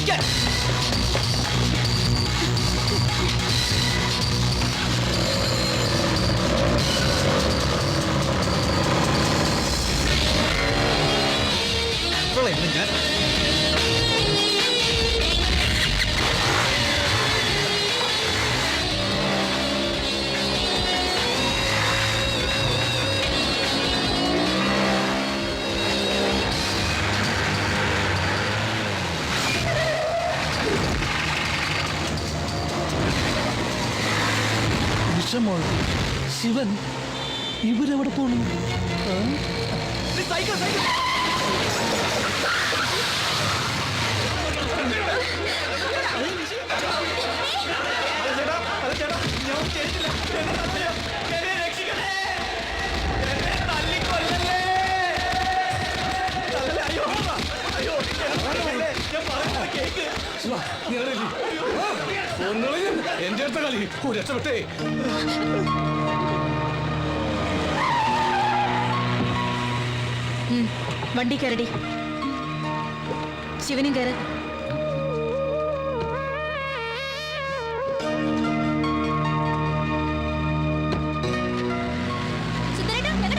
നിൽക്കാൻ. ഞാൻ ശിവൻ ഇവരെവിടെ പോണു? എന്റെ അടുത്ത കളി രക്ഷപ്പെട്ടേ. വണ്ടി കയറടി. ശിവനും കയറ്.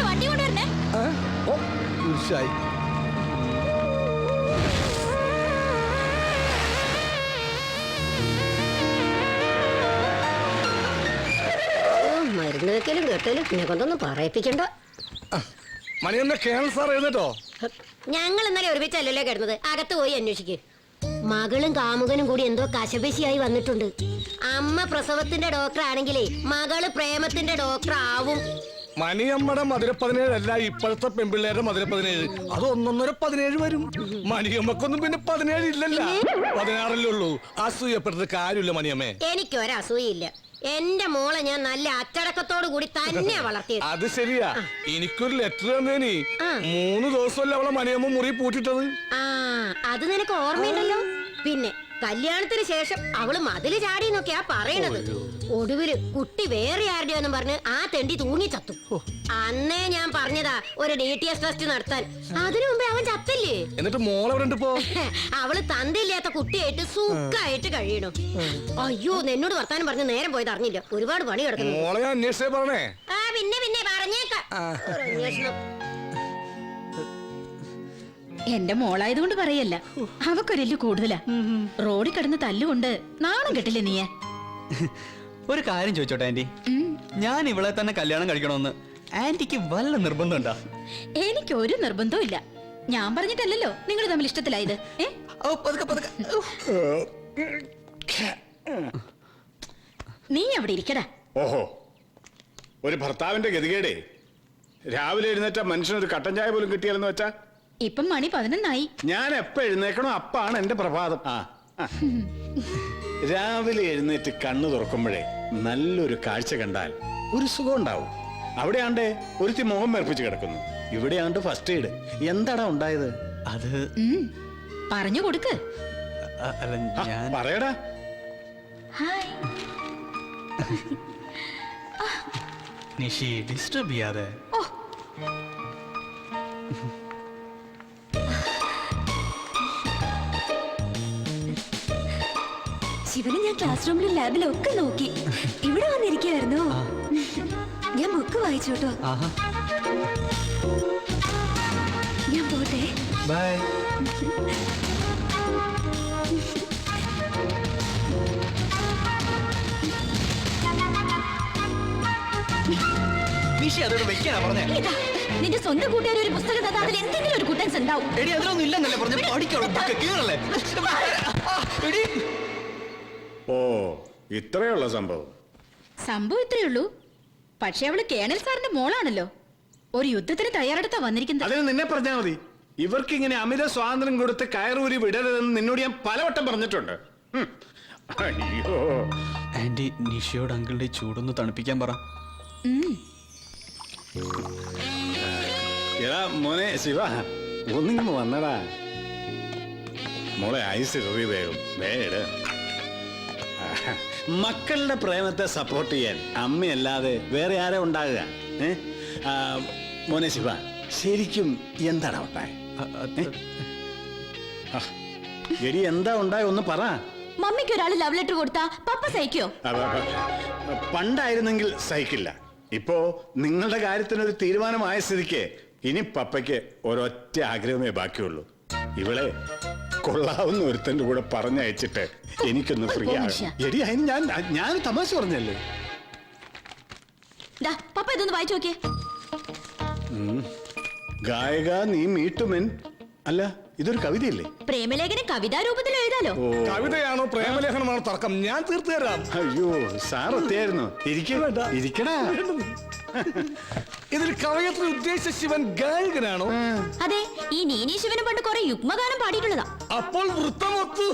വണ്ടി കൊണ്ടുവരണേ. മരുന്ന് വെക്കലും കേട്ടലും പിന്നെ കൊണ്ടൊന്നും പറയിപ്പിക്കണ്ട. മണിയമ്മ കേണൽ സാർ എഴുന്നേറ്റോ? ഞങ്ങൾ ഇന്നലെ ഒരുമിച്ചല്ലല്ലോ കിടന്നത്. അകത്ത് പോയി അന്വേഷിക്ക്. മകളും കാമുകനും കൂടി എന്തോ കശപശിയായി വന്നിട്ടുണ്ട്. അമ്മ പ്രസവത്തിന്റെ ഡോക്ടർ ആണെങ്കിലേ മകള് പ്രേമത്തിന്റെ ഡോക്ടർ ആവും. മണിയമ്മയുടെ മധുര 17 അല്ല ഇപ്പോഴത്തെ പെൺപിള്ളേരുടെ മധുര 17. അത് 1.17 വരും. മണിയമ്മക്കൊന്നും പിന്നെ 17 ഇല്ലല്ല, 16 ഉള്ളൂ. അസൂയപ്പെടുന്ന കാര്യമില്ല മണിയമ്മേ. എനിക്കൊരസൂയില്ല. എന്റെ മോളെ ഞാൻ നല്ല അച്ചടക്കത്തോടു കൂടി തന്നെ വളർത്തിയത്. അത് ശരിയാ. എനിക്കൊരു ലെറ്റർ തന്നേനി. 3 ദിവസമല്ല അവളെ മണിയമ്മ മുറി പൂട്ടിട്ടത്. അത് നിനക്ക് ഓർമ്മയുണ്ടല്ലോ. പിന്നെ കല്യാണത്തിന് ശേഷം അവള് മതില് ചാടിന്നൊക്കെയാ പറയണത്. ഒടുവില് കുട്ടി വേറെ ആരുടെയൊന്നും പറഞ്ഞ് ആ തെണ്ടി തൂങ്ങി ചത്തു. അന്നേ ഞാൻ പറഞ്ഞതാ ഒരു DTS ടെസ്റ്റ് നടത്താൻ. അതിനു മുമ്പേ അവൻ ചത്തില്ലേ. എന്നിട്ട് മോളെവിടെ പോ? അവള് തന്തയില്ലാത്ത കുട്ടിയായിട്ട് സുഖമായിട്ട് കഴിയണം. അയ്യോ, എന്നോട് വർത്താനം പറഞ്ഞ് നേരം പോയത് അറിഞ്ഞില്ല. ഒരുപാട് പണി കിടക്കുന്നു. മോളെ അന്വേഷിച്ചേ പറഞ്ഞേ. പിന്നെ പറഞ്ഞേക്കാം. അന്വേഷണം എന്റെ മോളായതുകൊണ്ട് പറയല്ല, അവക്കൊരെല്ലു കൂടുതലാ. റോഡിൽ കിടന്ന് തല്ലുകൊണ്ട് നാണം കെട്ടില്ലേ നീ? ഒരു കാര്യം ചോദിച്ചോട്ടെ ആന്റി, ഞാൻ ഇവളെ തന്നെ കല്യാണം കഴിക്കണമെന്ന് ആന്റിക്ക് വല്ല നിർബന്ധമുണ്ടോ? എനിക്ക് ഒരു നിർബന്ധവും ഇല്ല. ഞാൻ പറഞ്ഞിട്ടല്ലല്ലോ നിങ്ങൾ തമ്മിൽ ഇഷ്ടത്തിലായത്. നീ അവിടെ ഇരിക്കടാ. ഓഹോ, ഒരു ഭർത്താവിന്റെ ഗതികേടേ. രാവിലെ എഴുന്നേറ്റ മനുഷ്യനൊരു കട്ടൻ ചായ പോലും കിട്ടിയാലെന്ന് വെച്ചാ. ഇപ്പം മണി 11 ഞാൻ എപ്പ എഴുന്നേക്കണോ അപ്പാണ് എന്റെ പ്രഭാതം. രാവിലെ എഴുന്നേറ്റ് കണ്ണു തുറക്കുമ്പോഴേ നല്ലൊരു കാഴ്ച കണ്ടാൽ ഒരു സുഖം ഉണ്ടാവും. അവിടെയാണ്ടേ ഒരുത്തി മുഖം മേർപ്പിച്ച് കിടക്കുന്നു. ഇവിടെയാണ്ട് ഫസ്റ്റ് എയ്ഡ്. എന്താടാ ഉണ്ടായത്? അത് പറഞ്ഞു കൊടുക്ക്. പറയടാ. നിഷി ഡിസ്റ്റർബ് ചെയ്യാതെ. ശിവനെ ഞാൻ ക്ലാസ് റൂമിലും ലാബിലും ഒക്കെ നോക്കി. ഇവിടെ വന്നിരിക്കുവായിരുന്നു. ഞാൻ ബുക്ക് വായിച്ചു കേട്ടോ. ഞാൻ പോട്ടെ. ബൈ. നിഷി അതോട് വെക്കാനാ പറഞ്ഞേ. നിന്റെ സ്വന്തം കൂട്ടുകാർ ഒരു പുസ്തകം തന്നാ അതിൽ എന്തെങ്കിലും ഒരു കുട്ടൻസ് ഉണ്ടാവും. എടി അതിലൊന്നും ഇല്ലെന്നല്ലേ പറഞ്ഞു. പഠിക്കണല്ലേ? ഓ, ഇത്രയുള്ള സംഭവം. സംഭവം ഇത്രയുള്ളൂ. പക്ഷെ അവള് കേണൽ സാറിന്റെ മോളാണല്ലോ. ഒരു യുദ്ധത്തിന് തയ്യാറെടുത്താ വന്നിരിക്കുന്നത്. അതിന് നിന്നെ പറഞ്ഞാൽ മതി. ഇവർക്ക് ഇങ്ങനെ അമിത സ്വാതന്ത്ര്യം കൊടുത്ത് കയറൂരി വിടരുതെന്ന് നിന്നോട് ഞാൻ പലവട്ടം പറഞ്ഞിട്ടുണ്ട്. അയ്യോ ആന്റി, നിഷിയോട് അങ്കിളുടെ ചൂടൊന്ന് തണുപ്പിക്കാൻ പറ. എടാ മോനെ ശിവ, ഒന്നിങ്ങ് വന്നടാ. മോളെ ഐസ് വേഗം വേട്. മക്കളുടെ പ്രേമത്തെ സപ്പോർട്ട് ചെയ്യാൻ അമ്മയല്ലാതെ വേറെ ആരെ ഉണ്ടാകുക? മോനെ ശിവ, ശരിക്കും എന്താണ് ഉണ്ടായ? എടി എന്താ ഉണ്ടായ ഒന്ന് പറ. മമ്മിക്ക് ഒരാൾ ലവ് ലെറ്റർ കൊടുത്താ പപ്പ സഹിക്കോ? പണ്ടായിരുന്നെങ്കിൽ സഹിക്കില്ല. ഇപ്പോ നിങ്ങളുടെ കാര്യത്തിനൊരു തീരുമാനമായ സ്ഥിതിക്ക് ഇനി പപ്പയ്ക്ക് ഒരൊറ്റ ആഗ്രഹമേ ബാക്കിയുള്ളൂ. ഇവളെ കൊള്ളാവുന്ന ഒരുത്തന്റെ കൂടെ പറഞ്ഞയച്ചിട്ട് എനിക്കൊന്ന് ഫ്രീ ആകും. എടി അതിന് ഞാൻ തമാശ പറഞ്ഞല്ലേ. പപ്പ ഇതൊന്ന് വായിച്ചു നോക്കിയേ. ഗായക നീ മീട്ടുമെൻ. അല്ല, ഇതൊരു കവിതയല്ലേ? പ്രേമലേഖനം കവിതാ രൂപത്തിൽ എഴുതാലോ. കവിതയാണോ പ്രേമലേഖനമാണോ തർക്കം? ഞാൻ തീർത്തു തരാം. അയ്യോ സാർ എത്തിയായിരുന്നു. ഇരിക്കടാ. ഇതിൽ കവയത്രി ഉദ്ദേശിച്ച ശിവൻ ഗായകനാണോ? അതെ, ഈ നീനി ശിവനും പണ്ട് കുറെ യുഗ്മഗാനം പാടിയിട്ടുള്ളതാ. അപ്പോൾ വൃത്തമൊത്തു.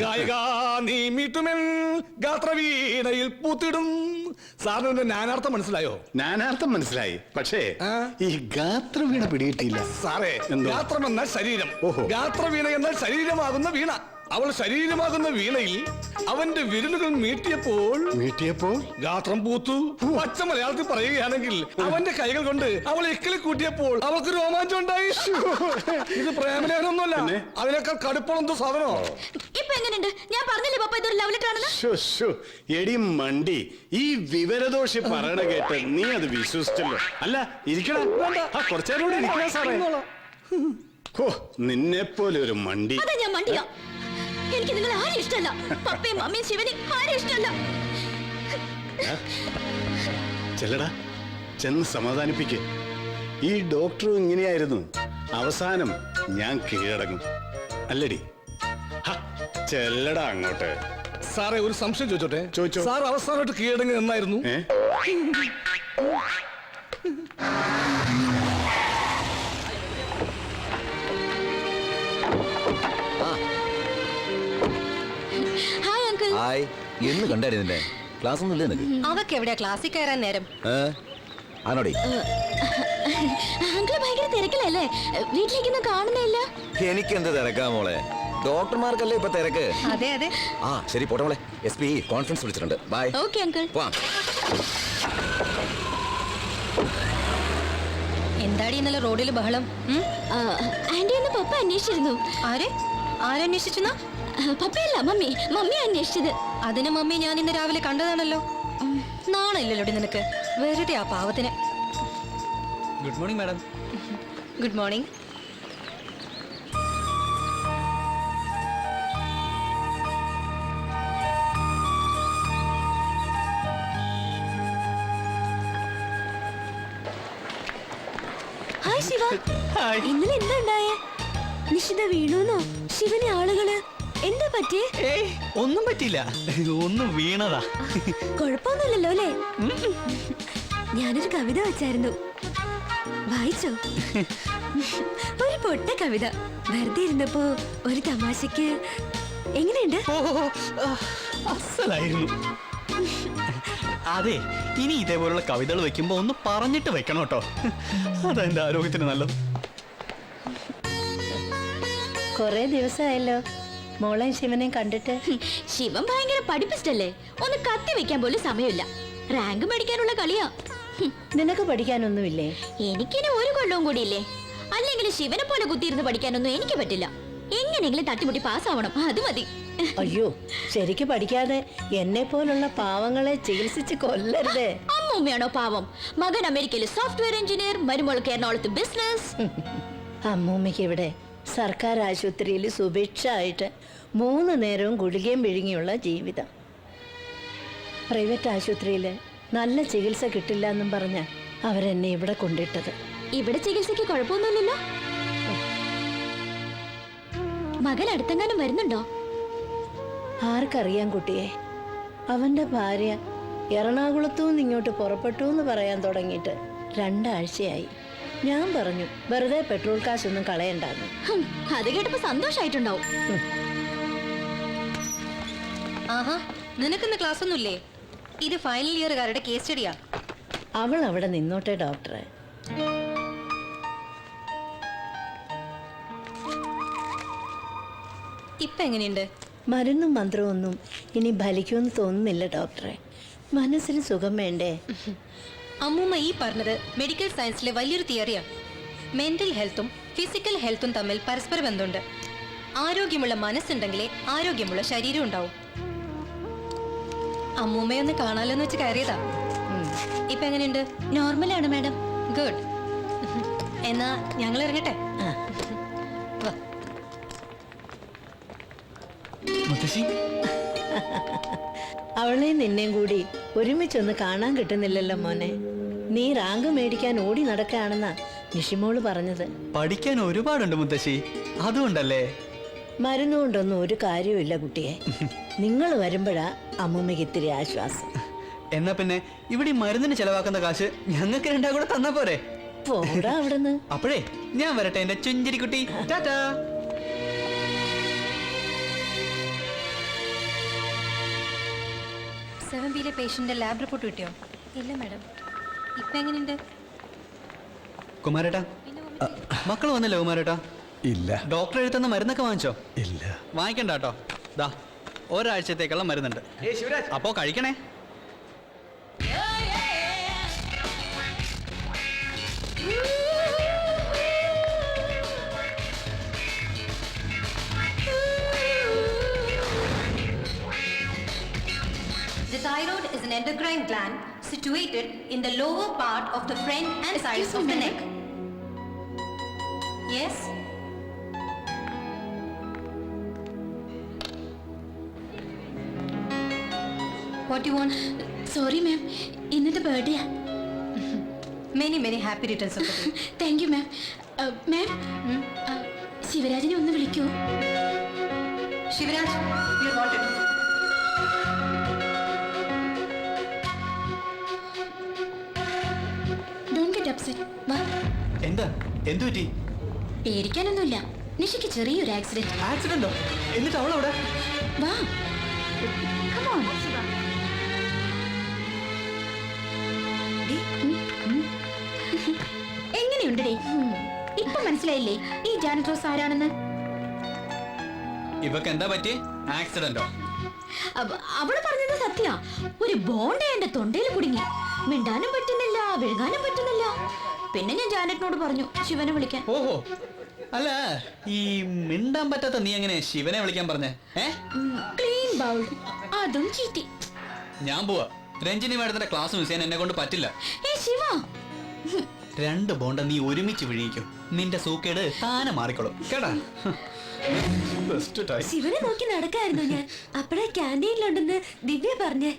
ഗായക നീ മീട്ടുമെൻ ഗാത്രവീണയിൽ പൂത്തിടും. സാറിന് നാനാർത്ഥം മനസ്സിലായോ? നാനാർത്ഥം മനസ്സിലായി, പക്ഷേ ഈ ഗാത്രവീണ പിടിയിട്ടില്ല സാറേ. ഗാത്രം എന്നാൽ ശരീരം, ഗാത്രവീണ എന്നാൽ ശരീരമാകുന്ന വീണ. അവൾ ശരീരമാകുന്ന വീണയിൽ അവന്റെ വിരലുകൾ മീട്ടിയപ്പോൾ ഗാത്രം പൂത്തു. പച്ച മലയാളത്തിൽ പറയുകയാണെങ്കിൽ അവന്റെ കൈകൾ കൊണ്ട് അവൾ എക്കിളി കൂട്ടിയപ്പോൾ അവൾക്ക് രോമാഞ്ചം ഉണ്ടായി. ഇത് പ്രേമലേഖനൊന്നുമല്ല, അതിനേക്കാൾ കടുപ്പമെന്തോ സാധനോ. ഇപ്പൊ എങ്ങനെയുണ്ട്? ഞാൻ പറഞ്ഞില്ലേ പപ്പ ഇതൊരു ലവ് ലെറ്റർ ആണെന്ന്. എടി മണ്ടി, ഈ വിവരദോഷി പറയണ കേട്ട് നീ അത് വിശ്വസിച്ചല്ലോ. അല്ല, ഇരിക്കണ കുറച്ചേരോട് ഇരിക്കണ സാറേ. ഓ, നിന്നെ പോലെ ഒരു മണ്ടി. അതാ ഞാൻ മണ്ടിയാ. എനിക്ക് നിങ്ങൾ ആരും ഇഷ്ടമല്ല. പപ്പയും അമ്മയും ശിവനും ആരും ഇഷ്ടമല്ല. ചെല്ലടാ, ചെന്ന് സമാധാനിപ്പിക്ക്. ഈ ഡോക്ടറും ഇങ്ങനെയായിരുന്നു. അവസാനം ഞാൻ കീഴടങ്ങും. അല്ലടി? ചെല്ലടാ അങ്ങോട്ട്. സാറേ, ഒരു സംശയം ചോദിച്ചോട്ടെ? ചോദിച്ചോ. സാർ അവസാനമായിട്ട് കീഴടങ്ങി എന്നായിരുന്നു? Hi uncle. ഹായ്. എന്ന് കണ്ടായിരുന്നില്ലേ? ക്ലാസ് ഒന്നും ഇല്ലേ നിനക്ക്? അവക്ക് എവിടെയാ ക്ലാസ്സിൽ കയറാൻ നേരം? ആണോടി? അങ്കിള് ഭയങ്കര തിരക്കിലല്ലേ? വീട്ടിലേക്കൊന്നും കാണുന്നില്ല. എനിക്ക് എന്ത് തിരക്കാ മോളെ? ഡോക്ടർമാർക്കല്ലേ ഇപ്പൊ തിരക്ക്. അതെ അതെ. ആ ശരി, പോട്ടെ മോളെ. SP കോൺഫറൻസ് വിളിച്ചിട്ടുണ്ട്. ബൈ. Okay uncle. പോവാം. എന്താടി ഇന്നലെ റോഡിൽ ബഹളം? ആന്റി ഒന്ന് പപ്പ അന്വേഷിച്ചിരുന്നു. ആരന്വേഷിച്ചെന്നാ? പപ്പയല്ല, മമ്മി. മമ്മി അന്വേഷിച്ചത്. അതിന് മമ്മി ഞാൻ ഇന്ന് രാവിലെ കണ്ടതാണല്ലോ. നാണയില്ലല്ലോടി നിനക്ക്. വെറുതെ ആ പാവത്തിന്. Good morning madam. Good morning. Hi Shiva. ഇന്നലെ എന്താ ഉണ്ടായേ? നിഷിത വീണുന്നോ? ശിവനെ ആളുകള് എന്താ പറ്റിയേ? ഒന്നും പറ്റിയില്ല, ഒന്നും വീണതാ. കുഴപ്പമൊന്നുമില്ലല്ലോ അല്ലേ? ഞാനൊരു കവിത വെച്ചായിരുന്നു, വായിച്ചോ? ഒരു പൊട്ട കവിത. വെറുതെ ഇരുന്നപ്പോ ഒരു തമാശക്ക്. എങ്ങനെയുണ്ട്? അസലായിരുന്നു. അതെ, ഇനി ഇതേപോലുള്ള കവിതകൾ വെക്കുമ്പോ ഒന്ന് പറഞ്ഞിട്ട് വെക്കണം കേട്ടോ. അതെന്റെ ആരോഗ്യത്തിന് നല്ലത്. കൊറേ ദിവസമായല്ലോ മോളെ ശിവനെയും കണ്ടിട്ട്. ശിവൻ ഭയങ്കര പഠിപ്പിസ്റ്റല്ലേ? ഒന്ന് കത്തി വെക്കാൻ പോലും സമയമില്ല. റാങ്ക് മേടിക്കാനുള്ള കളിയാ. നിനക്ക് പഠിക്കാനൊന്നുമില്ലേ? എനിക്കിനി ഒരു കൊല്ലവും കൂടിയില്ലേ. അല്ലെങ്കിൽ ശിവനെ പോലെ കുത്തിയിരുന്ന് പഠിക്കാനൊന്നും എനിക്ക് പറ്റില്ല. എങ്ങനെയെങ്കിലും തട്ടിമുട്ടി പാസ്സാവണം, അത് മതി. അയ്യോ, ശരിക്ക് പഠിക്കാതെ എന്നെ പോലുള്ള പാവങ്ങളെ ചികിത്സിച്ച് കൊല്ലരുതേ. അമ്മൂമ്മയാണോ പാവം? മകൻ അമേരിക്കയിൽ സോഫ്റ്റ്വെയർ എഞ്ചിനീയർ, മരുമോൾക്ക് എറണാകുളത്ത് ബിസിനസ്. അമ്മൂമ്മയ്ക്ക് ഇവിടെ സർക്കാർ ആശുപത്രിയിൽ സുഭിക്ഷമായിട്ട് 3 നേരവും ഗുളികയും വിഴുങ്ങിയുള്ള ജീവിതം. പ്രൈവറ്റ് ആശുപത്രിയിൽ നല്ല ചികിത്സ കിട്ടില്ല എന്നും പറഞ്ഞ അവരെന്നെ ഇവിടെ കൊണ്ടിട്ടത്. ഇവിടെ ചികിത്സയ്ക്ക് കുഴപ്പമൊന്നുമില്ലല്ലോ. മകൻ അടുത്തെങ്ങാനും വരുന്നുണ്ടോ? ആർക്കറിയാം കുട്ടിയെ. അവന്റെ ഭാര്യ എറണാകുളത്തുനിന്ന് ഇങ്ങോട്ട് പുറപ്പെട്ടു എന്ന് പറയാൻ തുടങ്ങിയിട്ട് 2 ആഴ്ചയായി. ഞാൻ പറഞ്ഞു വെറുതെ പെട്രോൾ കാശൊന്നും കളയണ്ടാന്ന്. അത് കേട്ടപ്പോ സന്തോഷായിട്ടുണ്ടാവും. ആഹാ, നിനക്കിന്ന് ക്ലാസ് ഒന്നുമില്ലേ? ഇത് ഫൈനൽ ഇയറുകാരുടെ കേസ് സ്റ്റഡിയാ. അവൾ അവിടെ നിന്നോട്ടെ ഡോക്ടറെ. ഇപ്പൊ എങ്ങനെയുണ്ട്? മരുന്നും മന്ത്രവും ഒന്നും ഇനി ഫലിക്കുമെന്ന് തോന്നുന്നില്ല ഡോക്ടറെ. മനസ്സിന് സുഖം വേണ്ടേ? അമ്മൂമ്മ ഈ പറഞ്ഞത് മെഡിക്കൽ സയൻസിലെ വലിയൊരു തിയറിയാ. മെന്റൽ ഹെൽത്തും ഫിസിക്കൽ ഹെൽത്തും തമ്മിൽ പരസ്പര ബന്ധമുണ്ട്. ആരോഗ്യമുള്ള മനസ്സുണ്ടെങ്കിലേ ആരോഗ്യമുള്ള ശരീരം ഉണ്ടാവും. അമ്മൂമ്മയൊന്ന് കാണാലോന്ന് വെച്ച് കയറിയതാ. ഇപ്പൊ എങ്ങനെയുണ്ട്? നോർമലാണ് മാഡം. ഗുഡ്. എന്നാ ഞങ്ങൾ ഇറങ്ങട്ടെ. വാ. മുത്തശ്ശി, അവളെയും നിന്നെയും കൂടി ഒരുമിച്ചൊന്ന് കാണാൻ കിട്ടുന്നില്ലല്ലോ മോനെ. നീ റാങ്ക് മേടിക്കാൻ ഓടി നടക്കുകയാണെന്നാ നിഷിമോള് പറഞ്ഞത്. പഠിക്കാൻ ഒരുപാടുണ്ട് മുത്തശ്ശി, അതുകൊണ്ടല്ലേ. മരുന്നുകൊണ്ടൊന്നും ഒരു കാര്യമില്ല കുട്ടിയെ. നിങ്ങൾ വരുമ്പോഴാ അമ്മൂമ്മയ്ക്ക് ഇത്തിരി ആശ്വാസം. എന്നാ പിന്നെ ഇവിടെ ഈ മരുന്നിന് ചെലവാക്കുന്ന കാശ് ഞങ്ങൾക്ക് രണ്ടാ കൂടെ തന്നാ പോരെ? പോടാ അവിടുന്ന്. അപ്പോഴേ ഞാൻ വരട്ടെ എന്റെ ചുഞ്ചിരിക്കുട്ടി. ടാറ്റാ. 7B പേഷ്യന്റെ ലാബ് റിപ്പോർട്ട് കിട്ടിയോ? ഇല്ല മാഡം. ഇപ്പൊ എങ്ങനെയുണ്ട്? കുമാരേട്ടാ, മക്കൾ വന്നല്ലോ കുമാരേട്ടാ? ഇല്ല. ഡോക്ടർ എഴുതുന്ന മരുന്നൊക്കെ വാങ്ങിച്ചോ? ഇല്ല. വാങ്ങിക്കണ്ട കേട്ടോ. ദാ ഒരാഴ്ചത്തേക്കുള്ള മരുന്നുണ്ട്. അപ്പോ കഴിക്കണേ. The thyroid is an endocrine gland situated in the lower part of the front and sides of the neck. Yes? What do you want? Sorry ma'am, ഇന്നത്തെ birthday. Many happy returns of the day. Thank you ma'am. Ma'am, ശിവരാജിനെ ഒന്ന് വിളിക്കൂ. Shivraj, you're wanted. Don't get upset. വാ. എന്താ? എന്തു പറ്റി? പേടിക്കാനൊന്നുമില്ല. നിഷയ്ക്ക് ചെറിയൊരു ആക്സിഡന്റ്. ആക്സിഡന്റോ? എന്നിട്ട് അവളവിടെ? വാ. Come on. എങ്ങനെയുണ്ടേ? ഇപ്പൊ മനസ്സിലായില്ലേ ഈ ജാനറ്റ് റോസ് ആരാണെന്ന്? ഇവക്ക് എന്താ പറ്റി? ആക്സിഡന്റോ? അവള് പറഞ്ഞത് സത്യ. ഒരു ബോണ്ട എന്റെ തൊണ്ടയിൽ കുടുങ്ങി. മിണ്ടാനും പറ്റുന്നില്ല, വിഴുകാനും പറ്റുന്നില്ല. പിന്നെ ഞാൻ ജാനറ്റിനോട് പറഞ്ഞു ശിവനെ വിളിക്കാൻ. ഓഹോ, അല്ല ഈ മിണ്ടാൻ പറ്റാത്ത നീ എങ്ങനെ ശിവനെ വിളിക്കാൻ പറഞ്ഞേ? ക്ലീൻ ബൗൾ, അതും ചീറ്റി. ഞാൻ പോവാ. രഞ്ജിനി മാഡത്തിന്റെ ക്ലാസ് മിസ് ചെയ്യാൻ എന്നെ കൊണ്ട് പറ്റില്ല. ശിവ, 2 ബോണ്ട നീ ഒരുമിച്ച് വിഴിയിക്കും. നിന്റെ സൂക്കേട് താനെ മാറിക്കോളും കേട്ടാ. ശിവനെ നോക്കി നടക്കായിരുന്നു ഞാൻ. അപ്പഴാ ക്യാൻറ്റീനിലുണ്ടെന്ന് ദിവ്യ പറഞ്ഞേ.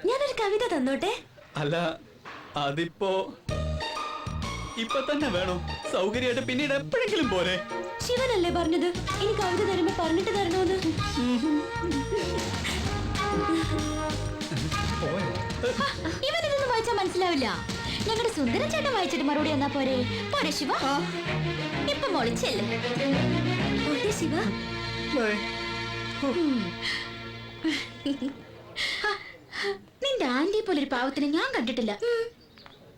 ഞാനൊരു കവിത തന്നോട്ടെ? അല്ല, അതിപ്പോ ഇപ്പൊ തന്നെ വേണോ? സൗകര്യമായിട്ട് പിന്നീട് എപ്പോഴെങ്കിലും പോരെ? ശിവനല്ലേ പറഞ്ഞത് ഇനി കവിത തരുമ്പോ പറഞ്ഞിട്ട് തരണോന്ന്? ഇവനിതൊന്നും വായിച്ചാ മനസ്സിലാവില്ല. ഞങ്ങളുടെ സുന്ദരൻ ചേട്ടൻ വായിച്ചിട്ട് മറുപടി എന്നാ പോരെ? പോരെ ശിവ? ഇപ്പൊ മോളിച്ചല്ലേ ശിവ? നിന്റെ ആന്റിയെ പോലൊരു പാവത്തിനെ ഞാൻ കണ്ടിട്ടില്ല.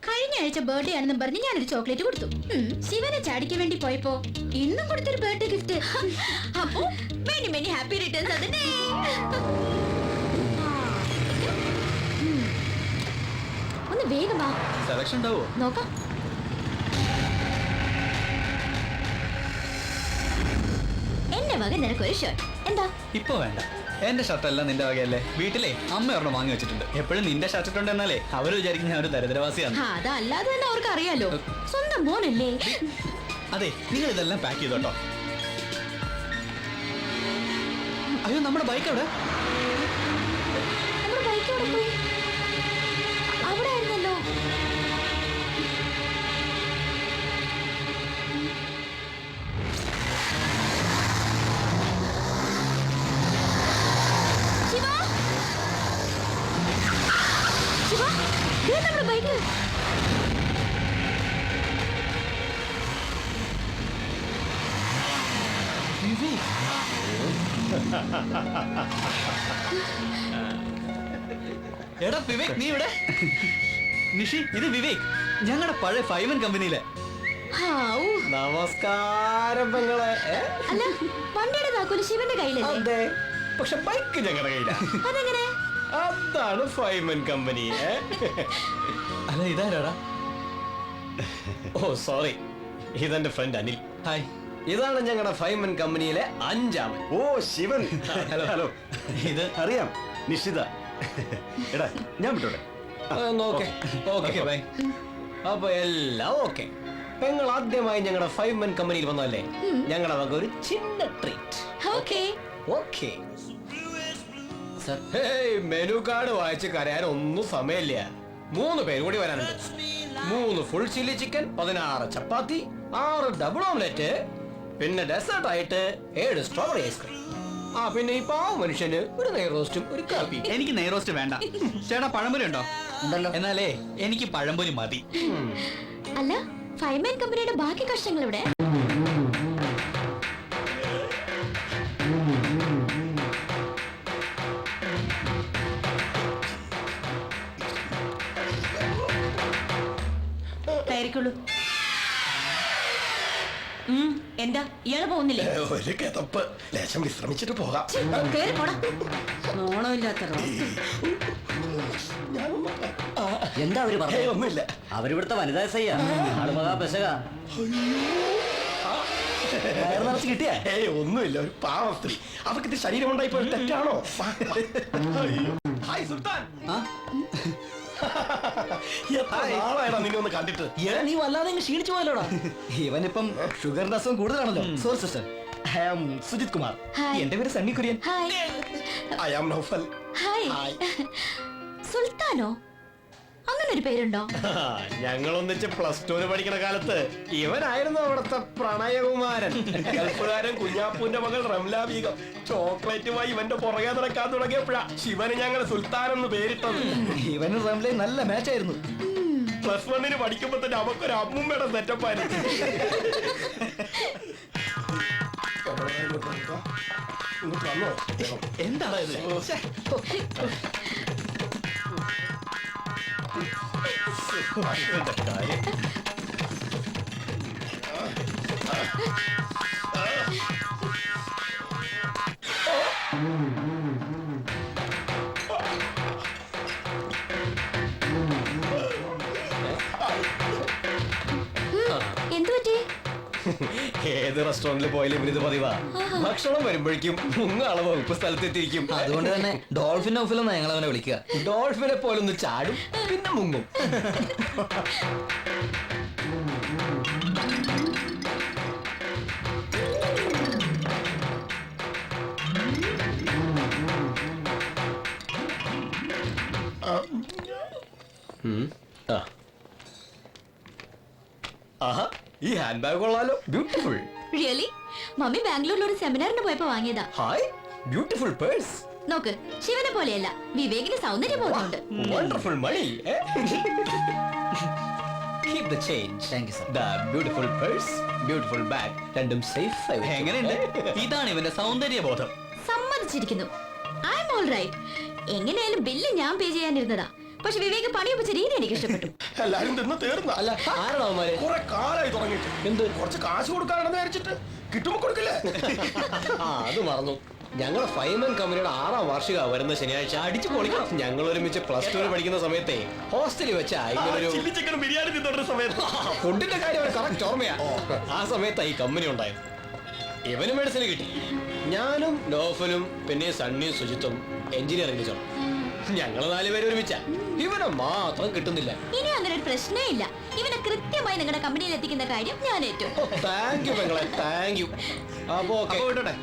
കഴിഞ്ഞ ആഴ്ച ബർത്ത്ഡേ ആണെന്നും പറഞ്ഞ് ഞാനൊരു ചോക്ലേറ്റ് കൊടുത്തു. ശിവനെ ചാടിക്കാൻ വേണ്ടി പോയപ്പോ ഇന്നും കൊടുത്തൊരു ബർത്ത്ഡേ ഗിഫ്റ്റ്. അപ്പോ മെനി ഹാപ്പി റിട്ടേൺസ്. അതിനെ ഒന്ന് വേഗം വാ. സെലക്ഷൻ ഉണ്ടാവോ നോക്കാം. എന്റെ വക നിനക്കൊരു ഷർട്ട് എന്താ? ഇപ്പൊ വേണ്ട. എന്റെ ഷർട്ടല്ല നിന്റെ വകയല്ലേ. വീട്ടിലെ അമ്മ ഒരെണ്ണം വാങ്ങി വെച്ചിട്ടുണ്ട്. എപ്പോഴും നിന്റെ ഷർട്ട് ഇട്ടുണ്ട് എന്നാലേ അവര് വിചാരിക്കുന്ന ഞാൻ ഒരു ദരിദ്രവാസിയാണ്. അതല്ലാതെ തന്നെ അവർക്ക് അറിയാലോ. സ്വന്തം മോനല്ലേ. അതെ, നിങ്ങൾ ഇതെല്ലാം പാക്ക് ചെയ്തോട്ടോ. അയ്യോ, നമ്മുടെ ബൈക്ക് അവിടെ. നമ്മുടെ ബൈക്ക് അവിടെ പോയി. അവിടെ ആയിരുന്നല്ലോ. നമ്മുടെ ബൈക്ക്. എടാ വിവേക്, നീ ഇവിടെ? നിഷി, ഇത് വിവേക്, ഞങ്ങളുടെ പഴയ 5N കമ്പനിയിലെ. നമസ്കാരം പെങ്ങളെ. അല്ല, വണ്ടിയുടെ താക്കോല് ശിവന്റെ കയ്യിലല്ലേ? അതെ, പക്ഷെ ബൈക്ക് ഞങ്ങളുടെ കയ്യിലാ. അതെങ്ങനെ? അതാണ് 5N കമ്പനി. അല്ല, ഇതാരാടാ? ഓ സോറി, ഇതെന്റെ ഫ്രണ്ട് അനിൽ. ഹായ്. ഇതാണ് ഞങ്ങളുടെ ഫൈമൻ കമ്പനിയിലെ 5-ാമൻ. ഓ ശിവൻ. Hello hello. ഇത് അറിയാം, നിശ്ചിത. എടാ ഞാൻ വിട്ടോടെ. Okay bye. അപ്പൊ എല്ലാം ഓക്കെ. പെങ്ങൾ ആദ്യമായി ഞങ്ങളുടെ ഫൈമൻ കമ്പനിയിൽ വന്നല്ലേ, ഞങ്ങളുടെ വക ഒരു ചിന്ന treat. Okay. Okay. Menu card വായിച്ച് കരയാൻ ഒന്നും സമയമില്ല. 3 പേര് കൂടി വരാനുണ്ട്. 3 full chilli chicken, 16 chapati, 6 double omelette, പിന്നെ ഡെസേർട്ട് ആയിട്ട് 7 സ്ട്രോബെറി ഐസ്ക്രീം. ആ പിന്നെ ഈ പാവ മനുഷ്യന് ഒരു നെയ് റോസ്റ്റും ഒരു കാപ്പി. എനിക്ക് നെയ്റോസ്റ്റ് വേണ്ട. ചേട്ടാ പഴംപൊരി ഉണ്ടോ? ഉണ്ടല്ലോ. എന്നാലേ എനിക്ക് പഴംപൊരി മതി. അല്ല, ഫൈമൻ കമ്പനിയുടെ ബാക്കി കഷ്ണങ്ങൾ ഇവിടെ. കയറിക്കൊള്ളൂ. എന്താ ഇയാള് പോകുന്നില്ലേ? ഒരു കിതപ്പ്, ലേശം വിശ്രമിച്ചിട്ട് പോകാം. കേറി പോടാ. നോണമില്ലാത്ത എന്താ അവര് പറഞ്ഞു? ഒന്നുമില്ല. അവരിവിടുത്തെ വനിതാ സയ്യ ആളുമകാ പെശക വയറ് നിറച്ച് കിട്ടിയ ഒന്നുമില്ല, ഒരു പാവ സ്ത്രീ. അവർക്ക് ഇത് ശരീരം ഉണ്ടായിപ്പോ തെറ്റാണോ? ഹായ് സുൽത്താൻ. എത്ര നാളായടാ നിന്നെ ഒന്ന് കണ്ടിട്ട്. നീ വല്ലാതെ ക്ഷീണിച്ചു പോയല്ലോടാ. ഇവനിപ്പം ഷുഗറിന്റെ അസുഖം കൂടുതലാണല്ലോ. Sorry sister, I am Sujith Kumar. Hi. എന്റെ പേര് Sunny Kurian. Hi. I am Naufal. Hi. സുൽത്താനോ? അങ്ങനെ ഒരു പേരുണ്ടോ? ഞങ്ങൾ ഒന്നിച്ച് +2 പഠിക്കുന്ന കാലത്ത് ഇവനായിരുന്നു അവിടുത്തെ പ്രണയകുമാരൻ. ഗൾഫുകാരൻ കുഞ്ഞാപ്പൂന്റെ മകൾ റംല ബീഗം ചോക്ലേറ്റുമായി ഇവന്റെ പുറകെ നടക്കാൻ തുടങ്ങിയപ്പോഴാ ശിവന് ഞങ്ങൾ സുൽത്താൻ എന്ന് പേരിട്ടത്. ഇവനും റംലയും നല്ല മാച്ച് ആയിരുന്നു. +1 പഠിക്കുമ്പോ തന്നെ അവക്കൊരു അമ്മുമ്മയുടെ സെറ്റപ്പായിരുന്നു. എന്താണ് ഇത്? എന്തു പറ്റി? ഏത് റെസ്റ്റോറന്റിൽ പോയാലും ഇവനിത് പതിവാ. ഭക്ഷണം വരുമ്പോഴേക്കും മുങ്ങാളെ വകുപ്പ് സ്ഥലത്തെത്തിയിരിക്കും. അതുകൊണ്ട് തന്നെ ഡോൾഫിൻ നൗഫിലെന്നാ ഞങ്ങൾ അവനെ വിളിക്കുക. ഡോൾഫിനെ പോലൊന്ന് ചാടും, പിന്നെ മുങ്ങും. ആഹാ, ഈ ഹാൻഡ് ബാഗ് കൊള്ളാലോ. ബ്യൂട്ടിഫുൾ. റിയലി? മമ്മി ബാംഗ്ലൂരിൽ ഒരു സെമിനാറിന് പോയപ്പോ വാങ്ങിയതാ. Hi, beautiful purse. നോക്ക്, ശിവനെ പോലെയല്ല, വിവേകിന് സൗന്ദര്യബോധമുണ്ട്. Wonderful money. Keep the change. Thank you, sir. The beautiful purse, beautiful bag, രണ്ടും സേഫ് ആയി. എങ്ങനെയുണ്ട്? ഇതാണ് ഇവന്റെ സൗന്ദര്യബോധം. സമ്മതിച്ചിരിക്കുന്നു. I am all right. എങ്ങനെയായാലും ബില്ല് ഞാൻ പേ ചെയ്യാനിരുന്നതാ. പക്ഷെ വിവേക് പണിയൊപ്പിച്ച രീതി എനിക്ക് ഇഷ്ടപ്പെട്ടു. എല്ലാരും തിന്ന് തീർന്ന. അല്ല, ആരാണവന്മാര്? കുറെ കാലായി തുടങ്ങിയിട്ട്. എന്ത് കുറച്ച് കാശ് കൊടുക്കാണെന്ന് വിചാരിച്ചിട്ട് കിട്ടുമ്പോ കൊടുക്കില്ലേ? അത് മറന്നു. ഞങ്ങളുടെ ഫൈമൻ കമ്പനിയുടെ 6ാം വാർഷിക വരുന്ന ശനിയാഴ്ച അടിച്ചു പൊളിക്കണം. ഞങ്ങൾ ഒരുമിച്ച് +2 പഠിക്കുന്ന സമയത്തെ ഹോസ്റ്റലിൽ വെച്ച് ബിരിയാണി തിന്നുന്ന സമയത്ത് ഫുഡിന്റെ കാര്യം കറക്റ്റ് ഓർമ്മയാ. ആ സമയത്തായി ഈ കമ്പനി ഉണ്ടായത്. ഇവന് മെഡിസിൻ കിട്ടി. ഞാനും നോഫലും പിന്നെ സണ്ണിയും സുജിത്തും എഞ്ചിനീയറിംഗ് ചേർന്നു. ഞങ്ങൾ 4 പേര് ഒരുമിച്ച. ഇവനെ മാത്രം കിട്ടുന്നില്ല. ഇനി അങ്ങനെ ഒരു പ്രശ്നമേ ഇല്ല. ഇവനെ കൃത്യമായി നിങ്ങളുടെ കമ്പനിയിൽ എത്തിക്കുന്ന കാര്യം ഞാൻ ഏറ്റു. താങ്ക് യു പെങ്ങളെ, താങ്ക് യു. അപ്പോ വിട്ടോട്ടെ.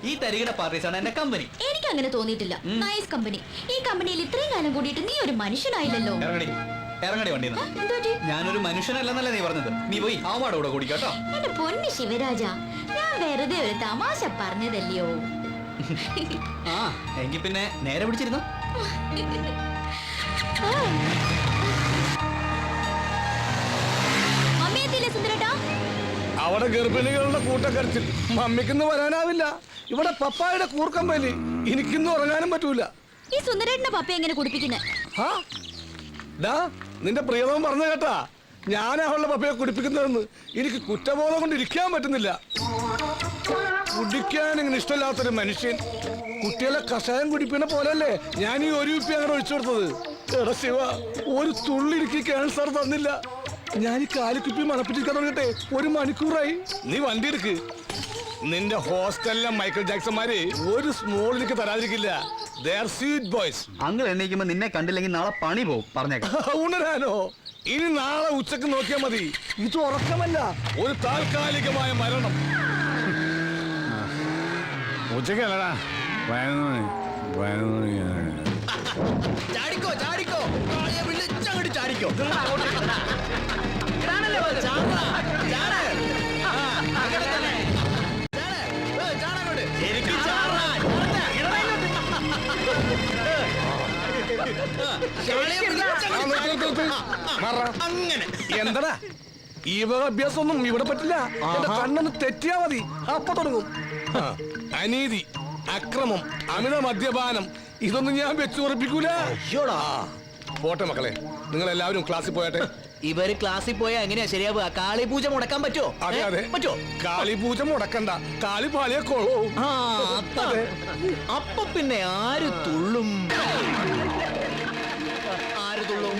ഈ തരികിട പാർട്ടീസാണ് എന്റെ കമ്പനി. എനിക്ക് അങ്ങനെ തോന്നിയിട്ടില്ല. Nice company. ഈ കമ്പനിയിൽ ഇത്രയും കാലം കൂടിയിട്ട് നീ ഒരു മനുഷ്യനായില്ലല്ലോ. ഇറങ്ങടി വണ്ടിയിൽ നിന്ന്. ഞാനൊരു മനുഷ്യനല്ലെന്നല്ലേ നീ പറഞ്ഞത്. നീ പോയി അവന്മാരുടെ കൂടെ കുടിക്കാട്ടോ. എന്റെ പൊന്നു ശിവരാജ, ഞാൻ വെറുതെ ഒരു തമാശ പറഞ്ഞതല്ലയോ. ആ എങ്കിൽ പിന്നെ നേരെ പിടിച്ചിരുന്നു. അവിടെ ഗർഭിണികളുടെ കൂട്ടക്കരച്ചിൽ. മമ്മിക്കൊന്നും വരാനാവില്ല. ഇവിടെ പപ്പായുടെ കൂർക്കമ്പലി. എനിക്കൊന്നും ഉറങ്ങാനും പറ്റൂല. ഈ സുന്ദരേട്ടന്റെ പപ്പ എങ്ങനെ കുടിപ്പിക്കുന്നേ? നിന്റെ പ്രിയതം പറഞ്ഞു കേട്ടാ, ഞാനാ അവളുടെ പപ്പയെ കുടിപ്പിക്കുന്നതെന്ന്. എനിക്ക് കുറ്റബോധം കൊണ്ട് ഇരിക്കാൻ പറ്റുന്നില്ല. കുടിക്കാൻ ഇങ്ങനെ ഇഷ്ടമില്ലാത്തൊരു മനുഷ്യൻ കുട്ടികളെ കഷായം കുടിപ്പിക്കുന്ന പോലല്ലേ ഞാൻ ഈ 1 കുപ്പി അങ്ങനെ ഒഴിച്ചു കൊടുത്തത്. എടാ ശിവ, ഒരു തുള്ളി എനിക്ക് ക്യാൻസർ തന്നില്ല. ഞാൻ ഈ കാലിക്കുപ്പി മണപ്പിച്ചിരിക്കാൻ തുടങ്ങട്ടെ 1 മണിക്കൂറായി. നീ വണ്ടി എടുക്ക്. നിന്റെ ഹോസ്റ്റലിലെ മൈക്കിൾ ജാക്സന്മാര് ഒരു സ്മോൾ എനിക്ക് തരാതിരിക്കില്ല. They are sweet boys. Uncle എണ്ണീക്കുമ്പോ നിന്നെ കണ്ടില്ലെങ്കിൽ നാളെ പണി പോവും പറഞ്ഞേക്കാം. ഉണരാനോ? ഇനി നാളെ ഉച്ചക്ക് നോക്കിയാൽ മതി. ഇത് ഉറക്കമല്ല, ഒരു താൽക്കാലികമായ മരണം. ഉച്ചക്കല്ലടാ, 11 മണി. ചാടിക്കോ ചാടിക്കോ വിളിച്ചങ്ങോട്ട് ചാടിക്കോ. അങ്ങനെ എന്താടാ ഈ അഭ്യാസമൊന്നും ഇവിടെ പറ്റില്ല. എന്റെ കണ്ണൊന്ന് തെറ്റിയാ മതി, അപ്പൊ തുടങ്ങും. അനീതി, അക്രമം, അമിത മദ്യപാനം, ഇതൊന്നും ഞാൻ വെച്ചുറപ്പിക്കൂല. പോട്ടെ മക്കളെ, നിങ്ങൾ എല്ലാവരും ക്ലാസ്സിൽ പോയാട്ടെ. ഇവര് ക്ലാസ്സിൽ പോയാ എങ്ങനെയാ ശരിയാവുക? കാളി പൂജ മുടക്കാൻ പറ്റുമോ? അതെ അതെ പറ്റുമോ? കാളി പൂജ മുടക്കണ്ട, കാളി പാലിയെ കൊള്ളൂ. അപ്പൊ പിന്നെ ആര് തുള്ളും? ആര് തുള്ളും?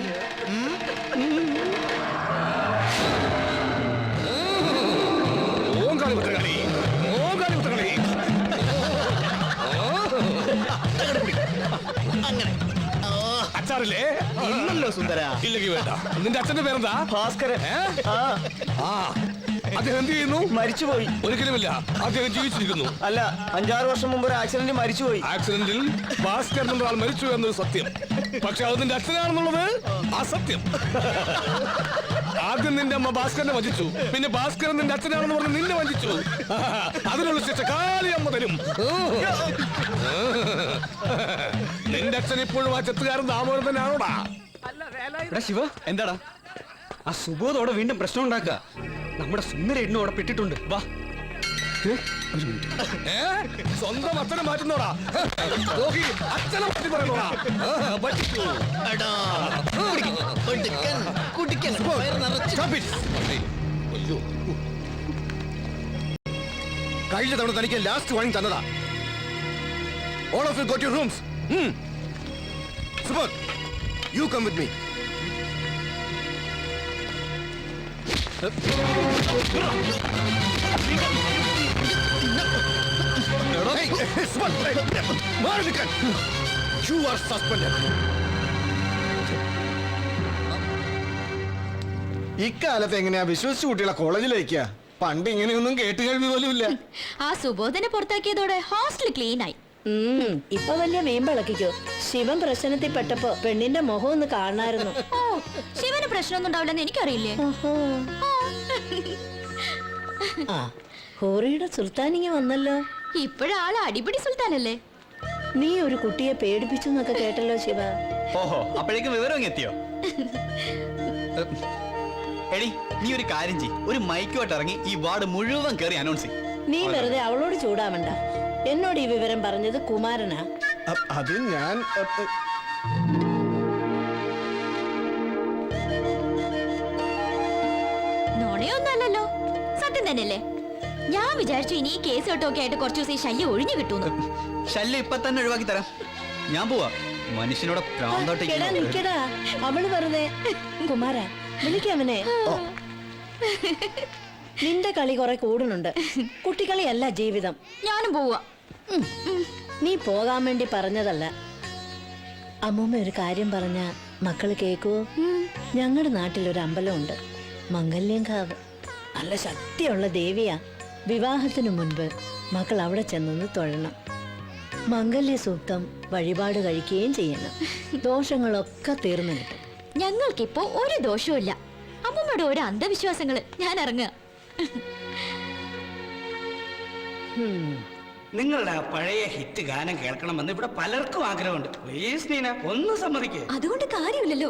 ഓം കാളി കുത്തകളി, ഓം കാളി കുത്തകളി. അങ്ങനെ അച്ചാറില്ലേ? ഇന്നല്ലോ സുന്ദര. ഇല്ലെങ്കിൽ വേണ്ട. നിന്റെ അച്ഛന്റെ പേരെന്താ? ഭാസ്കരൻ. അദ്ദേഹം എന്ത് ചെയ്യുന്നു? മരിച്ചുപോയി. ഒരിക്കലുമില്ല, അദ്ദേഹം ജീവിച്ചിരിക്കുന്നു. അല്ല, 5-6 വർഷം മുമ്പ് ഒരു ആക്സിഡന്റ് മരിച്ചുപോയി. ആക്സിഡന്റിൽ ഭാസ്കരൻ എന്ന ആൾ മരിച്ചു എന്നൊരു സത്യം. പക്ഷെ അത് നിന്റെ അച്ഛനാണെന്നുള്ളത് അസത്യം. ആദ്യം നിന്റെ അമ്മ ഭാസ്കരനെ വഞ്ചിച്ചു, പിന്നെ ഭാസ്കരൻ നിന്റെ അച്ഛനാണെന്ന് പറഞ്ഞ് നിന്നെ വഞ്ചിച്ചു. അതിനുള്ള ശിക്ഷ കാളി അമ്മ തരും. നിന്റെ അച്ഛൻ ഇപ്പോഴും ആ ചെത്തുകാരൻ ദാമോദരൻ തന്നെയാണോടാ? ശിവ, എന്താടാ ആ സുബോധോടെ വീണ്ടും പ്രശ്നം ഉണ്ടാക്കുക? നമ്മുടെ സുന്ദര എണ്ണ അവിടെ പെട്ടിട്ടുണ്ട്. വാ. സ്വന്തം അച്ഛനെ മാറ്റുന്നോടാ? അച്ഛനെ മാറ്റി പറയുന്നോടാ? കഴിഞ്ഞ തവണ തനിക്ക് ലാസ്റ്റ് വാണിംഗ് തന്നതാ. All of you go to your rooms. Subodh, you come with me. Hey, Subodh, Marvikan, you are suspended. ഇക്കാലത്ത് എങ്ങനെയാ വിശ്വസിച്ച് കുട്ടികളെ കോളേജിലേക്ക്? പണ്ട് ഇങ്ങനെയൊന്നും കേട്ട് കേൾവി പോലും ഇല്ല. ആ സുബോധനെ പുറത്താക്കിയതോടെ ഹോസ്റ്റൽ ക്ലീൻ ആയി. ഇപ്പൊ വലിയ വീമ്പിളക്കിക്കോ. ശിവൻ പ്രശ്നത്തിൽ പെട്ടപ്പോ പെണ്ണിന്റെ മുഖം ഒന്ന് കാണായിരുന്നു. ഓ, ശിവന് പ്രശ്നമൊന്നും ഉണ്ടാവില്ലെന്ന് എനിക്കറിയില്ലേ. ആ, ഹോറിയുടെ സുൽത്താനിങ്ങ വന്നല്ലോ. ഇപ്പോഴാള് അടിപിടി സുൽത്താനല്ലേ. നീ ഒരു കുട്ടിയെ പേടിപ്പിച്ചു എന്നൊക്കെ കേട്ടല്ലോ ശിവ. ഓഹോ, അപ്പോഴേക്കും വിവരം എത്തിയോ? എടി, നീ ഒരു കാര്യം ചെയ്യ്, ഒരു മൈക്കുമായിട്ട് ഇറങ്ങി ഈ വാർഡ് മുഴുവൻ കയറി അനൗൺസ് ചെയ്യും. നീ വെറുതെ അവളോട് ചൂടാവണ്ട. എന്നോട് ഈ വിവരം പറഞ്ഞത് കുമാരനാ. അത് ഞാൻ നോണയൊന്നല്ലോ, സത്യം തന്നെയല്ലേ. ഞാൻ വിചാരിച്ചു ഇനി ഈ കേസ് കേട്ടൊക്കെ ആയിട്ട് കുറച്ചു ദിവസം ഈ ശല്യം ഒഴിഞ്ഞു കിട്ടുന്നു. ശല്യം ഇപ്പൊ തന്നെ ഒഴിവാക്കി തരാം. ഞാൻ പോവാ. മനുഷ്യനോട് എടാ നിക്കടാ, അവള് വെറുതെ. കുമാര, വിളിക്കവനെ. നിന്റെ കളി കുറെ കൂടുന്നുണ്ട്. കുട്ടിക്കളിയല്ല ജീവിതം. ഞാനും പോവാ. നീ പോകാൻ വേണ്ടി പറഞ്ഞതല്ല. അമ്മൂമ്മ ഒരു കാര്യം പറഞ്ഞ മക്കള് കേക്കുവോ? ഞങ്ങളുടെ നാട്ടിലൊരു അമ്പലമുണ്ട്, മംഗല്യംകാവ്. നല്ല ശക്തിയുള്ള ദേവിയാ. വിവാഹത്തിനു മുൻപ് മക്കൾ അവിടെ ചെന്നൊന്ന് തൊഴണം. മംഗല്യ സൂക്തം വഴിപാട് കഴിക്കുകയും ചെയ്യണം. ദോഷങ്ങളൊക്കെ തീർന്നു കിട്ടും. ഞങ്ങൾക്കിപ്പോ ഒരു ദോഷവും ഇല്ല. അമ്മമ്മയുടെ ഓരോ അന്ധവിശ്വാസങ്ങള്. ഞാൻ ഇറങ്ങുക. നിങ്ങളുടെ ആ പഴയ ഹിറ്റ് ഗാനം കേൾക്കണമെന്ന് ഇവിടെ പലർക്കും ആഗ്രഹമുണ്ട്. പ്ലീസ് നീന, ഒന്ന് സമ്മതിക്കേ. അതുകൊണ്ട് കാര്യമില്ലല്ലോ.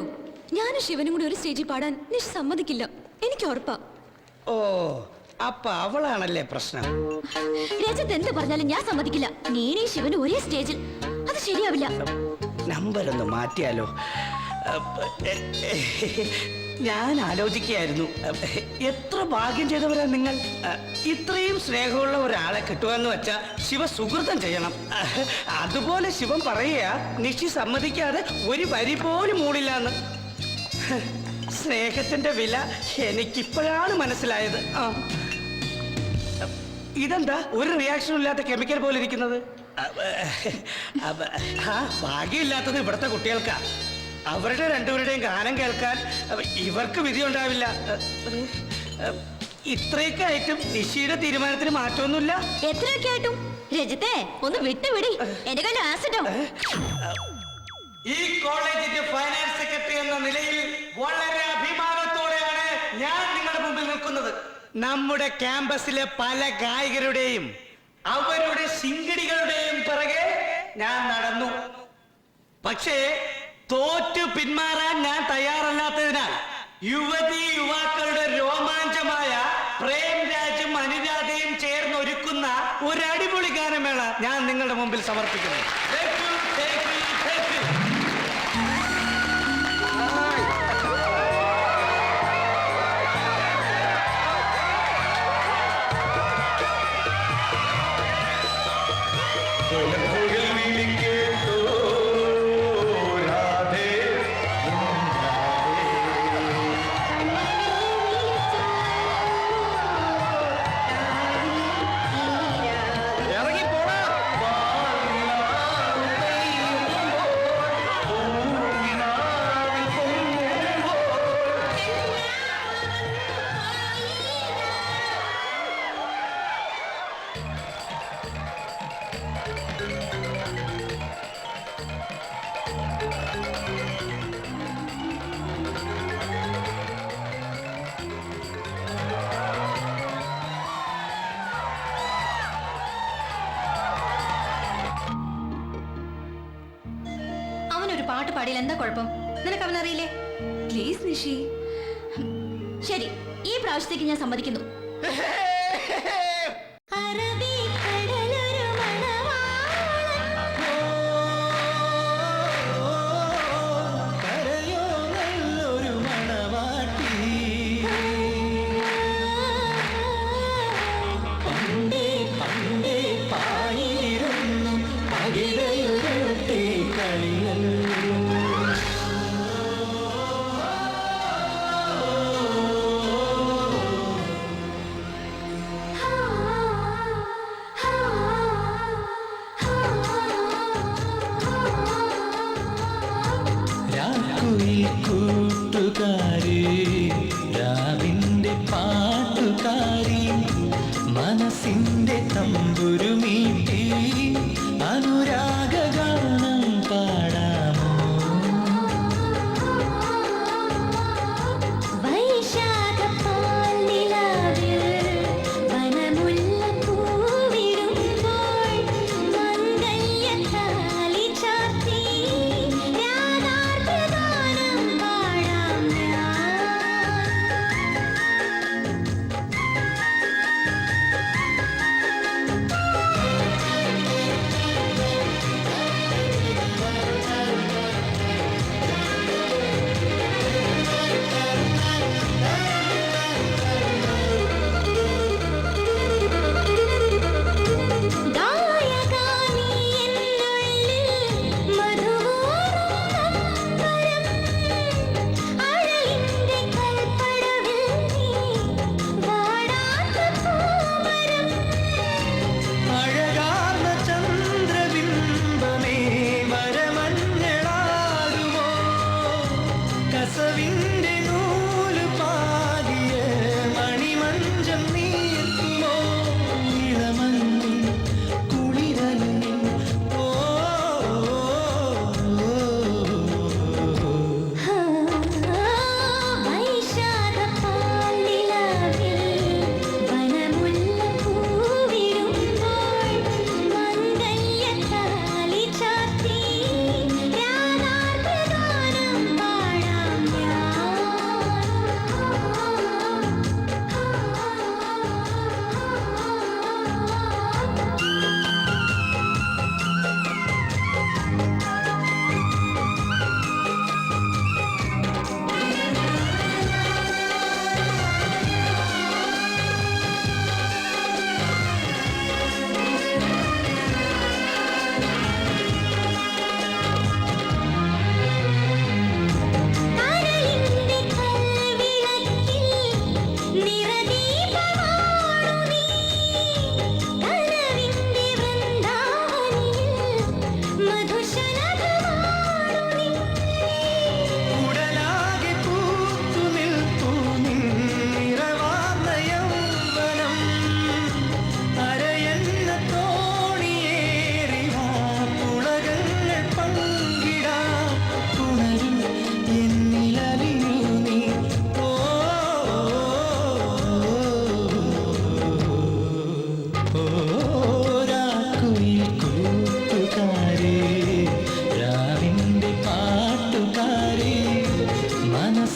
ഞാനും ശിവനും കൂടി ഒരു സ്റ്റേജിൽ പാടാൻ നിഷ് സമ്മതിക്കില്ല. എനിക്ക് ഉറപ്പാ. ഓ, അപ്പൊ അവളാണല്ലേ പ്രശ്നം. രജത്ത് എന്ത് പറഞ്ഞാലും ഞാൻ സമ്മതിക്കില്ല. നീനേ ശിവന് ഒരേ സ്റ്റേജിൽ. അത് ശരിയാവില്ല. നമ്പർ ഒന്ന് മാറ്റിയാലോ? ഞാൻ ആലോചിക്കുകയായിരുന്നു, എത്ര ഭാഗ്യം ചെയ്തവരാ നിങ്ങൾ. ഇത്രയും സ്നേഹമുള്ള ഒരാളെ കിട്ടുമെന്ന് വെച്ചാ ശിവ സുഹൃതം ചെയ്യണം. അതുപോലെ ശിവൻ പറയുക, നിശി സമ്മതിക്കാതെ ഒരു വരി പോലും മൂടില്ലാന്ന്. സ്നേഹത്തിന്റെ വില എനിക്കിപ്പോഴാണ് മനസ്സിലായത്. ഇതെന്താ ഒരു റിയാക്ഷനും ഇല്ലാത്ത കെമിക്കൽ പോലെ ഇരിക്കുന്നത്? ഭാഗ്യമില്ലാത്തത് ഇവിടുത്തെ കുട്ടികൾക്കാ. അവരുടെ രണ്ടുപേരുടെയും ഗാനം കേൾക്കാൻ ഇവർക്ക് വിധിയുണ്ടാവില്ല. ഇത്രയൊക്കെ ആയിട്ടും നിശിയുടെ തീരുമാനത്തിന് മാറ്റമൊന്നുമില്ല. എത്രയൊക്കെ ആയിട്ടും രജിത്തെ ഒന്ന് വിട്ടുവിടി, എന്റെ കയ്യിൽ ആസിഡോ. ഈ കോളേജിന്റെ ഫൈനാൻസ് സെക്രട്ടറി എന്ന നിലയിൽ വളരെ അഭിമാനത്തോടെയാണ് ഞാൻ നിങ്ങളുടെ മുമ്പിൽ നിൽക്കുന്നത്. നമ്മുടെ ക്യാമ്പസിലെ പല ഗായകരുടെയും അവരുടെ ശിങ്കിടികളുടെയും പിറകെ ഞാൻ നടന്നു. പക്ഷേ തോറ്റു പിന്മാറാൻ ഞാൻ തയ്യാറല്ലാത്തതിനാൽ യുവാക്കളുടെ രോമാഞ്ചമായ പ്രേംരാജും അനുരാധയും ചേർന്ന് ഒരുക്കുന്ന ഒരു അടിപൊളി ഗാനമേള ഞാൻ നിങ്ങളുടെ മുമ്പിൽ സമർപ്പിക്കുന്നു. അവനൊരു പാട്ട് പാടിയാൽ എന്താ കുഴപ്പം? നിനക്ക് അവനറിയില്ലേ? പ്ലീസ് നിഷി. ശരി, ഈ പ്രാവശ്യത്തേക്ക് ഞാൻ സമ്മതിക്കുന്നു. മനസ്സിന്റെ തമ്പുരുമീട്ടി അനുരാഗഗാനം പാടാമോ? വൈശാഖപ്പാൽ നിലാവിൽ വനമുല്ലപ്പൂവിടുമ്പോൾ മംഗല്യത്താലി ചാർത്തി രാഗാർദ്രഗാനം പാടാം ഞാൻ. അഴകാർന്ന ചന്ദ്രബിംബമേ വരമഞ്ഞളാകുമോ? കസവിന്റെ നൂല് പാകിയ മണിമഞ്ചം നീക്കുമോ? ഇളമഞ്ഞിൻ കുളിരലിൽ വൈശാഖപ്പാൽ നിലാവിൽ വനമുല്ലപ്പൂവിടുമ്പോൾ മംഗല്യത്താലി ചാർത്തി രാഗാർദ്രഗാനം പാടാം ഞാൻ.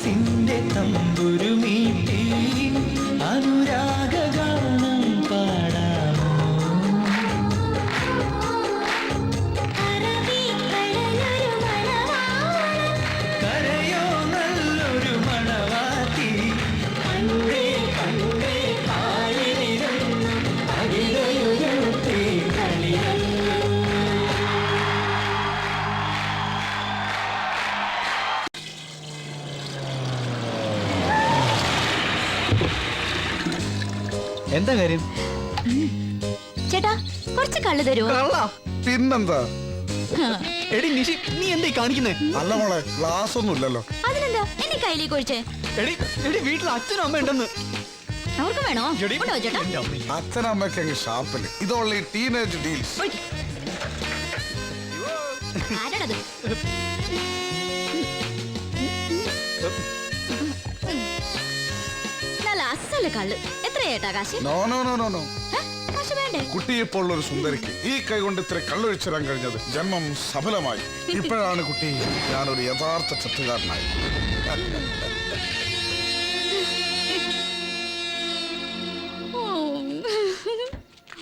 മനസ്സിന്റെ തമ്പുരു മീട്ടി അനുരാഗഗാനം പാടാമോ കരയോ നല്ലൊരു മണവാട്ടി കണ്ടേ കണ്ടേ കാലിലിരുന്നു അകിലയുയർത്തി കളിയല്ലോ. എന്താ കാര്യം? ചേട്ടാ കുറച്ച് കള്ളു തരുമോ? പിന്നെന്താ? എടി നിഷി, നീ എന്തായി കാണിക്കുന്നേ? അല്ല മോളെ, ക്ലാസ് ഒന്നും ഇല്ലല്ലോ. അതിനെന്താ എന്നെ കയ്യിലേക്ക് ഒഴിച്ചേ? എടി എടി വീട്ടിൽ അച്ഛനും അമ്മ ഉണ്ടെന്ന്. അവർക്ക് വേണോ? കൊണ്ടുപോ ചേട്ടാ. അച്ഛനമ്മയ്ക്ക് അങ്ങ് ഷാപ്പില്. ഇതോളി ടീനേജ് ഡീൽസ്. ആരാണത്? നല്ല അസല് കള്ള്. എത്രയാ ചേട്ടാ കാശ്? No no no no no. കാശ് വേണ്ടേ? കുട്ടിയെപ്പോൾ ഒരു സുന്ദരിക്ക് ഈ കൈ കൊണ്ട് ഇത്ര കള്ളൊഴിച്ചിടാൻ കഴിഞ്ഞത് ജന്മം സഫലമായി. ഇപ്പോഴാണ് കുട്ടി ഞാനൊരു യഥാർത്ഥ ചത്തുകാരനായി.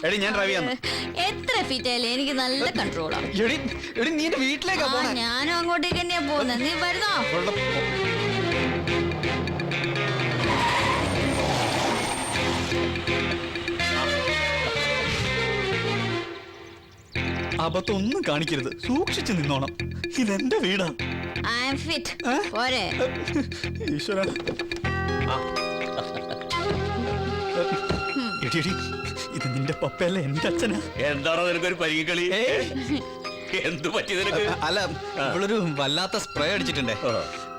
എടി ഞാൻ ഡ്രൈവ് ചെയ്യാം. എത്ര ഫീറ്റ് ആയാലും എനിക്ക് നല്ല കൺട്രോളാ. എടി എടി നീ എന്റെ വീട്ടിലേക്കാ പോണേ. ഞാനും അങ്ങോട്ടേക്ക് തന്നെയാ പോകുന്നത്. നീ വരുന്നോ? അബദ്ധമൊന്നും കാണിക്കരുത്, സൂക്ഷിച്ചു നിന്നോണം. ഇതെന്റെ വീടാ. I am fit. പോരെ? ഈശ്വര. എടി എടി, ഇത് നിന്റെ പപ്പയല്ല, എന്റെ അച്ഛനാ. എന്താണോ നിനക്കൊരു പരിഗകളി? എന്തു പറ്റി നിനക്ക്? അല്ല, ഇവളൊരു വല്ലാത്ത സ്പ്രേ അടിച്ചിട്ടുണ്ടേ.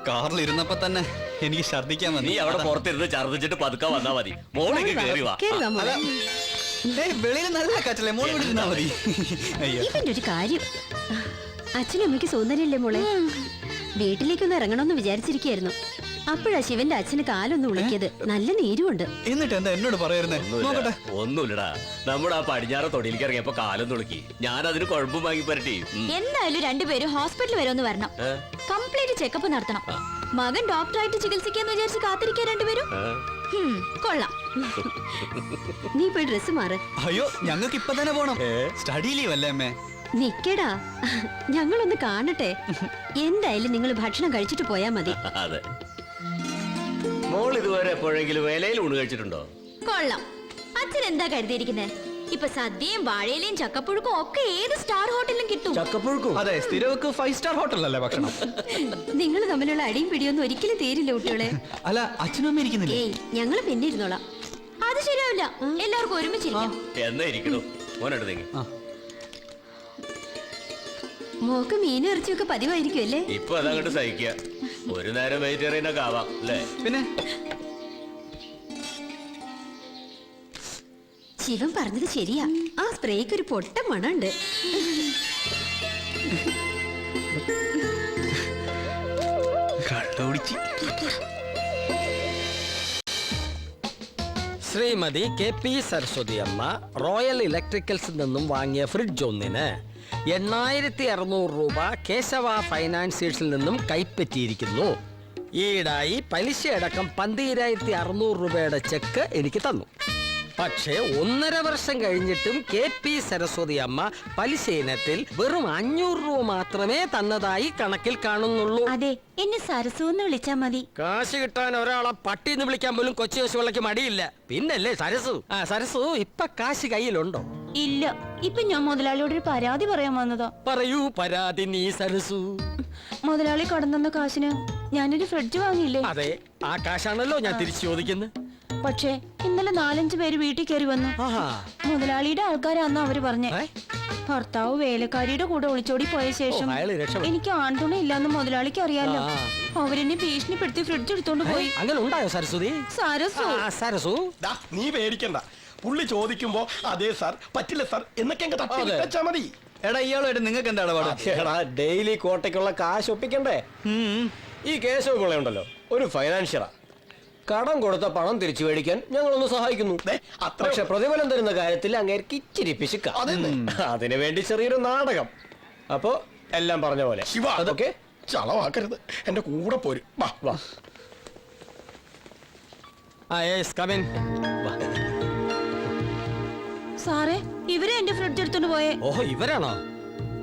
കാറിൽ ഇരുന്നപ്പോ തന്നെ എനിക്ക് ഛർദിക്കാൻ നീ അവിടെ പുറത്തിരുന്ന് ഛർദിച്ചിട്ട് പതുക്കെ വന്നാ മതി. മോളിലേക്ക് കേറി വാ. വെളിയിൽ നല്ല കാറ്റല്ലേ, മോള് ഇവിടെ ഇരുന്നാ മതി. അയ്യോ, ഇവന്റെ ഒരു കാര്യം, അച്ഛനും അമ്മയ്ക്ക് സൗന്ദര്യല്ലേ മോളെ? വീട്ടിലേക്കൊന്ന് ഇറങ്ങണമെന്ന് വിചാരിച്ചിരിക്കായിരുന്നു. അപ്പോഴാ ശിവന്റെ അച്ഛന് കാലൊന്ന് ഉളിക്കിയത്. നല്ല നീരുമുണ്ട്. എന്നിട്ട് എന്താ എന്നോട് പറയായിരുന്നേ? നോക്കട്ടെ. ഒന്നുമില്ലടാ, നമ്മുടെ ആ പടിഞ്ഞാറ് തൊടിയിലേക്ക് ഇറങ്ങിയപ്പോ കാലം തുളുക്കി. ഞാൻ അതിന് കുഴപ്പം വാങ്ങി പരട്ടി. എന്തായാലും രണ്ടുപേരും ഹോസ്പിറ്റലിൽ വരെ ഒന്ന് വരണം. കംപ്ലീറ്റ് ചെക്കപ്പ് നടത്തണം. മകൻ ഡോക്ടറായിട്ട് ചികിത്സിക്കാന്ന് വിചാരിച്ച് കാത്തിരിക്കാൻ രണ്ടുപേരും. കൊള്ളാം. നീ പോയി ഡ്രസ് മാറ്. അയ്യോ, ഞങ്ങൾക്ക് ഇപ്പൊ തന്നെ പോണം. സ്റ്റഡി ലീവ് അല്ലേ അമ്മേ? നിക്കടാ, ഞങ്ങളൊന്ന് കാണട്ടെ. എന്തായാലും നിങ്ങൾ ഭക്ഷണം കഴിച്ചിട്ട് പോയാ മതി. അതെ. മോൾ ഇതുവരെ എപ്പോഴെങ്കിലും വേലയിൽ ഊണ് കഴിച്ചിട്ടുണ്ടോ? കൊള്ളാം. അച്ഛൻ എന്താ കരുതിയിരിക്കുന്നത്? ഇപ്പൊ സദ്യയും വാഴയിലയും ചക്കപ്പുഴുക്കും ഒക്കെ ഏത് സ്റ്റാർ ഹോട്ടലിലും കിട്ടും. ചക്കപ്പുഴുക്കും? അതെ, സ്ഥിരവർക്ക് 5 സ്റ്റാർ ഹോട്ടലല്ലേ ഭക്ഷണം. നിങ്ങൾ തമ്മിലുള്ള അടിയും പിടിയൊന്നും ഒരിക്കലും തീരില്ല കുട്ടികളെ. അല്ല, അച്ഛനും അമ്മ ഇരിക്കുന്നില്ലേ? ഏയ്, ഞങ്ങള് പിന്നെ ഇരുന്നോളാം. അത് ശരിയാവില്ല. എല്ലാവർക്കും ഒരുമിച്ചിരിക്കാം. എന്നാ ഇരിക്കണോ മോനെടുത്തേക്ക്. മോക്ക് മീനും ഇറച്ചിയൊക്കെ പതിവായിരിക്കും അല്ലേ? ഇപ്പൊ അതങ്ങോട്ട് സഹിക്കുക. ഒരു നേരം വെജിറ്റേറിയൻ ഒക്കെ ആവാം അല്ലേ? പിന്നെ ശിവൻ പറഞ്ഞത് ശരിയാ. ആ സ്പ്രേക്ക് ഒരു പൊട്ട മണുണ്ട്. ശ്രീമതി KP സരസ്വതി അമ്മ റോയൽ ഇലക്ട്രിക്കൽസിൽ നിന്നും വാങ്ങിയ ഫ്രിഡ്ജ് ഒന്നിന് 8600 രൂപ കേശവ ഫൈനാൻസിയേഴ്സിൽ നിന്നും കൈപ്പറ്റിയിരിക്കുന്നു. ഈടായി പലിശയടക്കം 12600 രൂപയുടെ ചെക്ക് എനിക്ക് തന്നു. പക്ഷേ 1.5 വർഷം കഴിഞ്ഞിട്ടും KP സരസ്വതി അമ്മ പലിശ ഇനത്തിൽ വെറും 500 രൂപ മാത്രമേ തന്നതായി കണക്കിൽ കാണുന്നുള്ളൂ. അതെ, എന്നെ സരസു എന്ന് വിളിച്ചാ മതി. കാശ് കിട്ടാൻ ഒരാളെ പട്ടിന്ന് വിളിക്കാൻ പോലും കൊച്ചു കൊച്ചുവളയ്ക്ക് മടിയില്ല. പിന്നല്ലേ സരസു. സരസു, ഇപ്പൊ കാശ് കയ്യിലുണ്ടോ? ഇല്ല. ഇപ്പൊ ഞാൻ മുതലാളിയോട് ഒരു പരാതി പറയാൻ വന്നതാ. പറയൂ പരാതി നീ സരസു. മുതലാളി കടന്ന കാശിന് ഞാനൊരു ഫ്രിഡ്ജ് വാങ്ങിയില്ലേ? അതെ, ആ കാശാണല്ലോ ഞാൻ തിരിച്ചു ചോദിക്കുന്നത്. പക്ഷേ ഇന്നലെ 4-5 പേര് വീട്ടിൽ കയറി വന്നു. മുതലാളിയുടെ ആൾക്കാരാന്ന് അവര് പറഞ്ഞേ. ഭർത്താവ് വേലക്കാരിയുടെ കൂടെ ഒളിച്ചോടി പോയ ശേഷം എനിക്ക് ആൺതുണ ഇല്ലാന്ന് മുതലാളിക്ക് അറിയാലോ. അവരെന്നെ ഭീഷണിപ്പെടുത്തി ഫ്രിഡ്ജ് എടുത്തോണ്ട് പോയി. അങ്ങനെ ഉണ്ടായോ സരസ്വതി? സരസു, നീ പേടിക്കണ്ട. പുള്ളി ചോദിക്കുമ്പോ അതെ സാർ, പറ്റില്ല സാർ എന്നൊക്കെ വെച്ചാ മതി. എടാ, ഇയാളായിട്ട് നിങ്ങൾക്ക് എന്താ ഇടപാട്? ഡെയിലി കോട്ടയ്ക്കുള്ള കാശ് ഒപ്പിക്കണ്ടേ? ഈ കേശവ പിള്ളയുണ്ടല്ലോ, ഒരു ഫൈനാൻഷ്യറാ. കടം കൊടുത്ത പണം തിരിച്ചു മേടിക്കാൻ ഞങ്ങളൊന്ന് സഹായിക്കുന്നു. പക്ഷെ പ്രതിഫലം തരുന്ന കാര്യത്തിൽ അങ്ങേർക്ക് ഇച്ചിരി പിശുക്ക. അതിനു വേണ്ടി ചെറിയൊരു നാടകം. അപ്പോ എല്ലാം പറഞ്ഞ പോലെ. അതൊക്കെ ചളവാക്കരുത്, എന്റെ കൂടെ പോരും. വാ വാ. സാറേ ഇവരെ എന്റെ ഫ്രിഡ്ജ് എടുത്തോണ്ട് പോയേ. ഓഹോ, ഇവരാണോ?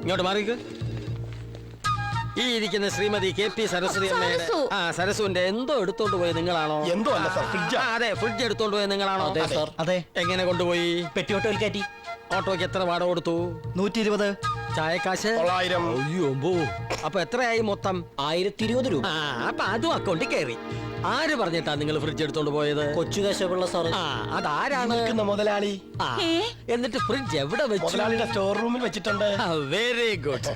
ഇങ്ങോട്ട് മാറിക്ക്. ഈ ഇരിക്കുന്ന ശ്രീമതി KP സരസ്വതി അമ്മയുടെ സരസുവിന്റെ എന്തോ എടുത്തോണ്ട് പോയത് നിങ്ങളാണോ? എന്തോ അല്ല സാർ, ഫ്രിഡ്ജ്. അതെ, ഫ്രിഡ്ജ് എടുത്തോണ്ട് പോയത് നിങ്ങളാണോ? അതെ സാർ. അതെ. എങ്ങനെ കൊണ്ടുപോയി? പെട്ടി ഓട്ടോയിൽ കയറ്റി. ഓട്ടോയ്ക്ക് എത്ര വാടക കൊടുത്തു? 120. ചായക്കാശ്? 900. അയ്യോ, അപ്പൊ എത്രയായി മൊത്തം? 1020 രൂപ. അപ്പൊ അതും അക്കൗണ്ടിൽ കയറി. ആര് പറഞ്ഞിട്ടാ നിങ്ങൾ ഫ്രിഡ്ജ് എടുത്തോണ്ട് പോയത്? കൊച്ചുദേശമുള്ള സാർ. അതാരാണ്? മുതലാളി. എന്നിട്ട് ഫ്രിഡ്ജ് എവിടെ വെച്ചു? മുതലാളിയുടെ സ്റ്റോർ റൂമിൽ വെച്ചിട്ടുണ്ട്. Very good.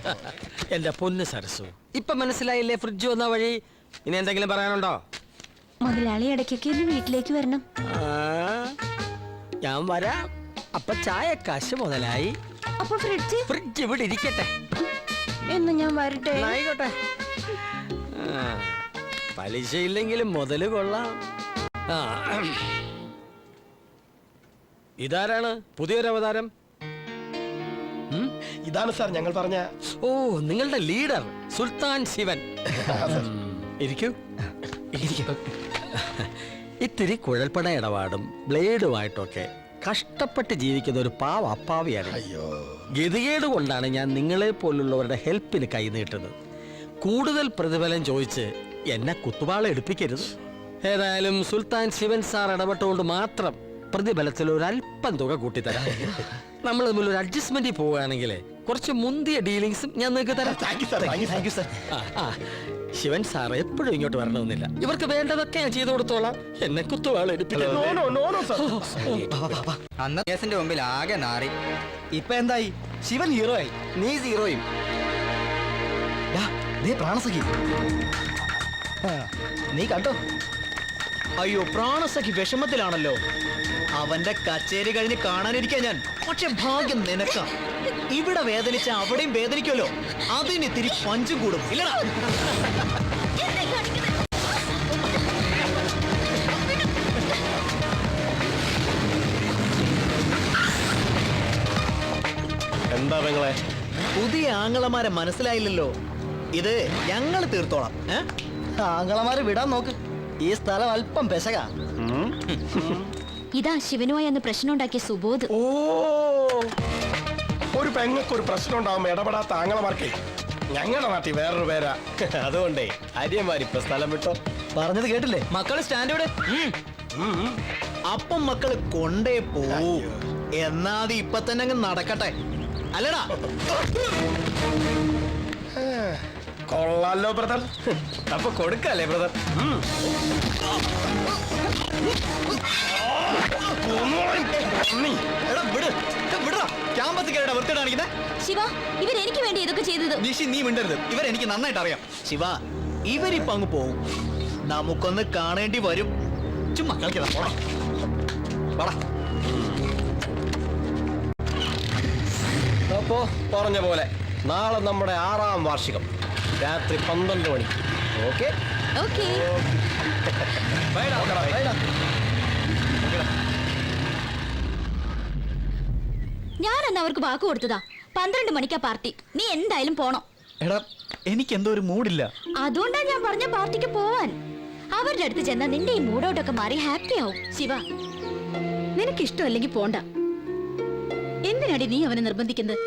എന്റെ പൊന്ന് സരസു, ഇപ്പൊ മനസ്സിലായില്ലേ ഫ്രിഡ്ജ് വന്ന വഴി? ഇനി എന്തെങ്കിലും പറയാനുണ്ടോ? മുതലാളി ഇടയ്ക്കൊക്കെ ഒന്ന് വീട്ടിലേക്ക് വരണം. ഞാൻ വരാം. അപ്പൊ ചായക്കാശ് മുതലായി. അപ്പൊ ഫ്രിഡ്ജ് ഇവിടെ ഇരിക്കട്ടെ. എന്ന് ഞാൻ വരട്ടെ. ആയിക്കോട്ടെ. പലിശയില്ലെങ്കിലും മുതല് കൊള്ളാം. ഇതാരാണ് പുതിയൊരു അവതാരം? ഇതാണ് സാർ ഞങ്ങൾ പറഞ്ഞ. ഓ, നിങ്ങളുടെ ലീഡർ സുൽത്താൻ ശിവൻ. ഇരിക്കൂ. ഇത്തിരി കുഴൽപ്പണ ഇടപാടും ബ്ലേഡുമായിട്ടൊക്കെ കഷ്ടപ്പെട്ട് ജീവിക്കുന്ന ഒരു പാവ അപ്പാവിയാണ്. ഗതികേട് കൊണ്ടാണ് ഞാൻ നിങ്ങളെ പോലുള്ളവരുടെ ഹെൽപ്പിന് കൈ നീട്ടുന്നത്. കൂടുതൽ പ്രതിഫലം ചോദിച്ച് എന്നെ കുത്തുവാള എടുപ്പിക്കരുത്. ഏതായാലും സുൽത്താൻ ശിവൻ സാർ ഇടപെട്ടുകൊണ്ട് മാത്രം പ്രതിഫലത്തിൽ ഒരല്പം തുക കൂട്ടിത്തരാം. നമ്മൾ തമ്മിൽ ഒരു അഡ്ജസ്റ്റ്മെന്റിൽ പോവുകയാണെങ്കിൽ കുറച്ച് മുന്തിയ ഡീലിങ്സും ഞാൻ നിങ്ങൾക്ക് തരാം. ശിവൻ സാർ എപ്പോഴും ഇങ്ങോട്ട് വരണമെന്നില്ല. ഇവർക്ക് വേണ്ടതൊക്കെ ഞാൻ ചെയ്തു കൊടുത്തോളാം. എന്നെ കുത്തുവാള അന്ന് കേസിന്റെ മുമ്പിൽ ആകെ നാറി. ഇപ്പൊ എന്തായി? ശിവൻ ഹീറോ ആയി, നീ സീറോയും. പ്രാണസഖി നീ കണ്ടോ? അയ്യോ, പ്രാണസഖി വിഷമത്തിലാണല്ലോ. അവന്റെ കച്ചേരി കഴിഞ്ഞ് കാണാനിരിക്കാ ഞാൻ. പക്ഷെ ഭാഗ്യം നിനക്ക. ഇവിടെ വേദനിച്ച അവിടെയും വേദനിക്കുമല്ലോ. അതിന് ഇത്തിരി പഞ്ചും കൂടും ഇല്ലടാ. എന്താ പെങ്ങളെ? പുതിയ ആങ്ങളമാരെ മനസ്സിലായില്ലല്ലോ. ഇത് ഞങ്ങൾ തീർത്തോളാം. ആങ്ങളമാരെ വിടാൻ നോക്ക്. ഈ സ്ഥലം അല്പം പെശക. ഇതാ ശിവനുമായി അന്ന് പ്രശ്നം ഉണ്ടാക്കിയ സുബോധ്. ഓ, ഒരു പെങ്ങൾക്ക് ഒരു പ്രശ്നം ഉണ്ടാവുമ്പോ ഇടപെടാത്ത ആങ്ങളമാർക്കേ ഞങ്ങളുടെ നാട്ടിൽ വേറൊരു പേരാ. അതുകൊണ്ടേ അരിയന്മാരിപ്പോ സ്ഥലം വിട്ടോ. പറഞ്ഞത് കേട്ടില്ലേ? മക്കള് സ്റ്റാൻഡേർഡ്. അപ്പം മക്കള് കൊണ്ടേ പോവൂ. എന്നാത് ഇപ്പൊ തന്നെ അങ്ങ് നടക്കട്ടെ, അല്ലടാ? കൊള്ളാലോ ബ്രദർ. അപ്പൊ കൊടുക്കല്ലേ ബ്രദർ? ശിവ, ഇവരെനിക്ക് വേണ്ടി ഇതൊക്കെ ചെയ്തത്. നിഷി, നീ മിണ്ടരുത്. ഇവരെനിക്ക് നന്നായിട്ട് അറിയാം. ശിവ, ഇവരിപ്പോ അങ്ങ് പോവും. നമുക്കൊന്ന് കാണേണ്ടി വരും. ചുമ്മാ കളിക്കടാ. അപ്പോ പറഞ്ഞ പോലെ നാളെ നമ്മുടെ 6ാം വാർഷികം രാത്രി 12 മണി. ഓക്കെ? ഞാനന്ന് അവർക്ക് വാക്ക് കൊടുത്തതാ. 12 മണിക്കാ പാർട്ടി. നീ എന്തായാലും പോണം. എടാ, എനിക്ക് എന്തോ ഒരു മൂഡില്ല. അതുകൊണ്ടാ ഞാൻ പറഞ്ഞ പാർട്ടിക്ക് പോവാൻ. അവരുടെ അടുത്ത് ചെന്നാ നിന്റെ ഈ മൂഡൌട്ടൊക്കെ മാറി ഹാപ്പി ആവും. ശിവ, നിനക്ക് ഇഷ്ടമല്ലെങ്കിൽ പോണ്ട. എന്തിനാടി നീ അവനെ നിർബന്ധിക്കുന്നത്?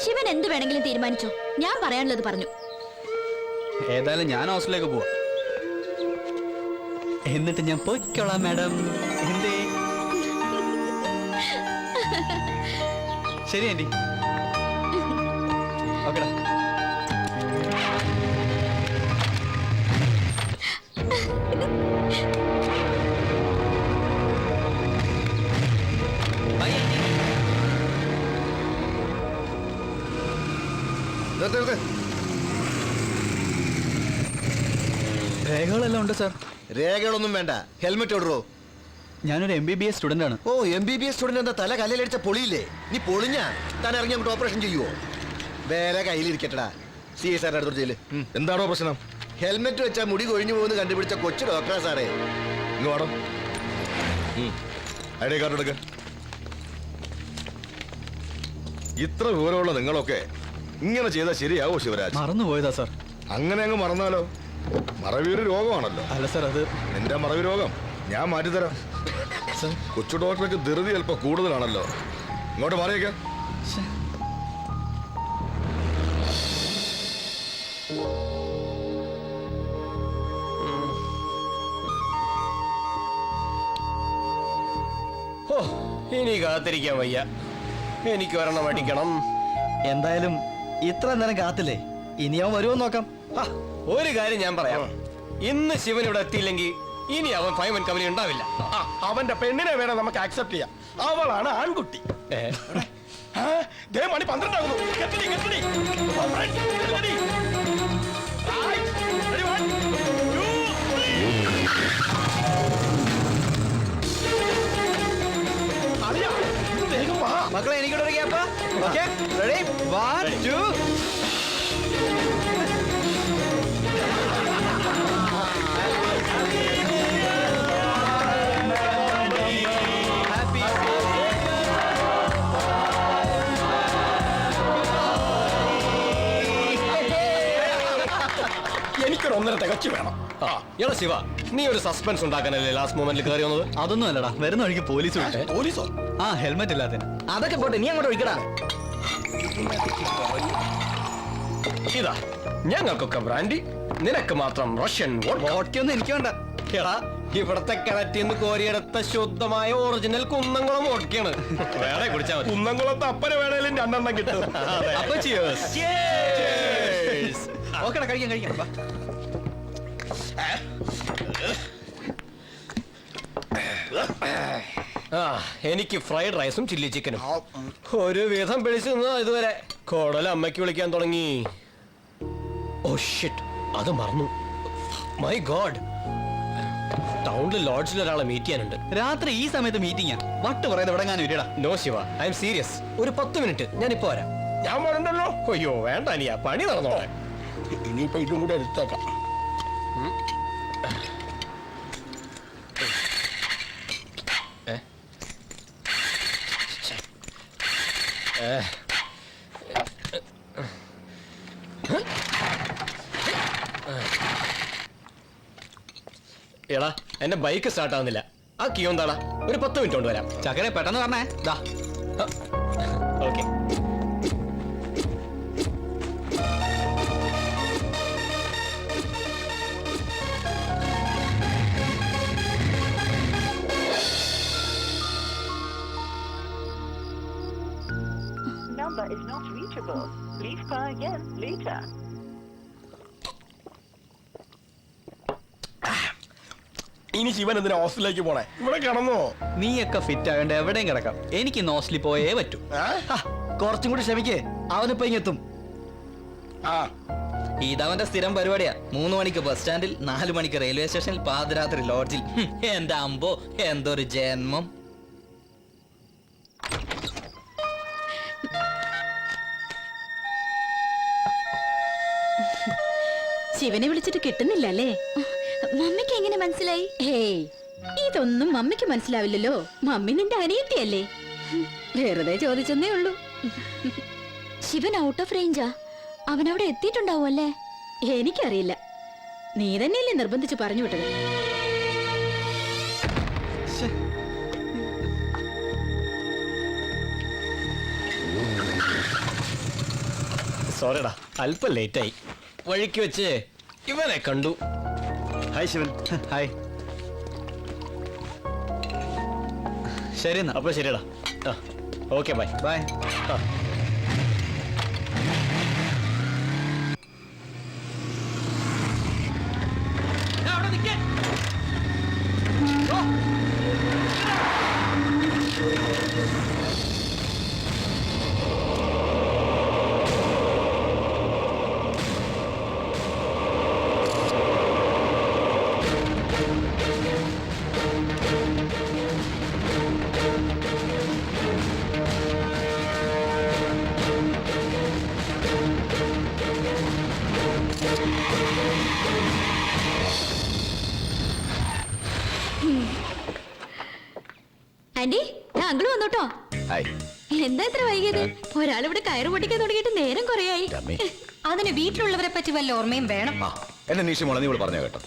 ശിവൻ എന്ത് വേണമെങ്കിലും തീരുമാനിച്ചോ. ഞാൻ പറയാനുള്ളത് പറഞ്ഞു. ഏതായാലും ഞാൻ ഹോസ്റ്റലിലേക്ക് പോവാ. എന്നിട്ട് ഞാൻ പോയിക്കോളാം മാഡം. എന്തേ? ശരി ആന്റി. ഓക്കെടാ. രേഖകളെല്ലാം ഉണ്ട് സാർ. രേഖകളൊന്നും വേണ്ട, ഹെൽമെറ്റ് ഓടറോ. ഞാനൊരു MBBS സ്റ്റുഡന്റ് ആണ്. ഓ, MBBS സ്റ്റുഡന്റ് എന്താ തല കല്ലിലടിച്ച പൊളിയില്ലേ? നീ പൊളിഞ്ഞാ താൻ ഇറങ്ങി അങ്ങോട്ട് ഓപ്പറേഷൻ ചെയ്യുവോ? വേറെ കയ്യിലിരിക്കട്ടടാ. CI സാറിന്റെ അടുത്തോട്ട് ചെല്ല്. എന്താണോ പ്രശ്നം? ഹെൽമെറ്റ് വെച്ചാ മുടി കൊഴിഞ്ഞു പോകുന്ന കണ്ടുപിടിച്ച കൊച്ചു ഡോക്ടറാ സാറേ. ഇങ്ങ് വാടോ. ഐഡി കാർഡ് എടുക്ക. ഇത്ര വിവരമുള്ള നിങ്ങളൊക്കെ ഇങ്ങനെ ചെയ്താൽ ശരിയാവോ ശിവരാജ്? മറന്നുപോയതാ സാർ. അങ്ങനെ അങ്ങ് മറന്നാലോ? മറവിയൊരു രോഗമാണല്ലോ. അല്ല സാർ, അത് നിന്റെ മറവി രോഗം ഞാൻ മാറ്റിത്തരാം. കൊച്ചു ഡോക്ടർക്ക് ധൃതി അല്പം കൂടുതലാണല്ലോ. ഇങ്ങോട്ട് മാറിയേക്കാം. ഓ, ഇനി കാത്തിരിക്കാൻ വയ്യ. എനിക്ക് ഒരെണ്ണം അടിക്കണം. എന്തായാലും ഇത്ര നേരം കാത്തില്ലേ, ഇനി അവൻ വരുമോ നോക്കാം. ഒരു കാര്യം ഞാൻ പറയാം, ഇന്ന് ശിവൻ ഇവിടെ എത്തിയില്ലെങ്കിൽ ഇനി അവൻ ഫൈമൻ കമ്പനി ഉണ്ടാവില്ല. അവന്റെ പെണ്ണിനെ വേണം നമുക്ക് ആക്സെപ്റ്റ് ചെയ്യാം. അവളാണ് ആൺകുട്ടി. മണി 12 ആകുന്നു. കെട്ടടി, കെട്ടടി. കെട്ടടി. Right. Ready, 1, 2, 3. മക്കളെ എനിക്കൂടെ ഒരു ഗ്യാപ്പ്. Okay, ready? 1, 2. എനിക്കൊരു 1.5 തികച്ചു വേണം. എടാ ശിവ, നീ ഒരു സസ്പെൻസ് ഉണ്ടാക്കാനല്ലേ ലാസ്റ്റ് മൊമെന്റിൽ കയറി വന്നത്? അതൊന്നും അല്ലടാ, വരുന്ന വഴിക്ക് പോലീസ് വിട്ടേ. പോലീസോ? ആ, ഹെൽമെറ്റ് ഇല്ലാത്തതിന്. അതൊക്കെ പോട്ടെ, നീ അങ്ങോട്ട് ഒഴിക്കടാ. ഇതാ ഞങ്ങൾക്കൊക്കെ ബ്രാൻഡി, നിനക്ക് മാത്രം റഷ്യൻ വോഡ്കയൊന്നും എനിക്ക് വേണ്ട. എടാ, ഇവിടത്തെ കിണറ്റിൽ നിന്ന് കോരിയെടുത്ത ശുദ്ധമായ ഒറിജിനൽ കുന്നംകുളം വോഡ്കയാണ്. വേണേ കുടിച്ചാൽ മതി. കുന്നംകുളത്ത് അപ്പന് വേണേലും 2 എണ്ണം കിട്ടും. അപ്പൊ cheers. ഓക്കെടാ, കഴിക്കാം കഴിക്കാം. വാ. എനിക്ക് ഫ്രൈഡ് റൈസും ചില്ലി ചിക്കനും. ഒരു വിധം പിടിച്ചു നിന്നോ ഇതുവരെ. കോടല അമ്മയ്ക്ക് വിളിക്കാൻ തുടങ്ങി. ഓ ഷിറ്റ്, അത് മറന്നു. മൈ ഗോഡ്, ടൗണിൽ ലോഡ്ജിൽ ഒരാളെ മീറ്റ് ചെയ്യാനുണ്ട്. രാത്രി ഈ സമയത്ത് മീറ്റിംഗാ. വട്ട് പറയുന്നത് എവിടെ ഞാൻ ഇരിടാ. No Shiva, I am serious. ഒരു 10 മിനിറ്റ് ഞാൻ ഇപ്പൊ വരാം. ഞാൻ പോരണ്ടല്ലോ. അയ്യോ വേണ്ട അനിയാ, പണി നടന്നോളെ. ഇനിയിപ്പോ ഇതും കൂടെ എടുത്തേക്കാം. എടാ, എന്റെ ബൈക്ക് സ്റ്റാർട്ട് ആവുന്നില്ല. ആ കിയോ എന്താടാ? ഒരു 10 മിനിറ്റ് കൊണ്ട് വരാം. ചക്കരെ പെട്ടെന്ന് പറഞ്ഞേ. ദാ okay. Number is not reachable. Please try again later. ഇനി ശിവൻ എന്തിനാ ഹോസ്റ്റലിലേക്ക് പോണേ? ഇവിടെ കിടന്നോ? നീയൊക്കെ ഫിറ്റ് ആകേണ്ട എവിടെയും കിടക്കാം. എനിക്ക് നോസ്ലി പോയേ പറ്റൂ. കുറച്ചും കൂടി ക്ഷമിക്കേ, അവനിപ്പോ ഇങ്ങെത്തും. ഇതവന്റെ സ്ഥിരം പരിപാടിയാ. 3 മണിക്ക് ബസ് സ്റ്റാൻഡിൽ, 4 മണിക്ക് റെയിൽവേ സ്റ്റേഷനിൽ, പാതിരാത്രി ലോഡ്ജിൽ. എന്റെ അമ്പോ, എന്തൊരു ജന്മം. ശിവനെ വിളിച്ചിട്ട് കിട്ടുന്നില്ല അല്ലേ? മമ്മിക്ക് എങ്ങനെ മനസ്സിലായി? ഹേയ്, ഇതൊന്നും മമ്മിക്ക് മനസ്സിലാവില്ലല്ലോ. മമ്മി നിന്റെ അനിയത്തിയല്ലേ. വെറുതെ ചോദിച്ചെന്നേ ഉള്ളൂ. ശിവൻ ഔട്ട് ഓഫ് റേഞ്ചാ. അവനവിടെ എത്തിയിട്ടുണ്ടാവും അല്ലേ? എനിക്കറിയില്ല. നീ തന്നെയല്ലേ നിർബന്ധിച്ച് പറഞ്ഞു വിട്ടത്. സോറിടാ, അല്പം ലേറ്റായി. വഴിക്ക് വെച്ച് ഇവനെ കണ്ടു. ഹായ് ശിവൻ. ഹായ്. ശരി എന്നാ. അപ്പൊ ശരിടാ. Okay, bye bye. ആന്റി, ഞാൻ അങ്കിള് വന്നോട്ടോ. എന്താ ഇത്ര വൈകിയത്? ഒരാളിവിടെ കയറ് പൊട്ടിക്കാൻ തുടങ്ങിയിട്ട് നേരം കുറയായി. അതിന് വീട്ടിലുള്ളവരെ പറ്റി വല്ല ഓർമ്മയും വേണം. എന്നെ നീശി മോളെ നീ ഇവിടെ പറഞ്ഞ കേട്ടോ.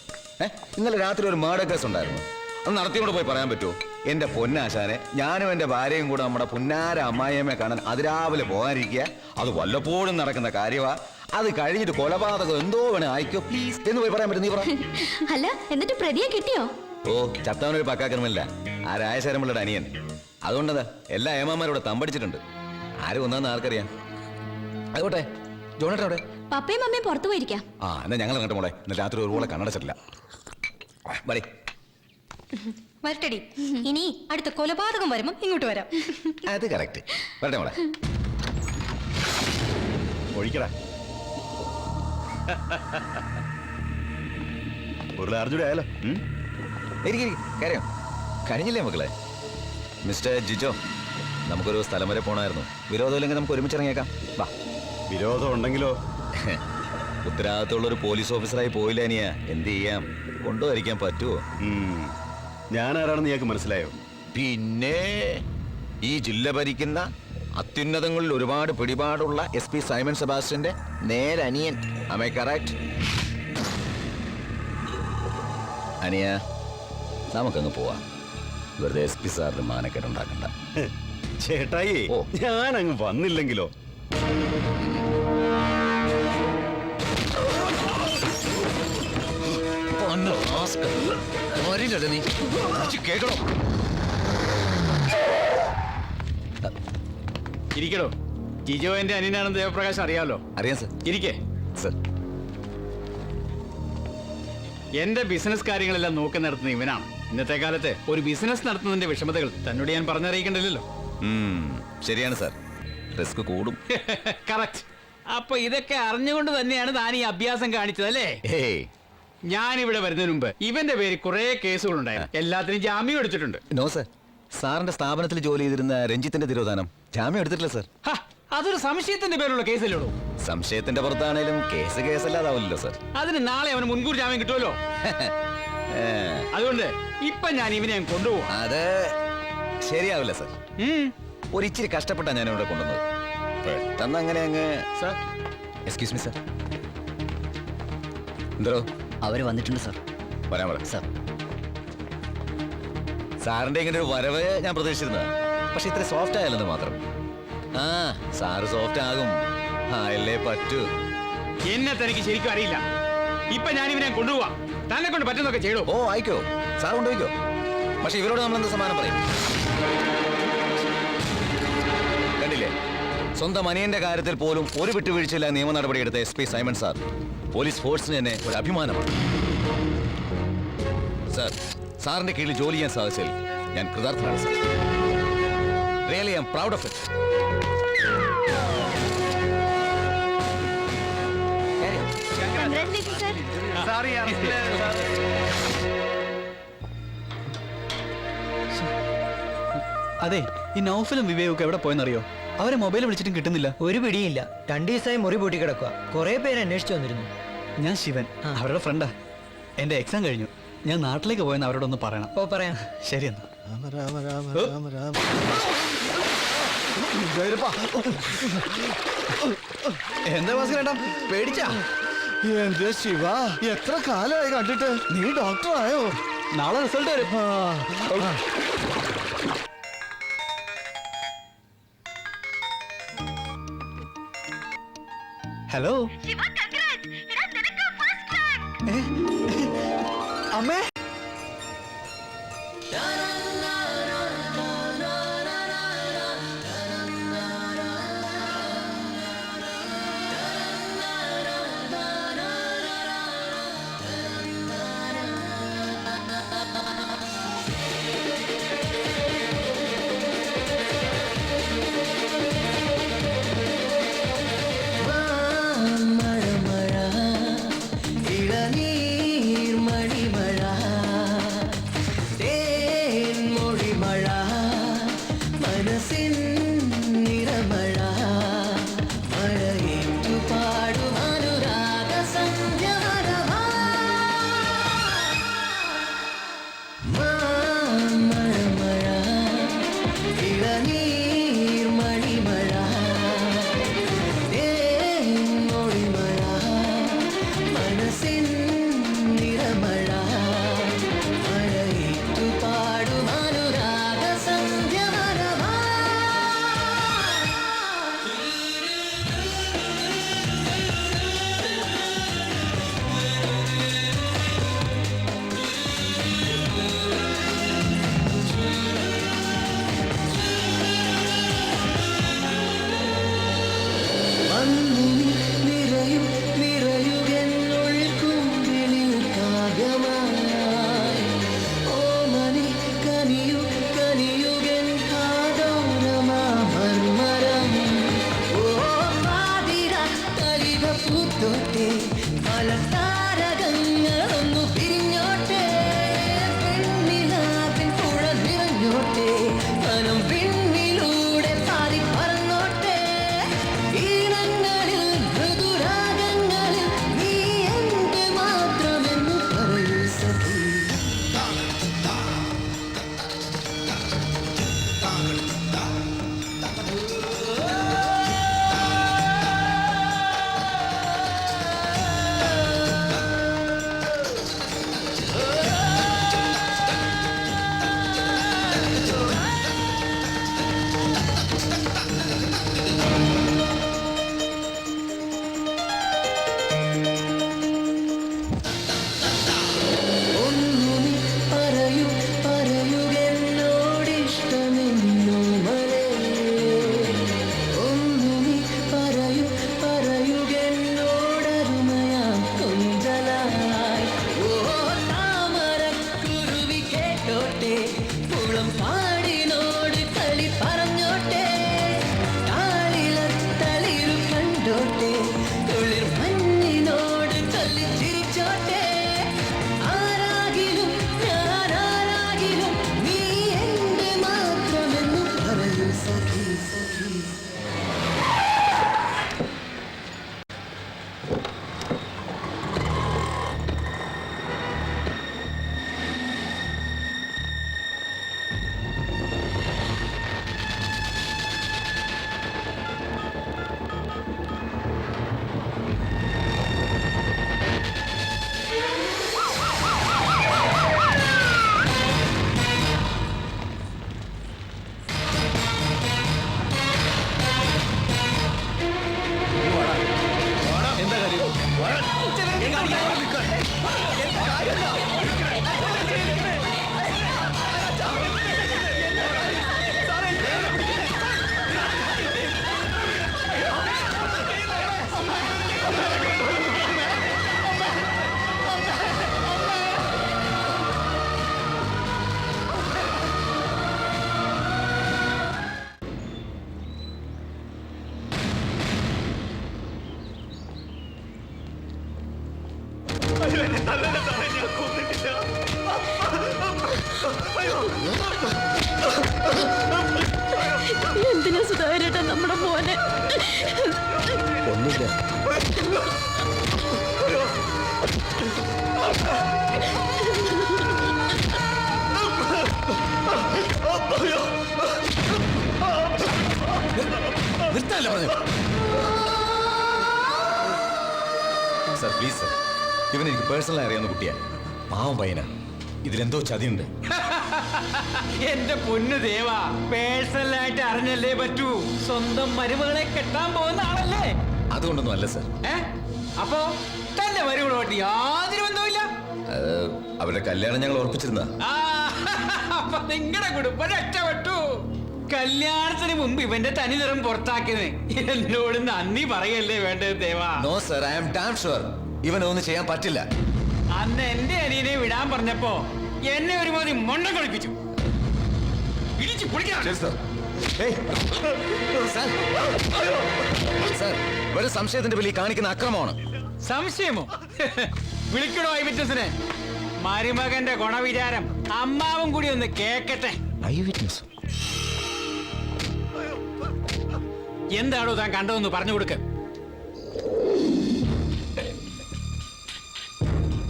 ഇന്നലെ രാത്രി ഒരു മർഡർ കേസ് ഉണ്ടായിരുന്നു. അത് നടത്തിയോട് പോയി പറയാൻ പറ്റുമോ? എന്റെ പൊന്നാശാനെ, ഞാനും എന്റെ ഭാര്യയും കൂടെ നമ്മുടെ പുന്നാര അമ്മായിയമ്മയെ കാണാൻ അതിരാവിലെ പോകാനിരിക്കുക. അത് വല്ലപ്പോഴും നടക്കുന്ന കാര്യമാ. അത് കഴിഞ്ഞിട്ട് കൊലപാതകം എന്തോ വേണേ ആയിക്കോ പ്ലീസ് എന്ന് പോയി പറയാൻ പറ്റും. നീ പറ. അല്ല, എന്നിട്ട് പ്രതിയെ കിട്ടിയോ? ഓ, ചത്തവനൊരു പക്കാക്രമില്ല. ആ രായശരമുള്ളയുടെ അനിയൻ. അതുകൊണ്ടതാ എല്ലാ ഏമാന്മാരോടെ തമ്പടിച്ചിട്ടുണ്ട്. ആരും ഒന്നാന്ന് ആർക്കറിയാം. അതുകൊട്ടെ, ജോണേട്ടൻ അവിടെ? പപ്പയും അമ്മയും പുറത്തു പോയിരിക്കാം. ആ, എന്നാ ഞങ്ങൾ കണ്ടു മോളെ. ഇന്ന് രാത്രി ഒരു പോലെ കണ്ണടച്ചിട്ടില്ല. ബടി വരട്ടടി. ഇനി അടുത്ത കൊലപാതകം വരുമ്പോ ഇങ്ങോട്ട് വരാം. അത് കറക്റ്റ്. വരട്ടെ മോളെ. ഒഴിക്കടാ. ഒരു അർജുന ആയാലോ? കാര്യം കഴിഞ്ഞില്ലേ മക്കളെ? മിസ്റ്റർ ജിജോ, നമുക്കൊരു സ്ഥലം വരെ പോണായിരുന്നു. വിരോധമില്ലെങ്കിൽ നമുക്ക് ഒരുമിച്ച് ഇറങ്ങിയേക്കാം. വാ. വിരോധം ഉണ്ടെങ്കിലോ? ഉത്തരവാദിത്തമുള്ള ഒരു പോലീസ് ഓഫീസറായി പോയില്ല അനിയ. എന്ത് ചെയ്യാം, കൊണ്ടുവരിക്കാൻ പറ്റുമോ? ഞാൻ ആരാണെന്ന് നീക്ക് മനസ്സിലായോ? പിന്നെ ഈ ജില്ല ഭരിക്കുന്ന അത്യുന്നതങ്ങളിൽ ഒരുപാട് പിടിപാടുള്ള SP സൈമൺ സെബാസ്റ്റ്യന്റെ നേരനിയൻ. Am I correct? അനിയ, നമുക്കങ്ങ് പോവാം. വെറുതെ SP സാറിന് മാനക്കേടുണ്ടാക്കണ്ട. ചേട്ടായി, ഞാൻ അങ്ങ് വന്നില്ലെങ്കിലോ? കേൾക്കണോ? ഇരിക്കടോ. ജിജോ എന്റെ അനിയനാണെന്ന് ദേവപ്രകാശ് അറിയാമല്ലോ. അറിയാം സർ. ഇരിക്കേ സർ. എന്റെ ബിസിനസ് കാര്യങ്ങളെല്ലാം നോക്കി നടത്തുന്ന ഇവനാണ്. ഇന്നത്തെ കാലത്ത് ഒരു ബിസിനസ് നടത്തുന്നതിന്റെ വിഷമതകൾ തന്നോട് ഞാൻ പറഞ്ഞറിയിക്കണ്ടല്ലോ. ശരിയാണ് സാർ, റിസ്ക് കൂടും. കറക്റ്റ്. അപ്പൊ ഇതൊക്കെ അറിഞ്ഞുകൊണ്ട് തന്നെയാണ് താൻ ഈ അഭ്യാസം കാണിച്ചതല്ലേ? ഞാനിവിടെ വരുന്നതിന് മുമ്പ് ഇവന്റെ പേര് കുറെ കേസുകൾ ഉണ്ടായിരുന്നു. എല്ലാത്തിനും ജാമ്യം എടുത്തിട്ടുണ്ട്. നോ സർ, സാറിന്റെ സ്ഥാപനത്തിൽ ജോലി ചെയ്തിരുന്ന രഞ്ജിത്തിന്റെ തിരോധാനം ജാമ്യം എടുത്തിട്ടില്ല സർ. അതൊരു സംശയത്തിന്റെ പേരുള്ള കേസല്ലോ. സംശയത്തിന്റെ പുറത്താണേലും കേസ് കേസല്ലാതാവില്ലല്ലോ സർ. അതിന് നാളെ അവന് മുൻകൂർ ജാമ്യം കിട്ടുമല്ലോ. അതുകൊണ്ട് ഇപ്പൊ ഞാൻ ഇവനെ കൊണ്ടുപോകും. അത് ശരിയാവില്ല സർ. ഒരിച്ചിരി കഷ്ടപ്പെട്ടാ ഞാൻ ഇവിടെ കൊണ്ടുവന്നത്. പെട്ടെന്ന് അങ്ങനെ അങ്ങ്. Sir, excuse me sir. എന്തോ അവര് വന്നിട്ടുണ്ട് സർ. വരാൻ പറ സർ. സാറിന്റെ ഇങ്ങനെ ഒരു വരവ് ഞാൻ പ്രതീക്ഷിച്ചിരുന്ന, പക്ഷെ ഇത്ര സോഫ്റ്റ് ആയല്ലെന്ന് മാത്രം. ആ, സാറ് സോഫ്റ്റ് ആകും. അല്ലേ പറ്റൂ. എന്നെ തനിക്ക് ശരിക്കും അറിയില്ല. ഇപ്പൊ ഞാൻ ഇവനെ കൊണ്ടുപോവാ. തന്നെ കൊണ്ട് പറ്റുന്നൊക്കെ ചെയ്യണോ? ഓ, ആയിക്കോ, സാർ കൊണ്ടുപോയിക്കോ. പക്ഷെ ഇവരോട് നമ്മൾ എന്ത് സമാനം പറയും? കണ്ടില്ലേ, സ്വന്തം അനിയന്റെ കാര്യത്തിൽ പോലും ഒരു വിട്ടുവീഴ്ചയില്ല നിയമ നടപടി എടുത്ത SP സൈമൺ സാർ പോലീസ് ഫോഴ്സിന് തന്നെ ഒരു അഭിമാനമാണ്. സാർ, സാറിന്റെ കീഴിൽ ജോലി ചെയ്യാൻ സാധിച്ചതിൽ ഞാൻ കൃതാർത്ഥനാണ് sir. Really I am proud of it. അതെ, ഈ നൗഫലും വിവേകൊക്കെ എവിടെ പോയെന്നറിയോ? അവരെ മൊബൈൽ വിളിച്ചിട്ടും കിട്ടുന്നില്ല. ഒരു പിടിയില്ല. 2 ദിവസമായി മുറി പൂട്ടി കിടക്കുക. കുറെ പേര് അന്വേഷിച്ചു വന്നിരുന്നു. ഞാൻ ശിവൻ, അവരുടെ ഫ്രണ്ടാ. എന്റെ എക്സാം കഴിഞ്ഞു. ഞാൻ നാട്ടിലേക്ക് പോയെന്ന് അവരോടൊന്ന് പറയണം. ഓ, പറയാം. ശരി എന്നാ. എന്താ ഭാസ്കരേട്ടാ, പേടിച്ചാ? എന്റെ ശിവ, എത്ര കാലമായി കണ്ടിട്ട്. നീ ഡോക്ടറായോ? നാളെ റിസൾട്ട് വരും. ഹലോ അമ്മേ. നീർ മണിമഴ, മഴ എന്തിനാ സുധാകരേട്ടാ നമ്മുടെ മോനെ? ഒന്നുമില്ല. നിർത്താനല്ലേ പറഞ്ഞു? സർ പ്ലീസ് സർ, ഇവൻ എനിക്ക് പേഴ്സണലായി അറിയാവുന്ന കുട്ടിയാ. പാവം പയ്യനാ. ഇതിലെന്തോ ചതിയുണ്ട്. എന്റെ പൊന്നു ദേവാ, പേഴ്സണലായിട്ട് അറിഞ്ഞല്ലേ പറ്റൂ. സ്വന്തം മരുമകളെ കെട്ടാൻ പോകുന്ന ആളല്ലേ? അതുകൊണ്ടൊന്നും അല്ല സർ. അപ്പോ തന്റെ മരുമകളോട്ട് യാതൊരു ബന്ധവുമില്ല? അവരുടെ കല്യാണം ഞങ്ങൾ ഉറപ്പിച്ചിരുന്ന. അപ്പൊ നിങ്ങളുടെ കുടുംബം രക്ഷപ്പെട്ടു. കല്യാണത്തിന് മുമ്പ് ഇവന്റെ തനി നിറം പുറത്താക്കിയത് എന്നോട് നന്ദി പറയല്ലേ വേണ്ടത് ദേവാ? No sir, I am damn sure ഇവനൊന്നും ചെയ്യാൻ പറ്റില്ല. അന്ന് എന്റെ അനിയനെ വിടാൻ പറഞ്ഞപ്പോ എന്നെ ഒരുമാതിരി മണ്ണം കളിപ്പിച്ചു. ഇടിച്ചു പൊളിക്കണം. ഒരു സംശയത്തിന്റെ പേരിൽ കാണിക്കുന്ന അക്രമമാണ്. സംശയമോ? വിളിക്കണോ ഐ വിറ്റ്നസിനെ? മരുമകന്റെ ഗുണവിചാരം അമ്മാവും കൂടി ഒന്ന് കേക്കട്ടെ. ഐ വിറ്റ്നസ് എന്താണോ താൻ കണ്ടതെന്ന് പറഞ്ഞു കൊടുക്ക.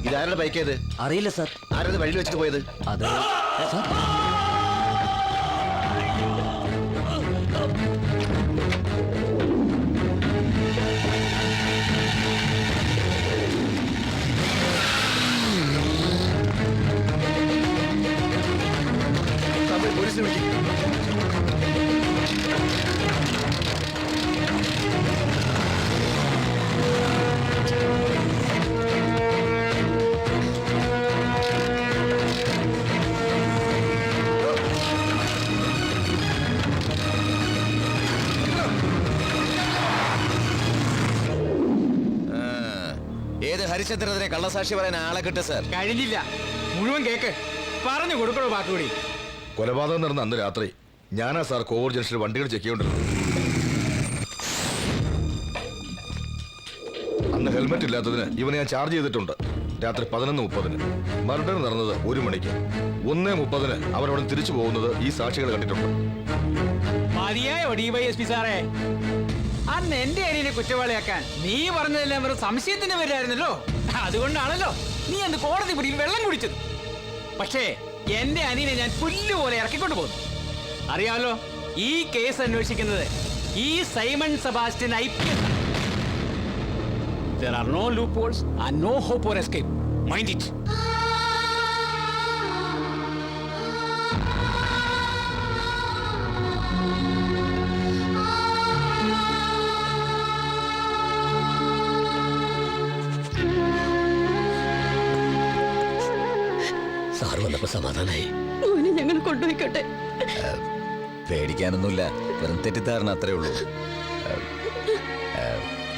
ഇതാരുടെ ബൈക്ക് ഏത്? അറിയില്ല സാർ. ആരത് വഴിയിൽ വെച്ചിട്ട് പോയത്? അത് സാർ പോലീസിനെ വിളിക്കും. ഏത് ഹരിചന്ദ്രനെ കള്ളസാക്ഷി പറയാൻ ആളെ കിട്ടും സർ? കഴിഞ്ഞില്ല, മുഴുവൻ കേക്ക്. പറഞ്ഞു കൊടുക്കണോ ബാക്കി? കൊലപാതകം നടന്ന അന്ന് രാത്രി ഞാനാ സാർ കോവൂർ ജംഗ്ഷനിൽ വണ്ടികൾ ചെക്ക് ചെയ്തോണ്ടിരുന്നത്. അന്ന് ഹെൽമെറ്റ് ഇല്ലാത്തതിന് ഇവനെ ഞാൻ ചാർജ് ചെയ്തിട്ടുണ്ട്. രാത്രി 11:30. മർഡർ നടന്നത് 1 മണിക്ക്. 1:30 അവരവിടെ തിരിച്ചു പോകുന്നത് ഈ സാക്ഷികൾ കണ്ടിട്ടുണ്ട്. മതിയായോ DYSP സാറേ? അന്ന് എന്റെ അനിയനെ കുറ്റവാളിയാക്കാൻ നീ പറഞ്ഞതെല്ലാം വെറും സംശയത്തിന്റെ പേരായിരുന്നല്ലോ. അതുകൊണ്ടാണല്ലോ നീ അന്ന് കോടതി പിടിയിൽ വെള്ളം കുടിച്ചത്. പക്ഷേ എന്റെ അനിയനെ ഞാൻ പുല്ലുപോലെ ഇറക്കിക്കൊണ്ടു പോകുന്നു. അറിയാമല്ലോ, ഈ കേസ് അന്വേഷിക്കുന്നത് ഈ Simon Sebastian IPS. There are no loopholes and no hope for escape. Mind it. Sir വന്നപ്പോ സമാധാനായി. മോനെ ഞങ്ങൾ കൊണ്ടുപോയിക്കോട്ടെ? പേടിക്കാനൊന്നുമില്ല, വെറും തെറ്റിദ്ധാരണ അത്രേ ഉള്ളൂ.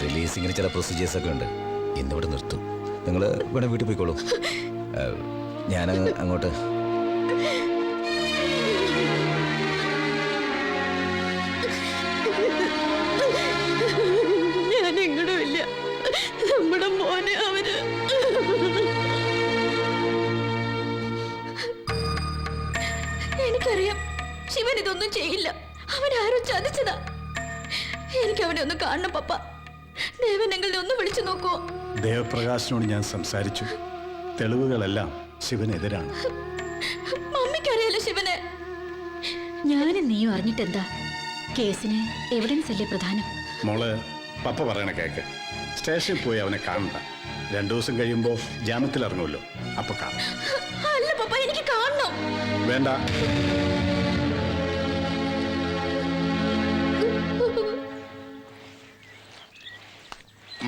റിലീസിങ്ങിന് ചില പ്രൊസീജിയേഴ്സ് ഒക്കെ ഉണ്ട്. ഇന്നിവിടെ നിർത്തും. നിങ്ങൾ ഇവിടെ വീട്ടിൽ പോയിക്കോളൂ. ഞാൻ അങ്ങോട്ട്. ഞാൻ എങ്ങോട്ടും ഇല്ല. നമ്മുടെ മോനെ അവര് എനിക്കറിയാം. ശിവൻ ഇതൊന്നും ചെയ്യില്ല. അവൻ ആരോ ചതിച്ചതാ. എനിക്ക് അവനെ ഒന്ന് കാണണം പപ്പ. ദേവനെങ്കിലും ഒന്ന് വിളിച്ചു നോക്കൂ. ദേവപ്രകാശിനോട് ഞാൻ സംസാരിച്ചു. തെളിവുകളെല്ലാം ശിവനെതിരാണ്. മമ്മിക്കറിയാലോ ശിവനെ. ഞാനും നീയും അറിഞ്ഞിട്ടെന്താ? കേസിന് എവിഡൻസ് അല്ലേ പ്രധാനം? മോള് പപ്പ പറയണ കേക്ക്. സ്റ്റേഷനിൽ പോയി അവനെ കാണണ്ട. 2 ദിവസം കഴിയുമ്പോ ജാമ്യത്തിൽ ഇറങ്ങുമല്ലോ, അപ്പൊ കാണാം. അല്ല പപ്പ, എനിക്ക് കാണണം. വേണ്ട.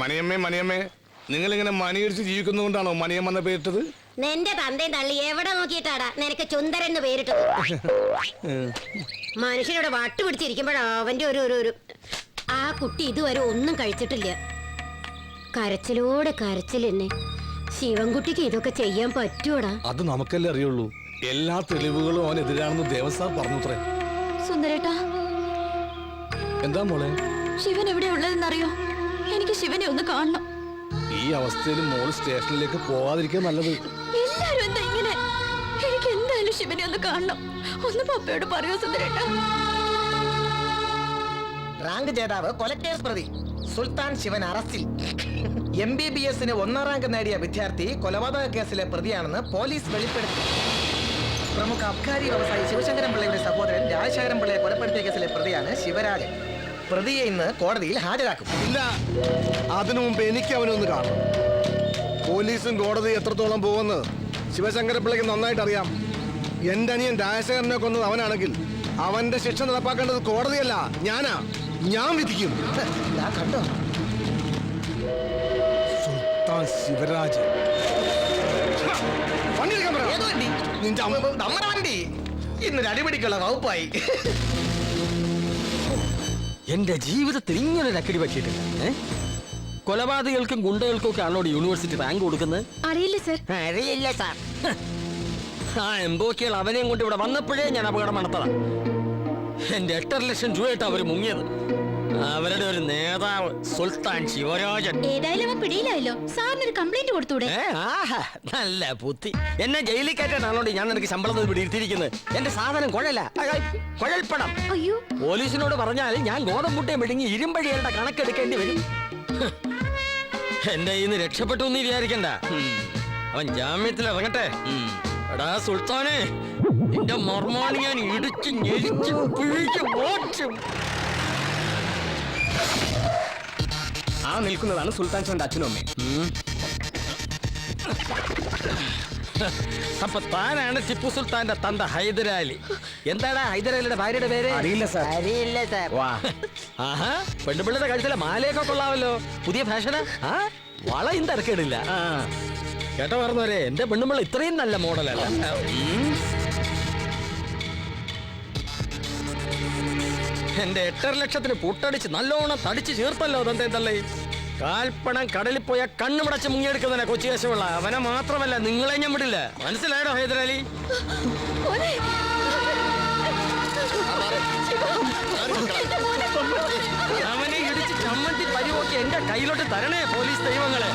മണിയമ്മേ, നിങ്ങളിങ്ങനെ മണിയടിച്ച് ജീവിക്കുന്നതുകൊണ്ടാണോ മണിയമ്മ പേരിട്ടത്? നിന്റെ തന്തയും തള്ളി എവിടെ നോക്കിയിട്ടാടാ നിനക്ക് ചുന്ദരൻ എന്ന് പേരിട്ടത്? മനുഷ്യനോട് വട്ട് പിടിച്ചിരിക്കുമ്പോഴാ അവന്റെ ഒരു ആ കുട്ടി ഇതുവരെ ഒന്നും കഴിച്ചിട്ടില്ല. കരച്ചിലോടെ കരച്ചിൽ തന്നെ. ശിവൻകുട്ടിക്ക് ഇതൊക്കെ ചെയ്യാൻ പറ്റൂടാ? അത് നമുക്കല്ലേ അറിയുള്ളൂ. എല്ലാ തെളിവുകളും അവനെതിരാണെന്ന് ദേവസാർ പറഞ്ഞുത്രേ. സുന്ദരേട്ടാ, എന്താ മോളെ? ശിവൻ എവിടെ ഉള്ളതെന്നറിയോ? എനിക്ക് ശിവനെ ഒന്ന് കാണണം. ഈ ഈ അവസ്ഥയിൽ മോള് സ്റ്റേഷനിലേക്ക് പോവാതിരിക്കാൻ നല്ലത്. എല്ലാരും എന്താ ഇങ്ങനെ? എനിക്ക് എന്തായാലും ശിവനെ ഒന്ന് കാണണം. ഒന്ന് പപ്പയോട് പറയൂ സുന്ദരേട്ടാ. റാങ്ക് ജേതാവ് കൊലക്കേസ് പ്രതി സുൽത്താൻ ശിവൻ അറസ്റ്റിൽ. MBBS-ന് 1ാം റാങ്ക് നേടിയ വിദ്യാർത്ഥി കൊലപാതക കേസിലെ പ്രതിയാണെന്ന് പോലീസ് വെളിപ്പെടുത്തി. പ്രമുഖ അബ്കാരി വ്യവസായി ശിവശങ്കരൻ പിള്ളയുടെ സഹോദരൻ രാജശേഖരൻ പിള്ളയെ കൊലപ്പെടുത്തിയ കേസിലെ പ്രതിയാണ് ശിവരാജൻ. പ്രതിയെ ഇന്ന് കോടതിയിൽ ഹാജരാക്കും. ഇല്ല, അതിനു മുമ്പ് എനിക്ക് അവനൊന്ന് കാണണം. പോലീസും കോടതി എത്രത്തോളം പോകുമെന്ന് ശിവശങ്കരപ്പിള്ളയ്ക്ക് നന്നായിട്ട് അറിയാം. എന്റെ അനിയൻ രാജശേഖരനെ കൊന്നത് അവനാണെങ്കിൽ അവന്റെ ശിക്ഷ നടപ്പാക്കേണ്ടത് കോടതിയല്ല, ഞാനാ. ഞാൻ വിധിക്കും. കണ്ടോ, സുൽത്താൻ ശിവരാജൻ. നമ്മുടെ വണ്ടി ഇന്നൊരു അടിപിടിക്കുള്ള വകുപ്പായി. എന്റെ ജീവിതത്തിൽ ഇങ്ങനെ ഒരു അക്കടി പറ്റിയിട്ടില്ല. കൊലപാതകൾക്കും ഗുണ്ടകൾക്കും ഒക്കെ ആണോ യൂണിവേഴ്സിറ്റി റാങ്ക് കൊടുക്കുന്നത്? അറിയില്ല സർ. അറിയില്ല സാർ. ആ എംബോക്കികൾ അവനെയും കൊണ്ട് ഇവിടെ വന്നപ്പോഴേ ഞാൻ അപകടം നടത്തതാ. എന്റെ 8.5 ലക്ഷം രൂപയായിട്ട് അവര് മുങ്ങിയത്. അവരുടെ ഒരു നേതാവ് സുൽത്താൻ ശിവരാജൻ. ഏതായാലും അവൻ പിടിയിലായല്ലോ. സാറിനൊരു കംപ്ലൈന്റ് കൊടുത്തൂടെ? നല്ല ബുദ്ധി. എന്നെ ജയിലിൽ കയറ്റാനാണോ ഞാൻ നിനക്ക് ശമ്പളം പിടിയിരുത്തിയിരിക്കുന്നത്? എന്റെ സാധനം കുഴൽപ്പണം. അയ്യോ, പോലീസിനോട് പറഞ്ഞാൽ ഞാൻ ഗോതമ്പുട്ടയെ മെടുങ്ങി ഇരുമ്പഴികളുടെ കണക്കെടുക്കേണ്ടി വരും. എന്റെ ഇന്ന് രക്ഷപ്പെട്ടു എന്ന് വിചാരിക്കണ്ട. അവൻ ജാമ്യത്തിൽ ഇറങ്ങട്ടെ. എടാ സുൽത്താനെ, നിന്റെ മർമാണി ഞാൻ ഇടിച്ച് ഞെരിച്ച് പിഴിച്ച് മോച്ചും. ആ നിൽക്കുന്നതാണ് സുൽത്താൻ ചന്ദ് അച്ഛനും അമ്മയും. അപ്പൊ താനാണ് ടിപ്പു സുൽത്താന്റെ തന്ത ഹൈദരാലി. എന്താടാ ഹൈദരാലിയുടെ ഭാര്യയുടെ പേര്? അറിയില്ല സാർ. അറിയില്ല സാർ. ആഹാ, പെണ്ണുപിള്ളയുടെ കഴുത്തിലെ മാലയൊക്കെ കൊള്ളാമല്ലോ. പുതിയ ഫാഷനാ? വളയും തിരക്കേടില്ല. കേട്ടോ പറഞ്ഞവരെ, എന്റെ പെണ്ണുപിള്ള ഇത്രയും നല്ല മോഡലല്ല. എന്റെ 8.5 ലക്ഷത്തിന് പുട്ടടിച്ച് നല്ലോണം തടിച്ച് ചേർത്തല്ലോ തന്റെ തള്ളേ. കാൽപ്പണം കടലിൽ പോയ കണ്ണുമടച്ച് മുങ്ങിയെടുക്കുന്നതിനെ കൊച്ചി വശമുള്ള അവനെ മാത്രമല്ല നിങ്ങളെ ഞാൻ വിടില്ല. മനസ്സിലായടോ ഹൈദരാലി? അവനെ ഇടിച്ച് ചമ്മന്തി പരിവോക്കി എന്റെ കയ്യിലോട്ട് തരണേ പോലീസ് ദൈവങ്ങളെ.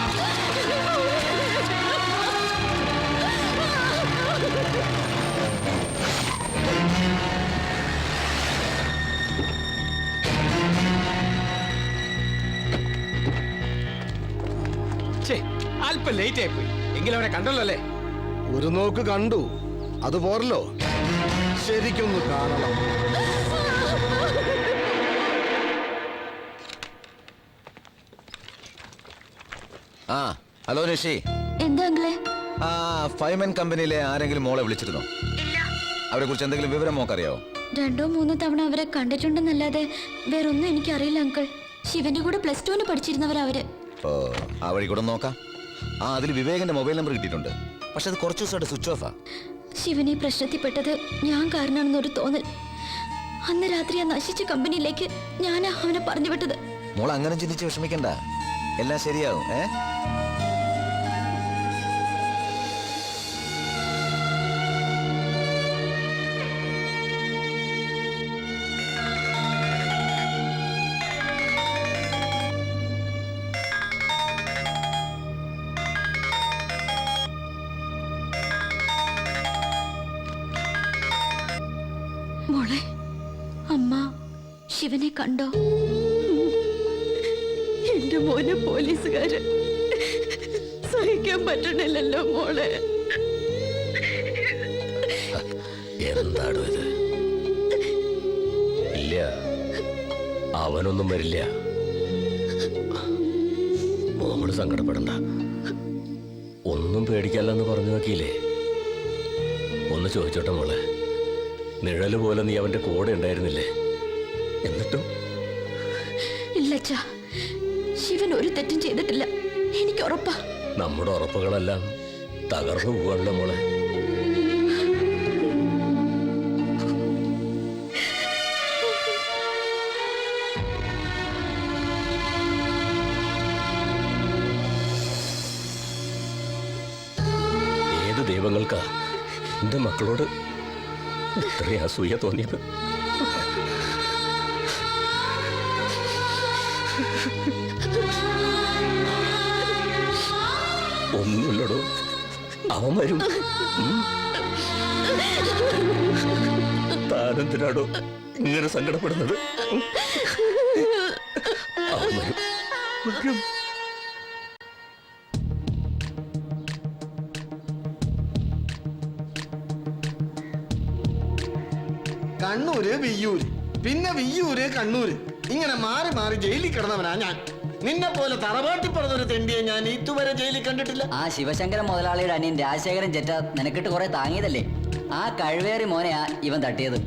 അല്പം ലേറ്റ് ആയി പോയി. എങ്കിലും അവരെ കണ്ടല്ലോ അല്ലേ? ഒരു നോക്ക് കണ്ടു, അത് പോരല്ലോ, ശരിക്കൊന്ന് കാണണം. ആ ഹലോ നിഷി. എന്താ അങ്കിളെ? ആ ഫൈമൻ കമ്പനിയിലെ ആരെങ്കിലും മോളെ വിളിച്ചിരുന്നോ? അവരെ കുറിച്ച് എന്തെങ്കിലും വിവരം മോക്കറിയാവോ? 2-3 തവണ അവരെ കണ്ടിട്ടുണ്ടെന്നല്ലാതെ വേറൊന്നും എനിക്കറിയില്ല അങ്കിൾ. ശിവന്റെ കൂടെ +2 പഠിച്ചിരുന്നവരവര്. ഓ, ആ വഴി കൂടെ നോക്കാം. ആ അതിൽ വിവേകന്റെ മൊബൈൽ നമ്പർ കിട്ടിയിട്ടുണ്ട്. പക്ഷെ അത് കുറച്ച് ദിവസമായിട്ട് സ്വിച്ച് ഓഫാ. ശിവനെ പ്രശ്നത്തിൽപ്പെട്ടത് ഞാൻ കാരണമാണെന്നൊരു തോന്നൽ. അന്ന് രാത്രി ആ നശിച്ച കമ്പനിയിലേക്ക് ഞാനാ അവനെ പറഞ്ഞു വിട്ടത്. മോൾ അങ്ങനെ ചിന്തിച്ച് വിഷമിക്കണ്ട, എല്ലാം ശരിയാവും. മോളെ, അമ്മ ശിവനെ കണ്ടോ? എന്റെ മോനെ പോലീസുകാര് സഹിക്കാൻ പറ്റണില്ലല്ലോ മോളെ. എന്താണോ ഇത്? ഇല്ല, അവനൊന്നും വരില്ല. മോള് സങ്കടപ്പെടണ്ട. ഒന്നും പേടിക്കല്ലെന്ന് പറഞ്ഞു നോക്കിയില്ലേ? ഒന്ന് ചോദിച്ചോട്ടെ മോളെ, നിഴല് പോലെ നീ അവന്റെ കൂടെ ഉണ്ടായിരുന്നില്ലേ? എന്നിട്ടും ഇല്ലച്ചാ, ശിവൻ ഒരു തെറ്റും ചെയ്തിട്ടില്ല, എനിക്ക് ഉറപ്പാ. നമ്മുടെ ഉറപ്പുകളെല്ലാം തകർന്നു പോവാണല്ലോ മോളെ. ഏത് ദൈവങ്ങൾക്കാ എന്റെ മക്കളോട് ഇത്രയും അസൂയ തോന്നിയത്? ഒന്നുമില്ലടോ, അവൻ വരും. താനെന്തിനാടോ ഇങ്ങനെ സങ്കടപ്പെടുന്നത്? അവൻ വരും. കണ്ണൂര് വിയ്യൂര്, പിന്നെ വിയ്യൂര് കണ്ണൂര്, ഇങ്ങനെ മാറി മാറി ജയിലിൽ കിടന്നവനാ ഞാൻ. നിന്നെ പോലെ തറവാട്ടി പറഞ്ഞൊരു തെണ്ടിയെ ഞാൻ ഇതുവരെ ജയിലിൽ കണ്ടിട്ടില്ല. ആ ശിവശങ്കരൻ മുതലാളിയുടെ അനിയൻ രാജശേഖരൻ ചെറ്റ നിനക്കിട്ട് കുറെ താങ്ങിയതല്ലേ? ആ കഴിവേറി മോനെയാ ഇവൻ തട്ടിയത്.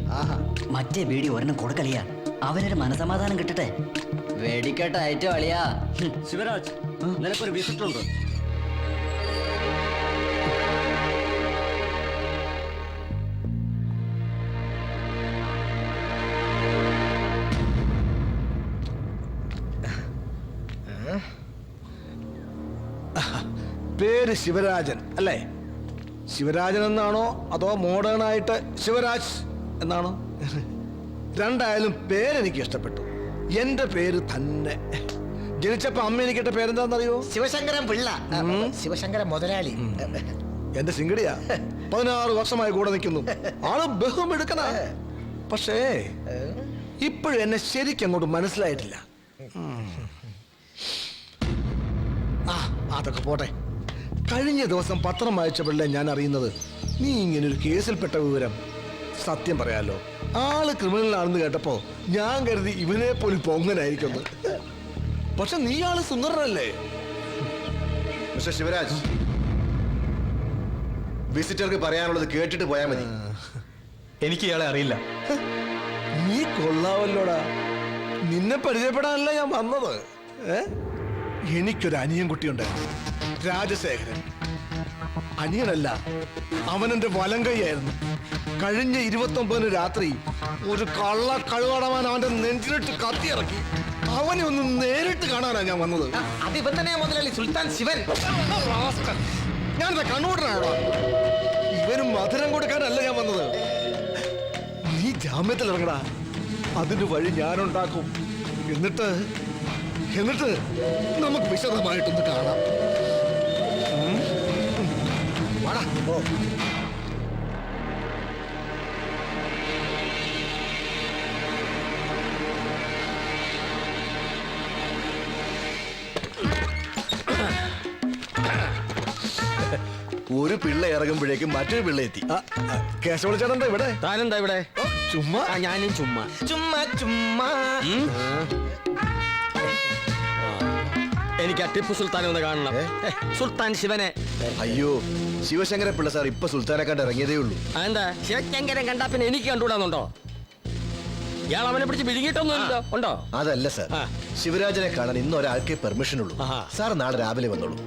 മറ്റേ ബീഡി ഒരെണ്ണം കൊടുക്കളിയാ, അവനൊരു മനസമാധാനം കിട്ടട്ടെ. വെടിക്കെട്ട ഏറ്റവും അളിയാ. ശിവരാജ്, നിനക്കൊരു വിസിറ്റ് ഉണ്ട്. പേര് ശിവരാജൻ അല്ലേ? ശിവരാജൻ എന്നാണോ അതോ മോഡേൺ ആയിട്ട് ശിവരാജ് എന്നാണോ? രണ്ടായാലും പേരെനിക്ക് ഇഷ്ടപ്പെട്ടു. എന്റെ പേര് തന്നെ. ജനിച്ചപ്പോ അമ്മ എനിക്കിട്ട പേരെന്താണെന്നറിയോ? ശിവശങ്കരൻ പിള്ള. ശിവശങ്കരൻ മുതലാളി എന്റെ സിംഗടിയാ. 16 വർഷമായി കൂടെ നിൽക്കുന്നു. ആള് ബഹും എടുക്കണ. പക്ഷേ ഇപ്പോഴും എന്നെ ശരിക്കും അങ്ങോട്ട് മനസ്സിലായിട്ടില്ല. അതൊക്കെ പോട്ടെ. കഴിഞ്ഞ ദിവസം പത്രം വായിച്ചപ്പോഴല്ലേ ഞാൻ അറിയുന്നത് നീ ഇങ്ങനെ ഒരു കേസിൽപ്പെട്ട വിവരം. സത്യം പറയാലോ, ആള് ക്രിമിനലാണെന്ന് കേട്ടപ്പോ ഞാൻ കരുതി ഇവനെ പോലും പൊങ്ങനായിരിക്കുന്നു. പക്ഷെ നീ ആള് സുന്ദരനല്ലേ? മിസ്റ്റർ ശിവരാജ്, വിസിറ്റർക്ക് പറയാനുള്ളത് കേട്ടിട്ട് പോയാൽ മതി. എനിക്ക് ഇയാളെ അറിയില്ല. നീ കൊള്ളാവല്ലോടാ. നിന്നെ പരിചയപ്പെടാനല്ല ഞാൻ വന്നത്. എനിക്കൊരു അനിയൻ കുട്ടിയുണ്ടായിരുന്നു, രാജശേഖരൻ. അനിയനല്ല, അവനെന്റെ വലങ്കൈയായിരുന്നു. കഴിഞ്ഞ 29 രാത്രി ഒരു കള്ള കഴുവാടവാൻ അവന്റെ നെഞ്ചിലിട്ട് കത്തിയിറക്കി. അവനെ ഒന്ന് നേരിട്ട് കാണാനാ ഞാൻ വന്നത്. അത് ഇവൻ തന്നെയാ മുതലാളി, സുൽത്താൻ ശിവൻ. ഞാനെന്താ കണ്ണൂട്ടനാണോ? ഇവനും മധുരം കൊടുക്കാനല്ല ഞാൻ വന്നത്. നീ ജാമ്യത്തിൽ ഇറങ്ങടാ, അതിന് വഴി ഞാനുണ്ടാക്കും. എന്നിട്ട് നമുക്ക് വിശദമായിട്ടൊന്ന് കാണാം. വാടാ, പോ. ഒരു പിള്ള ഇറങ്ങുമ്പോഴേക്കും മറ്റൊരു പിള്ള എത്തി. കേശവളിച്ചേട്ടൻ ഇവിടെ? താനെന്താ ഇവിടെ? ചുമ്മാ. ഞാനും ചുമ്മാ ചുമ്മാ. എനിക്ക് ആ ടിപ്പു സുൽത്താനെ ഒന്ന് കാണണം. സുൽത്താൻ ശിവനെ. അയ്യോ, ശിവശങ്കര പിള്ള സാർ ഇപ്പൊ സുൽത്താനെ കണ്ട് ഇറങ്ങിയതേ ഉള്ളൂ. എന്താ ശിവശങ്കരൻ കണ്ടാ പിന്നെ എനിക്ക് കണ്ടുകൂടാന്നുണ്ടോ? ഇയാൾ അവനെ പിടിച്ച് വിഴുങ്ങിയിട്ടൊന്നുമില്ലോ? ഉണ്ടോ? അതല്ല സാർ, ശിവരാജനെ കാണാൻ ഇന്ന് ഒരാൾക്കേ പെർമിഷൻ ഉള്ളൂ. സാർ നാളെ രാവിലെ വന്നോളൂ.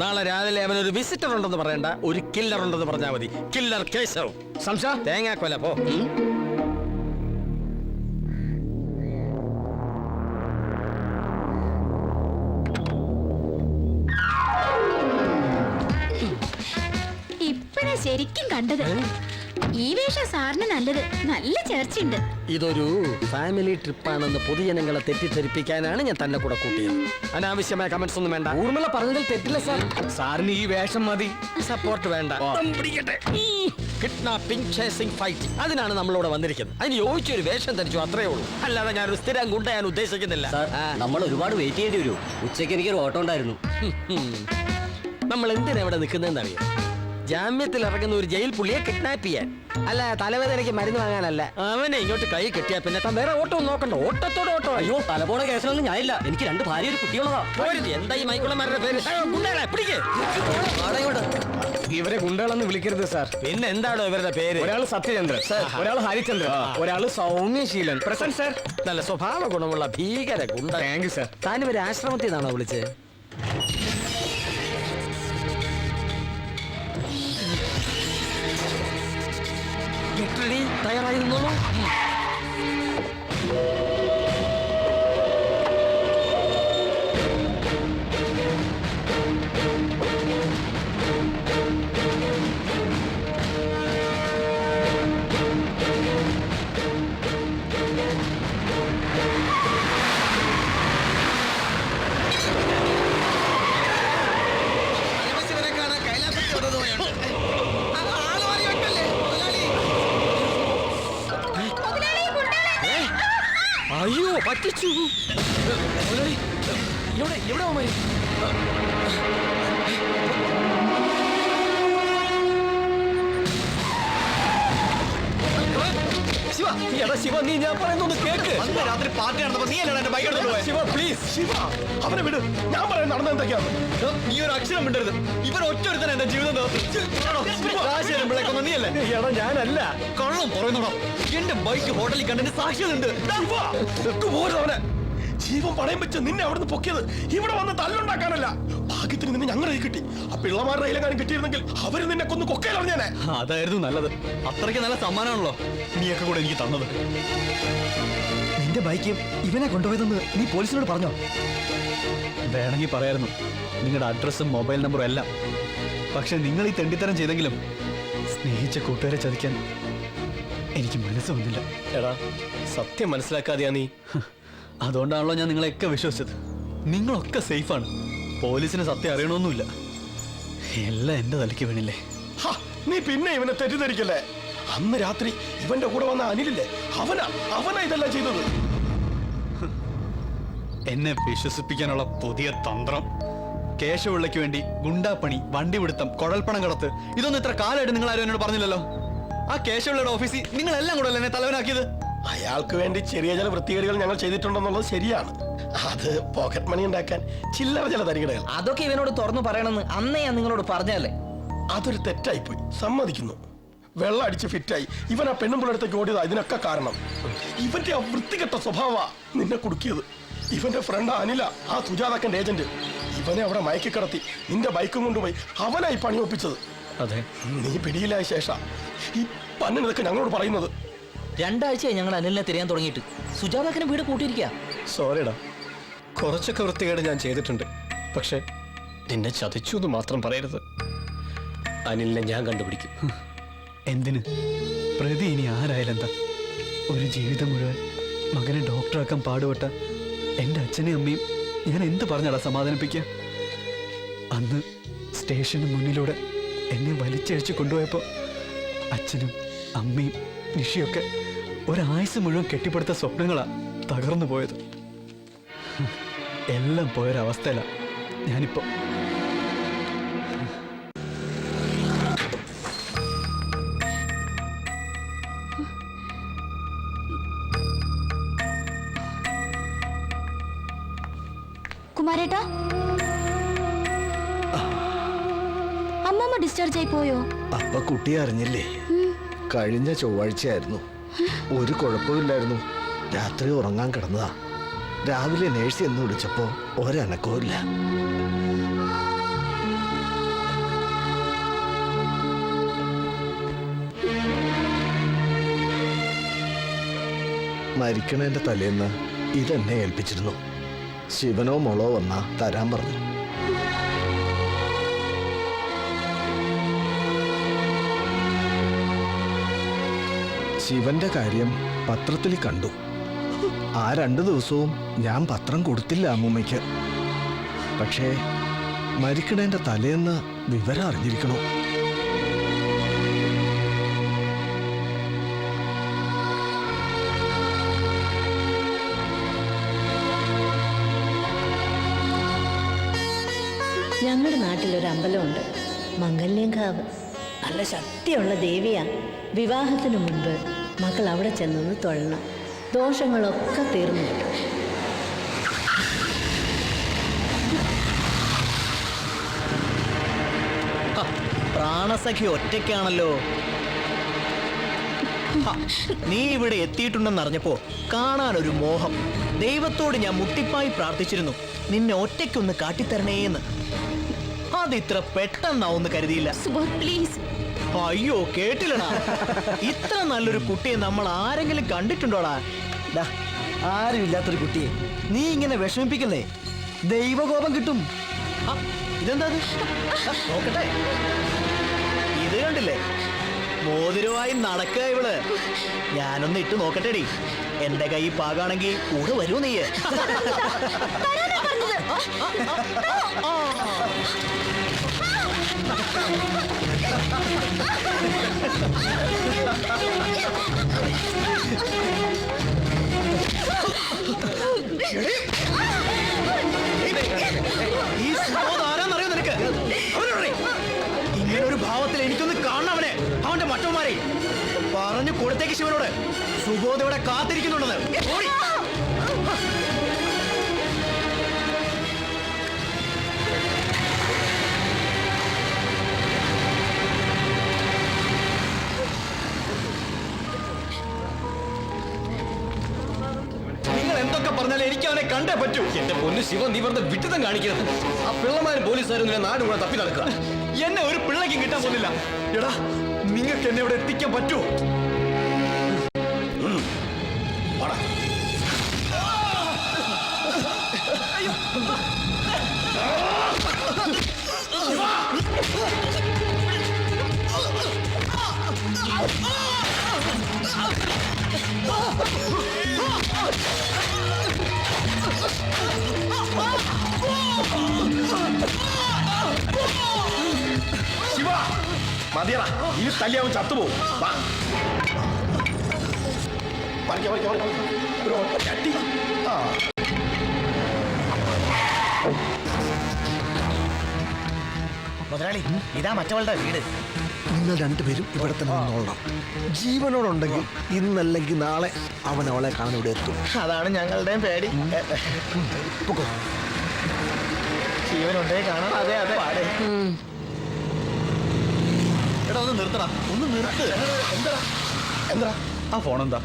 നാളെ രാവിലെ അവനൊരു വിസിറ്റർ ഉണ്ടെന്ന് പറയണ്ട, ഒരു കില്ലർ ഉണ്ടെന്ന് പറഞ്ഞാൽ മതി. കില്ലർ കേശവ്. സംശയ തേങ്ങാക്കൊല പോ. ഇപ്പഴാ ശരിക്കും കണ്ടത്. ഈ വേഷം സാറിന് നല്ലത്. നല്ല ചേർച്ചയുണ്ട്. ഇതൊരു ഫാമിലി ട്രിപ്പാണെന്ന് പൊതുജനങ്ങളെ തെറ്റിദ്ധരിപ്പിക്കാനാണ് ഞാൻ തന്നെ കൂടെ കൂട്ടിയത്. അനാവശ്യമായ കമന്റ്സ് ഒന്നും വേണ്ട. ഊർമിള പറഞ്ഞതിൽ തെറ്റില്ല സാർ. സാറിന് ഈ വേഷം മതി. സപ്പോർട്ട് വേണ്ട. കിഡ്നാപ്പിംഗ്, ചേസിംഗ്, ഫൈറ്റ്, അതിനാണ് നമ്മളിവിടെ വന്നിരിക്കുന്നത്. അതിന് യോജിച്ചൊരു വേഷം ധരിച്ചു, അത്രേ ഉള്ളൂ. അല്ലാതെ ഞാനൊരു സ്ഥിരം ഗുണ്ടയാൻ ഉദ്ദേശിക്കുന്നില്ല. നമ്മൾ ഒരുപാട് വെയിറ്റ് ചെയ്യേണ്ടി വരും. ഉച്ചയ്ക്ക് എനിക്കൊരു ഓട്ടം ഉണ്ടായിരുന്നു. നമ്മൾ എന്തിനാ ഇവിടെ നിൽക്കുന്നതെന്ന് അറിയാം? ജാമ്യത്തിൽ ഇറങ്ങുന്ന ഒരു ജയിൽ പുള്ളിയെ കിഡ്നാപ്പ് ചെയ്യാൻ, അല്ല തലവേദനയ്ക്ക് മരുന്ന് വാങ്ങാനല്ല. അവനെ ഇങ്ങോട്ട് കൈ കെട്ടിയാ പിന്നെ താൻ വേറെ ഓട്ടം നോക്കണ്ട. ഓട്ടത്തോടെ ഓട്ടോ. അയ്യോ, തലപോണ കേസിലൊന്നും ഞാനില്ല. എനിക്ക് 2 ഭാര്യ ഒരു കുട്ടിയുള്ളതാ. എന്താ ഈ മൈക്കുളന്മാരുടെ പേര്? പിടിക്കേ. ഇവരെ ഗുണ്ടകളെന്ന് വിളിക്കരുത് സാർ. പിന്നെ എന്താണോ ഇവരുടെ പേര്? ഒരാൾ സത്യചന്ദ്രൻ, ഒരാൾ ഹരിചന്ദ്രൻ, ഒരാൾ സൗമ്യശീലൻ. Present sir. നല്ല സ്വഭാവ ഗുണമുള്ള ഭീകര ഗുണ്ട. Thank you sir. താനിവരെ ആശ്രമത്തിൽ നിന്നാണോ വിളിച്ചത്? തയ്യാറായി നിന്നോളൂ. പറ്റിച്ചു. എവിടെ അവന്മാര്? ശിവ, എടാ ശിവ, നീ ഞാൻ പറയുന്നൊന്ന് കേക്ക്. അന്ന് രാത്രി പാർട്ടി നടന്നപ്പോ നീ അല്ലടാ എന്റെ ബൈക്ക് എടുത്തോണ്ട് പോയത്. ശിവ പ്ലീസ്. ശിവ അവനെ വിട്, ഞാൻ പറയാൻ നടന്ന എന്തൊക്കെയാണ്. നീ ഒരു അക്ഷരം മിണ്ടരുത്. ഇവൻ ഒറ്റ ഒരുത്തൻ എന്റെ ജീവിതം നീ അല്ലേ? എടാ ഞാനല്ല. കള്ളം പറയുന്നോടോ. എന്റെ ബൈക്ക് ഹോട്ടലിൽ കണ്ടതിന് സാക്ഷികളുണ്ട്. അവനെ ജീവൻ പണയം വെച്ച് നിന്നെ അവിടുന്ന് പൊക്കിയത് ഇവിടെ വന്ന് തല്ലുണ്ടാക്കാനല്ല. ഭാഗ്യത്തിന് നിന്നെ ഞങ്ങളുടെ കിട്ടി. ആ പിള്ളമാരുടെ കയ്യിലെങ്ങാനും കിട്ടിയിരുന്നെങ്കിൽ അവര് നിന്നെ കൊന്ന് കൊക്കയിലറിഞ്ഞേനെ. അതായിരുന്നു നല്ലത്. അത്രയ്ക്ക് നല്ല സമ്മാനമാണല്ലോ നീയൊക്കെ കൂടെ എനിക്ക് തന്നത്. നിന്റെ ബൈക്ക് ഇവനെ കൊണ്ടുപോയതെന്ന് നീ പോലീസിനോട് പറഞ്ഞോ? വേണമെങ്കിൽ പറയായിരുന്നു, നിങ്ങളുടെ അഡ്രസ്സും മൊബൈൽ നമ്പറും എല്ലാം. പക്ഷെ നിങ്ങൾ ഈ തെണ്ടിത്തരം ചെയ്തെങ്കിലും സ്നേഹിച്ച കൂട്ടുകാരെ ചതിക്കാൻ എനിക്ക് മനസ്സ് വന്നില്ല. എടാ സത്യം മനസ്സിലാക്കാതെയാ നീ. അതുകൊണ്ടാണല്ലോ ഞാൻ നിങ്ങളെയൊക്കെ വിശ്വസിച്ചത്. നിങ്ങളൊക്കെ സേഫാണ്. പോലീസിന് സത്യം അറിയണമെന്നില്ല. എല്ലാം എന്റെ തലയ്ക്ക് വീണില്ലേ. നീ പിന്നെ ഇവനെ തെറ്റിദ്ധരിക്കല്ലേ. അന്ന് രാത്രി ഇവന്റെ കൂടെ വന്ന അനിലില്ലേ, അവനാ ഇതെല്ലാം ചെയ്തത്. എന്നെ വിശ്വസിപ്പിക്കാനുള്ള പുതിയ തന്ത്രം. കേശവപിള്ളയ്ക്ക് വേണ്ടി ഗുണ്ടാപ്പണി, വണ്ടി പിടുത്തം, കുഴൽപ്പണം കടത്ത്, ഇതൊന്നും ഇത്ര കാലമായിട്ട് നിങ്ങൾ ആരും എന്നോട് പറഞ്ഞില്ലല്ലോ. ആ കേശവപിള്ളയുടെ ഓഫീസിൽ നിങ്ങളെല്ലാം കൂടെ അല്ലേ എന്നെ തലവനാക്കിയത്? അയാൾക്ക് വേണ്ടി ചെറിയ ചില വൃത്തികേടുകൾ ഞങ്ങൾ ചെയ്തിട്ടുണ്ടെന്നുള്ളത് ശരിയാണ്. അത് പോക്കറ്റ് മണി ഉണ്ടാക്കാൻ ചില്ലറ ചില തരികടകൾ. അതൊക്കെ ഇവനോട് തുറന്നു പറയണമെന്ന് അന്നേ ഞാൻ നിങ്ങളോട് പറഞ്ഞല്ലേ. അതൊരു തെറ്റായിപ്പോയി, സമ്മതിക്കുന്നു. വെള്ളം അടിച്ച് ഫിറ്റായി ഇവൻ ആ പെണ്ണുമ്പിളടുത്തേക്ക് ഓടിയതാ ഇതിനൊക്കെ കാരണം. ഇവന്റെ ആ വൃത്തികെട്ട സ്വഭാവ നിന്നെ കുടുക്കിയത്. ഇവന്റെ ഫ്രണ്ട് അനില, ആ സുജാതക്കന്റെ ഏജന്റ്, ഇവനെ അവിടെ മയക്കി കിടത്തി നിന്റെ ബൈക്കും കൊണ്ടുപോയി അവനായി പണി ഒപ്പിച്ചത്. അതെ, നീ പിടിയിലായ ശേഷം ഈ പന്നിനതൊക്കെ ഞങ്ങളോട് പറയുന്നത്. 2 ആഴ്ചയായി ഞങ്ങൾ അനിലിനെ തിരയാൻ തുടങ്ങിയിട്ട്. സുജാതാക്കന് വീട് കൂട്ടിയിരിക്കുക. സോറിടാ, കുറച്ചൊക്കെ വൃത്തികേട് ഞാൻ ചെയ്തിട്ടുണ്ട്. പക്ഷെ നിന്നെ ചതിച്ചു എന്ന് മാത്രം പറയരുത്. അനിലിനെ ഞാൻ കണ്ടുപിടിക്കും. എന്തിന്? പ്രതി ഇനി ആരായാലെന്താ? ഒരു ജീവിതം മുഴുവൻ മകനെ ഡോക്ടറാക്കാൻ പാടുപെട്ട എൻ്റെ അച്ഛനെയും അമ്മയും ഞാൻ എന്ത് പറഞ്ഞാടാ സമാധാനിപ്പിക്കുക? അന്ന് സ്റ്റേഷന് മുന്നിലൂടെ എന്നെ വലിച്ചഴിച്ച് കൊണ്ടുപോയപ്പോൾ അച്ഛനും അമ്മയും നിഷിയൊക്കെ ഒരായുസ് മുഴുവൻ കെട്ടിപ്പടുത്ത സ്വപ്നങ്ങളാ തകർന്നു പോയത്. എല്ലാം പോയൊരവസ്ഥയിലാണ് ഞാനിപ്പോ. കുമാരേട്ടാ, അമ്മമ്മ ഡിസ്ചാർജ് ആയി പോയോ? അപ്പൊ കുട്ടി അറിഞ്ഞില്ലേ? കഴിഞ്ഞ ചൊവ്വാഴ്ചയായിരുന്നു. ഒരു കുഴപ്പമില്ലായിരുന്നു. രാത്രി ഉറങ്ങാൻ കിടന്നതാ. രാവിലെ നേഴ്സ് എന്ന് വിളിച്ചപ്പോ ഒരനക്കവും ഇല്ല. മരിക്കണേന്റെ തലേന്ന് ഇതെന്നെ ഏൽപ്പിച്ചിരുന്നു. ശിവനോ മോളോ വന്നാ തരാൻ പറഞ്ഞു. ശിവന്റെ കാര്യം പത്രത്തിൽ കണ്ടു. ആ 2 ദിവസവും ഞാൻ പത്രം കൊടുത്തില്ല അമ്മൂമ്മയ്ക്ക്. പക്ഷേ മരിക്കണേന്റെ തലേന്ന് വിവരം അറിഞ്ഞിരിക്കണോ? ഞങ്ങളുടെ നാട്ടിലൊരു അമ്പലമുണ്ട്, മംഗല്യങ്കാവ്. നല്ല ശക്തിയുള്ള ദേവിയാ. വിവാഹത്തിന് മുൻപ് മക്കൾ അവിടെ ചെന്നൊന്ന് തൊഴണം. ദോഷങ്ങളൊക്കെ തീർന്നു കിട്ടും. പ്രാണസഖി ഒറ്റയ്ക്കാണല്ലോ. നീ ഇവിടെ എത്തിയിട്ടുണ്ടെന്ന് അറിഞ്ഞപ്പോ കാണാനൊരു മോഹം. ദൈവത്തോട് ഞാൻ മുട്ടിപ്പായി പ്രാർത്ഥിച്ചിരുന്നു, നിന്നെ ഒറ്റയ്ക്കൊന്ന് കാട്ടിത്തരണേന്ന്. അതിത്ര പെട്ടെന്നാവൊന്ന് കരുതിയില്ല. പ്ലീസ്. അയ്യോ, കേട്ടില്ലടാ. ഇത്ര നല്ലൊരു കുട്ടിയെ നമ്മൾ ആരെങ്കിലും കണ്ടിട്ടുണ്ടോടാ? ആരുമില്ലാത്തൊരു കുട്ടിയെ നീ ഇങ്ങനെ വിഷമിപ്പിക്കുന്നേ. ദൈവകോപം കിട്ടും. ഇതെന്താ? നോക്കട്ടെ. ഇത് കണ്ടില്ലേ? മോതിരമായി നടക്കുക ഇവള്. ഞാനൊന്ന് ഇട്ട് നോക്കട്ടെടി. എന്റെ കൈ പാകാണെങ്കിൽ കൂടെ വരൂ നീ. ഇങ്ങനെ ഒരു ഭാവത്തിൽ എനിക്കൊന്ന് കാണണം അവനെ, അവന്റെ മറ്റവന്മാരെ. പറഞ്ഞു കൊടുത്തേക്ക് ശിവനോട്, സുബോധയോടെ കാത്തിരിക്കുന്നുണ്ടെന്ന്. ഓടി. നിങ്ങൾ എന്തൊക്കെ പറഞ്ഞാലും എനിക്ക് അവനെ കണ്ടേ പറ്റൂ. എന്റെ പൊന്നു ശിവ, നീ വെറുതെ വിട്ടുതം കാണിക്കരുത്. ആ പിള്ളമാരും പോലീസുകാരും നാട് കൂടെ തപ്പി നടക്കുക. എന്നെ ഒരു പിള്ളയ്ക്കും കിട്ടാൻ പോകുന്നില്ല. എടാ, നിങ്ങൾക്ക് എന്നെ ഇവിടെ എത്തിക്കാൻ പറ്റുമോ? ശിവ, മതിയടാ, ഇനി തല്ലിയാവും ചത്തുപോകും. മുതലാളി, ഇതാ മറ്റവളുടെ വീട്. നിങ്ങൾ രണ്ടുപേരും ഇവിടെ തന്നെ നിന്നോളണം. ജീവനോടുണ്ടെങ്കിൽ ഇന്നല്ലെങ്കിൽ നാളെ അവൻ അവളെ കാണാൻ ഇവിടെ എത്തും. അതാണ് ഞങ്ങളുടെയും പേടി. ജീവനുണ്ടേ കാണാം. അതെ അതെ. എടാ, ഒന്ന് നിർത്തടാ, ഒന്ന് നിർത്ത്. എന്താ ആ ഫോൺ എന്താ?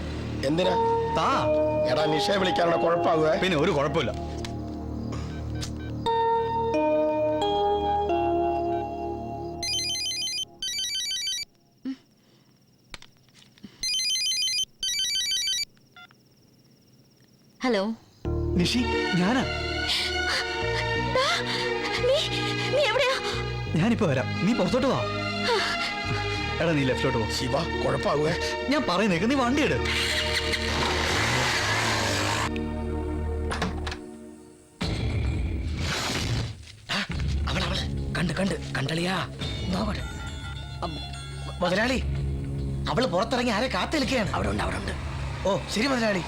എന്തിനാ? താ. എടാ, നിഷയെ വിളിക്കാനുള്ള കുഴപ്പമാകുക. പിന്നെ ഒരു കുഴപ്പമില്ല. ഹലോ നിഷി, ഞാനാ. നീ എവിടെയാ? ഞാനിപ്പോ വരാം, നീ പുറത്തോട്ട് വാ. എടാ, നീ ലെഫ്റ്റോട്ട് പോ. ശിവ, കുഴപ്പമാകുക. ഞാൻ പറയുന്നേക്ക്, നീ വണ്ടി എടു. കണ്ടളിയാ നോക്കട്ടെ. മുതലാളി, അവള് പുറത്തിറങ്ങി ആരെ കാത്തു നിൽക്കുകയാണ്. അവിടെ ഉണ്ട്. ഓ ശരി മുതലാളി.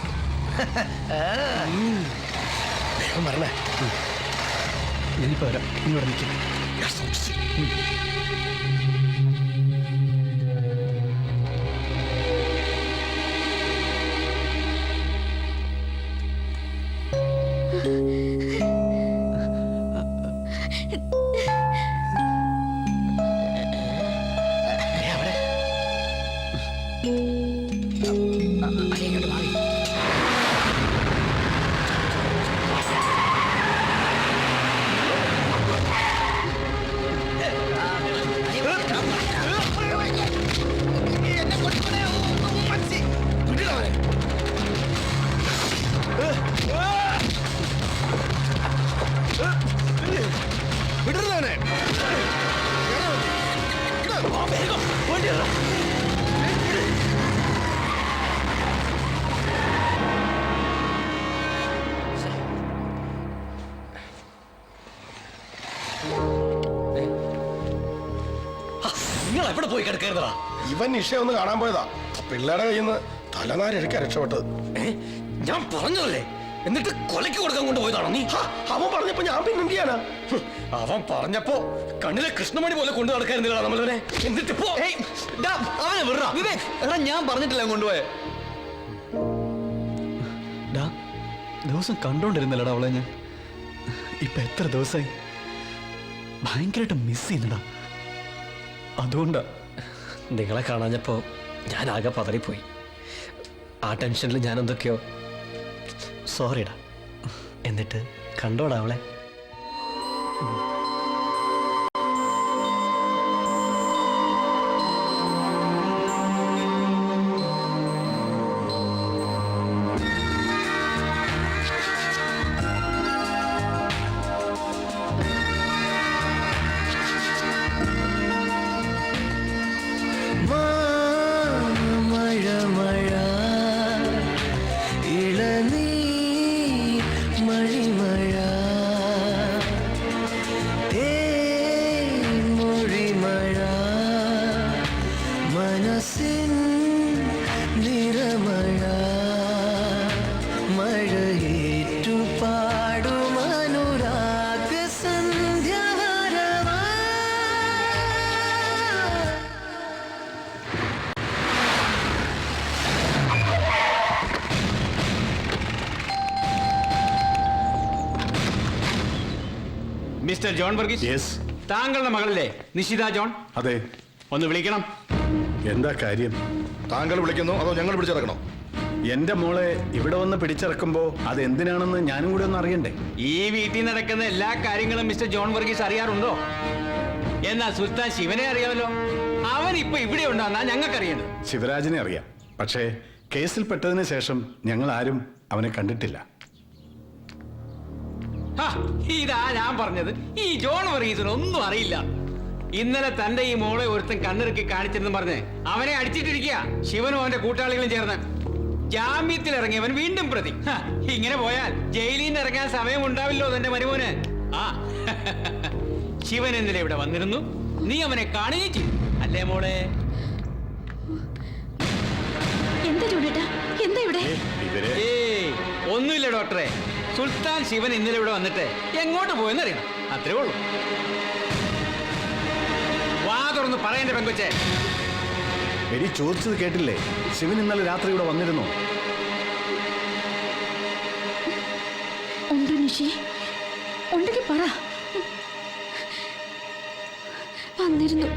പറഞ്ഞേ, ഞാനിപ്പോ വരാം, നീ ഇവിടെ നിൽക്കും. നിങ്ങൾ എവിടെ പോയി കിടക്കരുതടാ. ഇവൻ നിഷയെ ഒന്ന് കാണാൻ പോയതാ. പിള്ളേരുടെ കയ്യിൽ നിന്ന് തലനാരിഴക്കാ രക്ഷപ്പെട്ടത്. ഞാൻ പറഞ്ഞതല്ലേ, എന്നിട്ട് കൊലയ്ക്ക് കൊടുക്കാൻ കൊണ്ടുപോയതാണോ നീ? അവൻ പറഞ്ഞപ്പോ ഞാൻ പിന്നെ എന്ത് ചെയ്യാനാ? അവൻ പറഞ്ഞപ്പോ കണ്ണിലെ കൃഷ്ണമണി പോലെ കൊണ്ടു നടക്കായിരുന്നില്ല നമ്മളവനെ. എന്നിട്ട് അവനെ വിടറാ. വിവേക്, എടാ, ഞാൻ പറഞ്ഞിട്ടില്ല കൊണ്ടുപോയെ. ദിവസം കണ്ടോണ്ടിരുന്നല്ലടാ അവളെ ഞാൻ. ഇപ്പൊ എത്ര ദിവസമായി ഭയങ്കരമായിട്ട് മിസ് ചെയ്യുന്നടാ. അതുകൊണ്ടാ നിങ്ങളെ കാണാഞ്ഞപ്പോ ഞാൻ ആകെ പതറിപ്പോയി. ആ ടെൻഷനിൽ ഞാൻ എന്തൊക്കെയോ. സോറിടാ. എന്നിട്ട് കണ്ടോടാ അവളെ? Mister John Varghese. യെസ്. താങ്കളുടെ മകളല്ലേ നിഷിത ജോൺ? അതെ. ഒന്ന് വിളിക്കണം. എന്താ കാര്യം? താങ്കൾ വിളിക്കുന്നു അതോ ഞങ്ങൾ പിടിച്ചിറക്കണോ? എന്റെ മോളെ ഇവിടെ വന്ന് പിടിച്ചിറക്കുമ്പോ അത് എന്തിനാണെന്ന് ഞാനും കൂടി ഒന്ന് അറിയണ്ടേ? ഈ വീട്ടിൽ നടക്കുന്ന എല്ലാ കാര്യങ്ങളും മിസ്റ്റർ ജോൺ വർഗീസ് അറിയാറുണ്ടോ? എന്നാ സുൽത്താൻ ശിവനെ അറിയാമല്ലോ. അവൻ ഇപ്പൊ ഇവിടെ ഉണ്ടെന്നാ ഞങ്ങൾക്കറിയേണ്ടത്. ശിവരാജിനെ അറിയാം, പക്ഷേ കേസിൽ പെട്ടതിന് ശേഷം ഞങ്ങൾ ആരും അവനെ കണ്ടിട്ടില്ല. ഇതാ ഞാൻ പറഞ്ഞത്, ഈ ജോൺ വർഗീസിന് ഒന്നും അറിയില്ല. ഇന്നലെ തന്റെ ഈ മോളെ ഒരുത്തൻ കണ്ണിറുക്കി കാണിച്ചെന്ന് പറഞ്ഞ് അവനെ അടിച്ചിട്ടിരിക്കുക ശിവനും അവന്റെ കൂട്ടാളികളും ചേർന്ന്. ജാമ്യത്തിൽ ഇറങ്ങിയവൻ വീണ്ടും പ്രതി. ഇങ്ങനെ പോയാൽ ജയിലിൽ നിന്ന് ഇറങ്ങാൻ സമയം ഉണ്ടാവില്ലോ തന്റെ മരുമോന്. ആ ശിവൻ ഇന്നലെ ഇവിടെ വന്നിരുന്നു, നീ അവനെ കാണുകയും ചെയ്തു അല്ലേ മോളെ? എന്താ ജോണേട്ടാ, എന്താ ഇവിടെ? ഒന്നുമില്ല ഡോക്ടറെ. സുൽത്താൻ ശിവൻ ഇന്നലെ ഇവിടെ വന്നിട്ട് എങ്ങോട്ട് പോയെന്ന് അറിയണം, അത്രേ ഉള്ളൂ. വാ തുറന്ന് പറയണ്ടേ പെങ്കൊച്ചേ? എടി ചോദിച്ചത് കേട്ടില്ലേ? ശിവൻ ഇന്നലെ രാത്രി ഇവിടെ വന്നിരുന്നു. ഉണ്ടോ നിഷി? ഉണ്ടെങ്കിൽ പറ. വന്നിരുന്നു.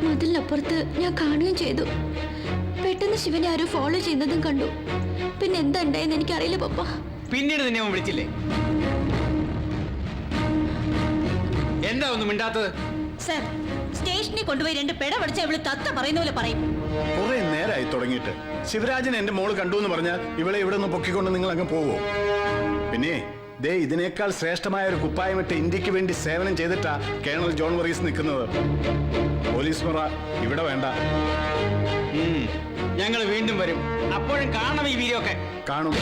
മതിലിനപ്പുറത്ത് ഞാൻ കാണുകയും ചെയ്തു. പെട്ടെന്ന് ശിവനെ ആരോ ഫോളോ ചെയ്യുന്നതും കണ്ടു. പിന്നെ എന്താ ഉണ്ടായെന്ന് എനിക്കറിയില്ല പപ്പ. പിന്നീട് നിന്നെ അവൻ വിളിച്ചില്ലേ? എന്താ ഒന്നും മിണ്ടാത്തത്? സർ, സ്റ്റേഷനിൽ കൊണ്ടുപോയി 2 പെട പഠിച്ച ഇവള് തത്ത പറയുന്ന പോലെ പറയും. കുറെ നേരമായി തുടങ്ങിയിട്ട്. ശിവരാജൻ എന്റെ മോള് കണ്ടു എന്ന് പറഞ്ഞാൽ ഇവളെ ഇവിടെ നിന്ന് പൊക്കിക്കൊണ്ട് നിങ്ങൾ അങ്ങ് പോവോ? പിന്നെ ദേ ഇതിനേക്കാൾ ശ്രേഷ്ഠമായ ഒരു കുപ്പായമിട്ട് ഇന്ത്യക്ക് വേണ്ടി സേവനം ചെയ്തിട്ടാ കേണൽ ജോൺ വർഗീസ് നിൽക്കുന്നത്. പോലീസ് മുറ ഇവിടെ വേണ്ട. ഞങ്ങൾ വീണ്ടും വരും, അപ്പോഴും കാണണം ഈ വീഡിയോ ഒക്കെ. കാണും.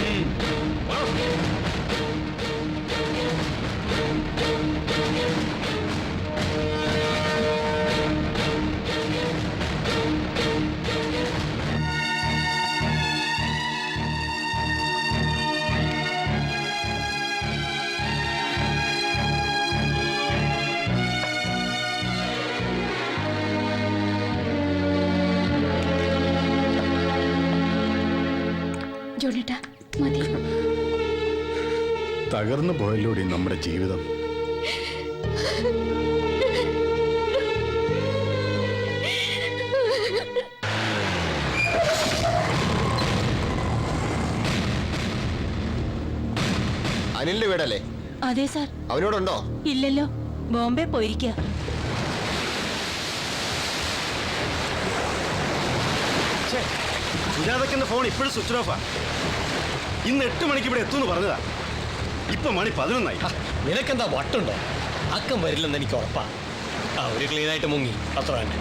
ജോണേട്ടാ മതി. തകർന്നു പോയല്ലോടി നമ്മുടെ ജീവിതം. അനിലിന്റെ വീടല്ലേ? അതെ സാർ. അവനോടുണ്ടോ? ഇല്ലല്ലോ, ബോംബെ പോയിരിക്കുക. സുജാതക്കന്റെ ഫോൺ ഇപ്പോഴും സ്വിച്ച് ഓഫാ. ഇന്ന് 8 മണിക്ക് ഇവിടെ എത്തുമെന്ന് പറഞ്ഞതാ. ഇപ്പൊ മണി 11 ആയി. നിനക്കെന്താ വട്ടുണ്ടോ? അക്കം വരില്ലെന്ന് എനിക്ക് ഉറപ്പാ. അവര് ക്ലീൻ ആയിട്ട് മുങ്ങി, അത്ര തന്നെ.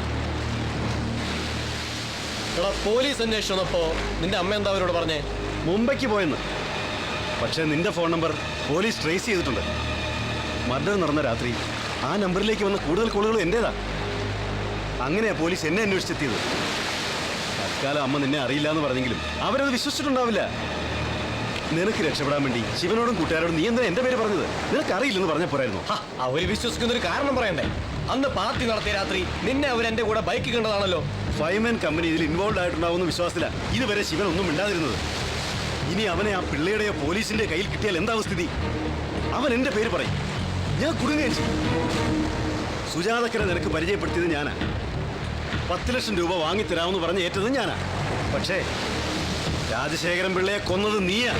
എടാ, പോലീസ് അന്വേഷണം വന്നപ്പോ നിന്റെ അമ്മ എന്താ അവരോട് പറഞ്ഞേ? മുംബൈക്ക് പോയെന്ന്. പക്ഷെ നിന്റെ ഫോൺ നമ്പർ പോലീസ് ട്രേസ് ചെയ്തിട്ടുണ്ട്. മർഡർ നടന്ന രാത്രി ആ നമ്പറിലേക്ക് വന്ന കൂടുതൽ കോളുകൾ എന്റേതാ. അങ്ങനെയാ പോലീസ് എന്നെ അന്വേഷിച്ചെത്തിയത്. തൽക്കാലം അമ്മ നിന്നെ അറിയില്ല എന്ന് പറഞ്ഞെങ്കിലും അവരത് വിശ്വസിച്ചിട്ടുണ്ടാവില്ല. നിനക്ക് രക്ഷപ്പെടാൻ വേണ്ടി ശിവനോടും കൂട്ടുകാരോടും നീ എന്താ എന്റെ പേര് പറഞ്ഞത്? നിനക്ക് അറിയില്ലെന്ന് പറഞ്ഞ പോരായിരുന്നു. അവര് വിശ്വസിക്കുന്ന ഒരു കാരണം പറയണ്ടേ? അന്ന് പാർട്ടി നടത്തിയ രാത്രി നിന്നെ അവർ എന്റെ കൂടെ ബൈക്ക് കണ്ടതാണല്ലോ. ഫൈമാൻ കമ്പനി ഇതിൽ ഇൻവോൾവ് ആയിട്ടുണ്ടാവുന്ന വിശ്വാസത്തില ഇതുവരെ ശിവൻ ഒന്നും മിണ്ടാതിരുന്നത്. ഇനി അവനെ ആ പിള്ളയുടെയോ പോലീസിന്റെ കയ്യിൽ കിട്ടിയാൽ എന്താവും സ്ഥിതി? അവൻ എന്റെ പേര് പറയും, ഞാൻ കുടുങ്ങുകയും ചെയ്യും. സുജാതക്കരെ നിനക്ക് പരിചയപ്പെടുത്തിയത് ഞാനാ. 10 ലക്ഷം രൂപ വാങ്ങിത്തരാമെന്ന് പറഞ്ഞ് ഏറ്റത് ഞാനാ. പക്ഷേ രാജശേഖരൻ പിള്ളയെ കൊന്നത് നീയാ.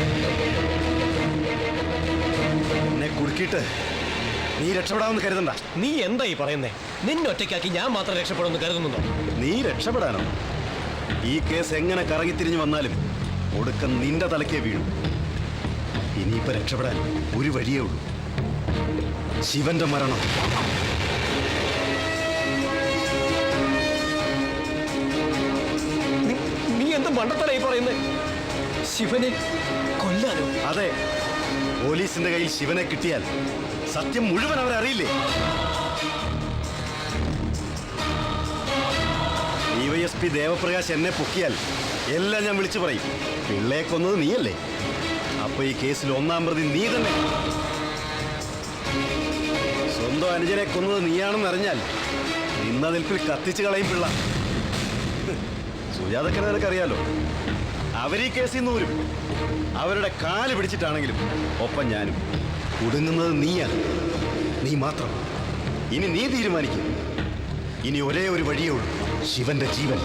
എന്നെ കുടുക്കിയിട്ട് നീ രക്ഷപ്പെടാമെന്ന് കരുതണ്ട. നീ എന്താ ഈ പറയുന്നേ? നിന്നൊറ്റയ്ക്കാക്കി ഞാൻ മാത്രം രക്ഷപ്പെടുമെന്ന് കരുതുന്നുണ്ടോ? നീ രക്ഷപ്പെടാനോ? ഈ കേസ് എങ്ങനെ കറങ്ങിത്തിരിഞ്ഞു വന്നാലും ഒടുക്കം നിന്റെ തലക്കേ വീഴും. ഇനിയിപ്പോ രക്ഷപ്പെടാൻ ഒരു വഴിയേ ഉള്ളൂ, ശിവന്റെ മരണം. നീ എന്ത് മണ്ടത്തരായി പറയുന്നത്? ശിവനെ കൊല്ലാനോ? അതെ, പോലീസിന്റെ കയ്യിൽ ശിവനെ കിട്ടിയാൽ സത്യം മുഴുവൻ അവരറിയില്ലേ? DYSP ദേവപ്രകാശ് എന്നെ പൊക്കിയാൽ എല്ലാം ഞാൻ വിളിച്ചു പറയും. പിള്ളയെ കൊന്നത് നീയല്ലേ? അപ്പൊ ഈ കേസിൽ 1-ാം പ്രതി നീ തന്നെ. സ്വന്തം അനുജനെ കൊന്നത് നീയാണെന്ന് അറിഞ്ഞാൽ നിന്ന നിൽപ്പിൽ കത്തിച്ചു കളയും പിള്ള. സുജാതക്കനെ നിനക്കറിയാലോ, അവരീ കേസിൽ നിന്ന് വരും. അവരുടെ കാല് പിടിച്ചിട്ടാണെങ്കിലും ഒപ്പം ഞാനും. കുടുങ്ങുന്നത് നീയാ, നീ മാത്രം. ഇനി നീ തീരുമാനിക്കും. ഇനി ഒരേ ഒരു വഴിയേ ഉള്ളൂ, ശിവന്റെ ജീവൻ.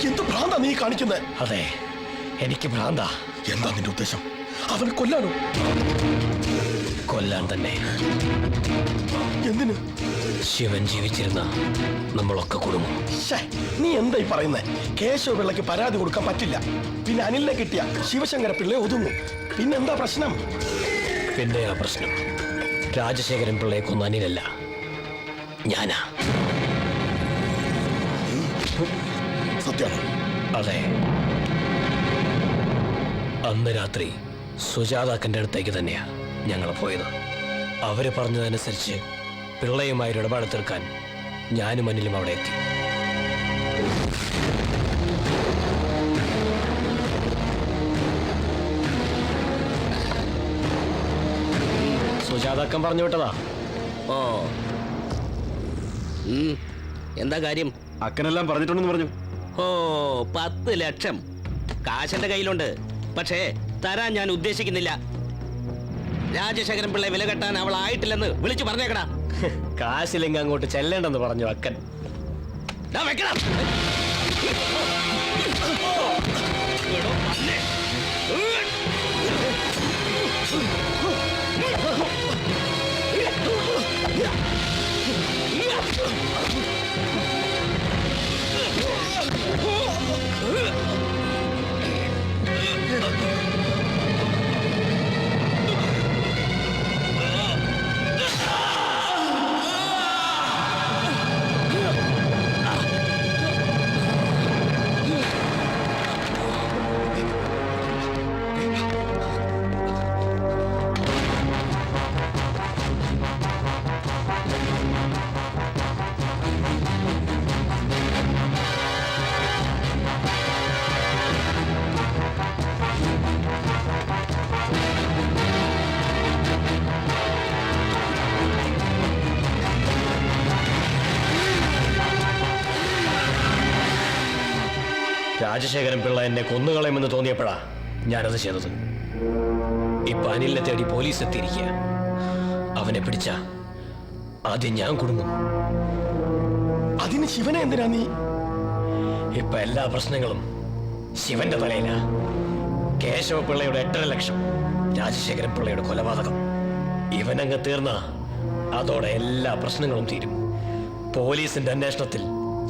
എന്ത് ഭ്രാന്താ നീ കാണിക്കുന്നത്? അതെ, എനിക്ക് ഭ്രാന്ത. എന്താ നിന്റെ ഉദ്ദേശം? അവനെ കൊല്ലാനോ? കൊല്ലാൻ തന്നെ. എന്തിന്? ശിവൻ ജീവിച്ചിരുന്ന നമ്മളൊക്കെ കുടുങ്ങും. നീ എന്തായി പറയുന്നത്? കേശവ പിള്ളയ്ക്ക് പരാതി കൊടുക്കാൻ പറ്റില്ല. പിന്നെ അനിലിനെ കിട്ടിയ ശിവശങ്കര പിള്ളയെ ഒതുങ്ങും. പിന്നെന്താ പ്രശ്നം? പിന്നെ ആ പ്രശ്നം രാജശേഖരൻ പിള്ളയെ കൊന്ന അനിലല്ല, ഞാനാ. സത്യമാണോ? അതെ. അന്ന് രാത്രി സുജാതാക്കന്റെ അടുത്തേക്ക് തന്നെയാ ഞങ്ങൾ പോയത്. അവര് പറഞ്ഞതനുസരിച്ച് പിള്ളയുമായി ഇടപാട് തീർക്കാൻ ഞാനും അനിലും അവിടെ എത്തി. സുജാതാക്കൻ പറഞ്ഞു വിട്ടതാ. ഓ, എന്താ കാര്യം? അക്കനെല്ലാം പറഞ്ഞിട്ടുണ്ടെന്ന് പറഞ്ഞു. ഓ, 10 ലക്ഷം കാശന്റെ കയ്യിലുണ്ട്. പക്ഷേ തരാൻ ഞാൻ ഉദ്ദേശിക്കുന്നില്ല. രാജശേഖരൻ പിള്ളയെ വില കെട്ടാൻ അവൾ ആയിട്ടില്ലെന്ന് വിളിച്ചു പറഞ്ഞേക്കടാ. കാശില്ലെങ്കിൽ അങ്ങോട്ട് ചെല്ലേണ്ടെന്ന് പറഞ്ഞു അക്കൻ. വെക്കണം. രാജശേഖരൻ പിള്ള എന്നെ കൊന്നുകളയുമെന്ന് തോന്നിയപ്പോഴാ ഞാനത് ചെയ്തത്. ഇപ്പൊ അനിലിനെ തേടി പോലീസ് എത്തിയിരിക്കുക. അവനെ പിടിച്ച ആദ്യം ഞാൻ കുടുങ്ങും. അതിന് ശിവനെ എന്തിനാ നീ? ഇപ്പൊ എല്ലാ പ്രശ്നങ്ങളും ശിവന്റെ തലയിലാ. കേശവ പിള്ളയുടെ 8.5 ലക്ഷം, രാജശേഖരൻ പിള്ളയുടെ കൊലപാതകം, ഇവനങ്ങ് തീർന്ന അതോടെ എല്ലാ പ്രശ്നങ്ങളും തീരും. പോലീസിന്റെ അന്വേഷണത്തിൽ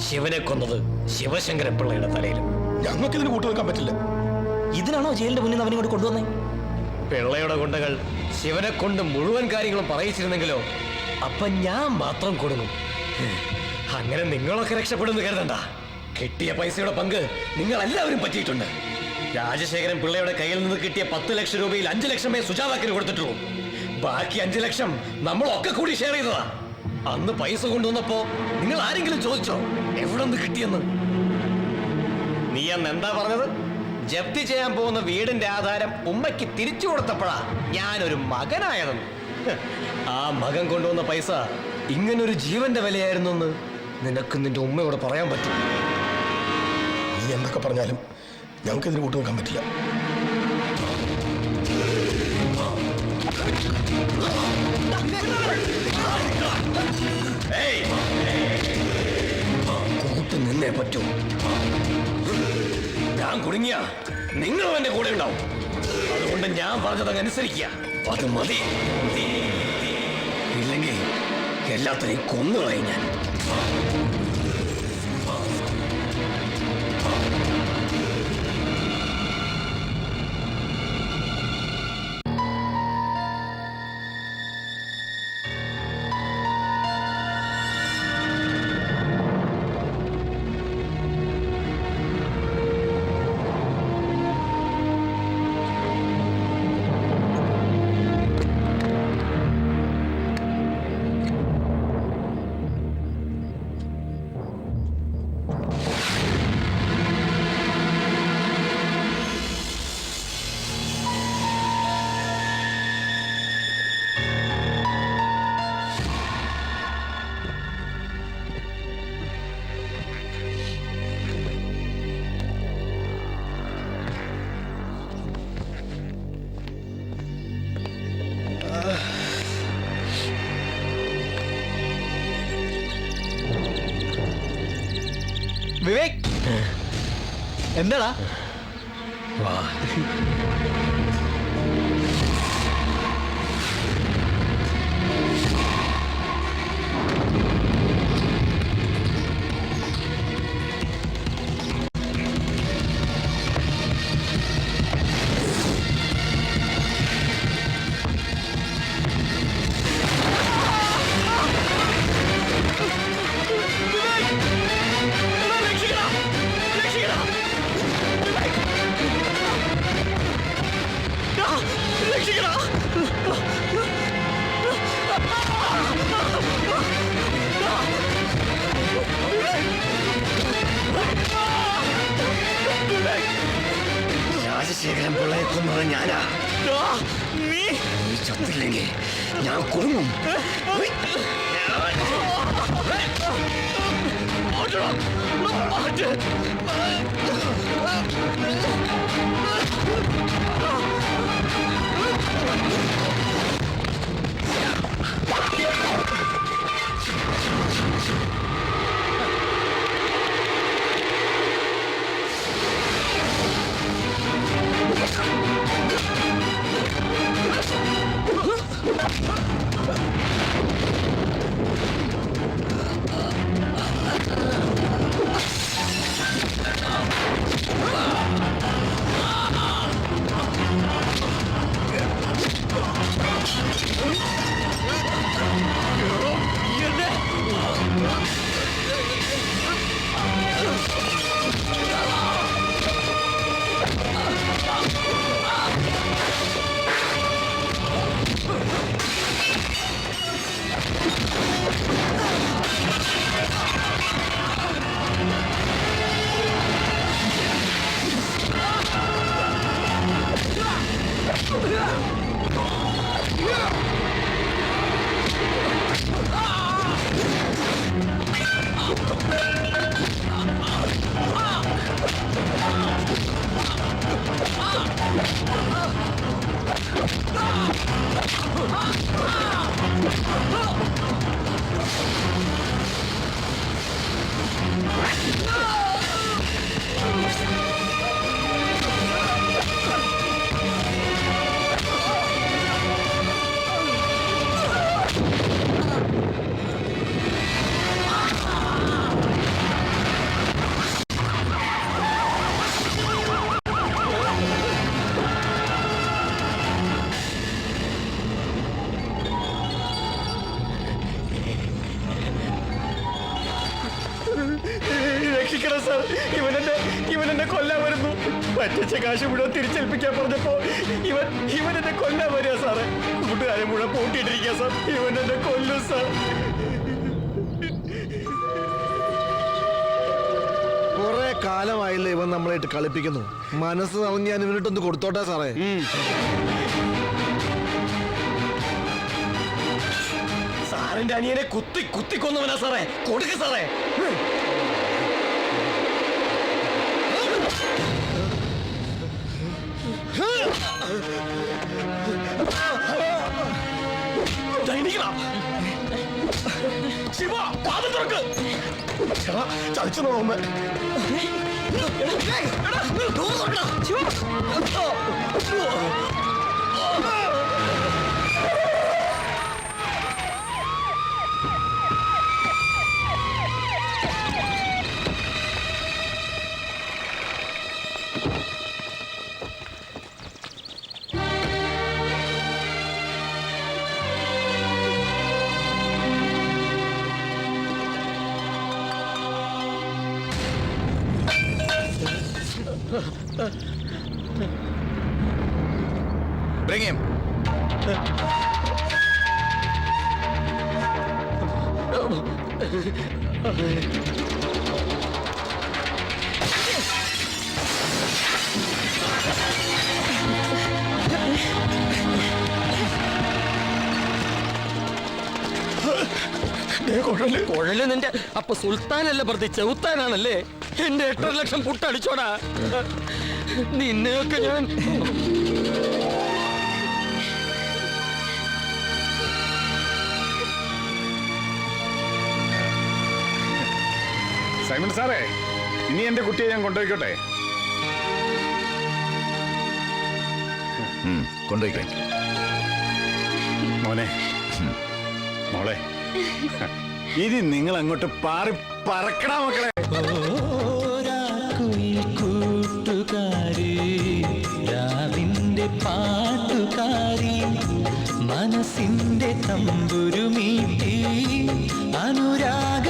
ശിവനെ കൊന്നത് ശിവശങ്കരൻ പിള്ളയുടെ തലയിലും. ഞങ്ങൾക്ക് ഇതിന് കൂട്ടുവെക്കാൻ പറ്റില്ല. ഇതിനാണോ ജയിലിന്റെ മുന്നിൽ അവനെ കൊണ്ട് കൊണ്ടുവന്നേ? പിള്ളയുടെ ഗുണ്ടകൾ ശിവനെ കൊണ്ട് മുഴുവൻ കാര്യങ്ങളും പറയിച്ചിരുന്നെങ്കിലോ അപ്പൊ ഞാൻ മാത്രം കൊടുങ്ങും. അങ്ങനെ നിങ്ങളൊക്കെ രക്ഷപ്പെടുന്നു കരുതണ്ട. കിട്ടിയ പൈസയുടെ പങ്ക് നിങ്ങൾ എല്ലാവരും പറ്റിയിട്ടുണ്ട്. രാജശേഖരൻ പിള്ളയുടെ കയ്യിൽ നിന്ന് കിട്ടിയ 10 ലക്ഷം രൂപയിൽ 5 ലക്ഷമേ സുജാതാക്കിന് കൊടുത്തിട്ടുള്ളൂ. ബാക്കി 5 ലക്ഷം നമ്മളൊക്കെ കൂടി ഷെയർ ചെയ്തതാ. അന്ന് പൈസ കൊണ്ടുവന്നപ്പോ നിങ്ങൾ ആരെങ്കിലും ചോദിച്ചോ എവിടെ നിന്ന് കിട്ടിയെന്ന്? നീ അന്ന് എന്താ പറഞ്ഞത്? ജപ്തി ചെയ്യാൻ പോകുന്ന വീടിന്റെ ആധാരം ഉമ്മയ്ക്ക് തിരിച്ചു കൊടുത്തപ്പോഴാ ഞാനൊരു മകനായതെന്ന്. ആ മകൻ കൊണ്ടുവന്ന പൈസ ഇങ്ങനൊരു ജീവന്റെ വിലയായിരുന്നു എന്ന് നിനക്ക് നിന്റെ ഉമ്മയോട് പറയാൻ പറ്റും? നീ എന്തൊക്കെ പറഞ്ഞാലും ഞങ്ങൾക്ക് ഇതിന് കൂട്ടുവെക്കാൻ പറ്റില്ല. കൂട്ട് നിന്നേ പറ്റൂ. ഞാൻ കുടുങ്ങിയ നിങ്ങളും എന്റെ കൂടെ ഉണ്ടാവും. അതുകൊണ്ട് ഞാൻ പറഞ്ഞത് അനുസരിക്കുക. അത് മതി. ഇല്ലെങ്കിൽ എല്ലാത്തിനെയും കൊന്നുകളയും ഞാൻ. എന്താടാ? വാ. രാജശേഖരൻ പിള്ളയെ കൊന്നത് ഞാനാ. നീ ചത്തില്ലെങ്കിൽ ഞാൻ കുടുങ്ങും. രക്ഷിക്കണം സാർ. ഇവൻ എന്നെ കൊല്ലാൻ വരുന്നു. പറ്റിച്ച കാശ് മുഴുവൻ തിരിച്ചേൽപ്പിക്കാൻ പറഞ്ഞപ്പോ ഇവൻ എന്നെ കൊല്ലാൻ വരിക സാറേ. കൂട്ടുകാരെ മുഴുവൻ പൂട്ടിയിട്ടിരിക്കുക സാർ. ഇവൻ എന്നെ കൊല്ലും സാർ. കുറെ കാലമായില്ലേ ഇവൻ നമ്മളായിട്ട് കളിപ്പിക്കുന്നു. മനസ്സ് തവഞ്ഞ് ഞാൻ ഇവനിട്ടൊന്ന് കൊടുത്തോട്ടെ സാറേ. സാറിന്റെ അനിയനെ കുത്തി കൊന്നവനാ സാറേ. കൊടുക്ക് സാറേ. ശിവ, വാതിൽ തുറക്ക്. ചതിച്ചു നോക്കുമ്പോ Bring him. കുഴല് നിന്റെ അപ്പൊ സുൽത്താനല്ല പ്രതി ചെവുത്താനാണല്ലേ? എന്റെ 8.5 ലക്ഷം പുട്ടടിച്ചോടാ. നിന്നെയൊക്കെ ഞാൻ സൈമൺ സാറേ, ഇനി എന്റെ കുട്ടിയെ ഞാൻ കൊണ്ടുപോയിക്കോട്ടെ? കൊണ്ടുപോയിക്കേ മോനെ, മോളെ, ഇനി നിങ്ങൾ അങ്ങോട്ട് പാറി പറക്കടാ മക്കളെ. കൂട്ടുകാരി രാവിന്റെ പാട്ടുകാരി മനസ്സിന്റെ തമ്പുരു മീട്ടി അനുരാഗ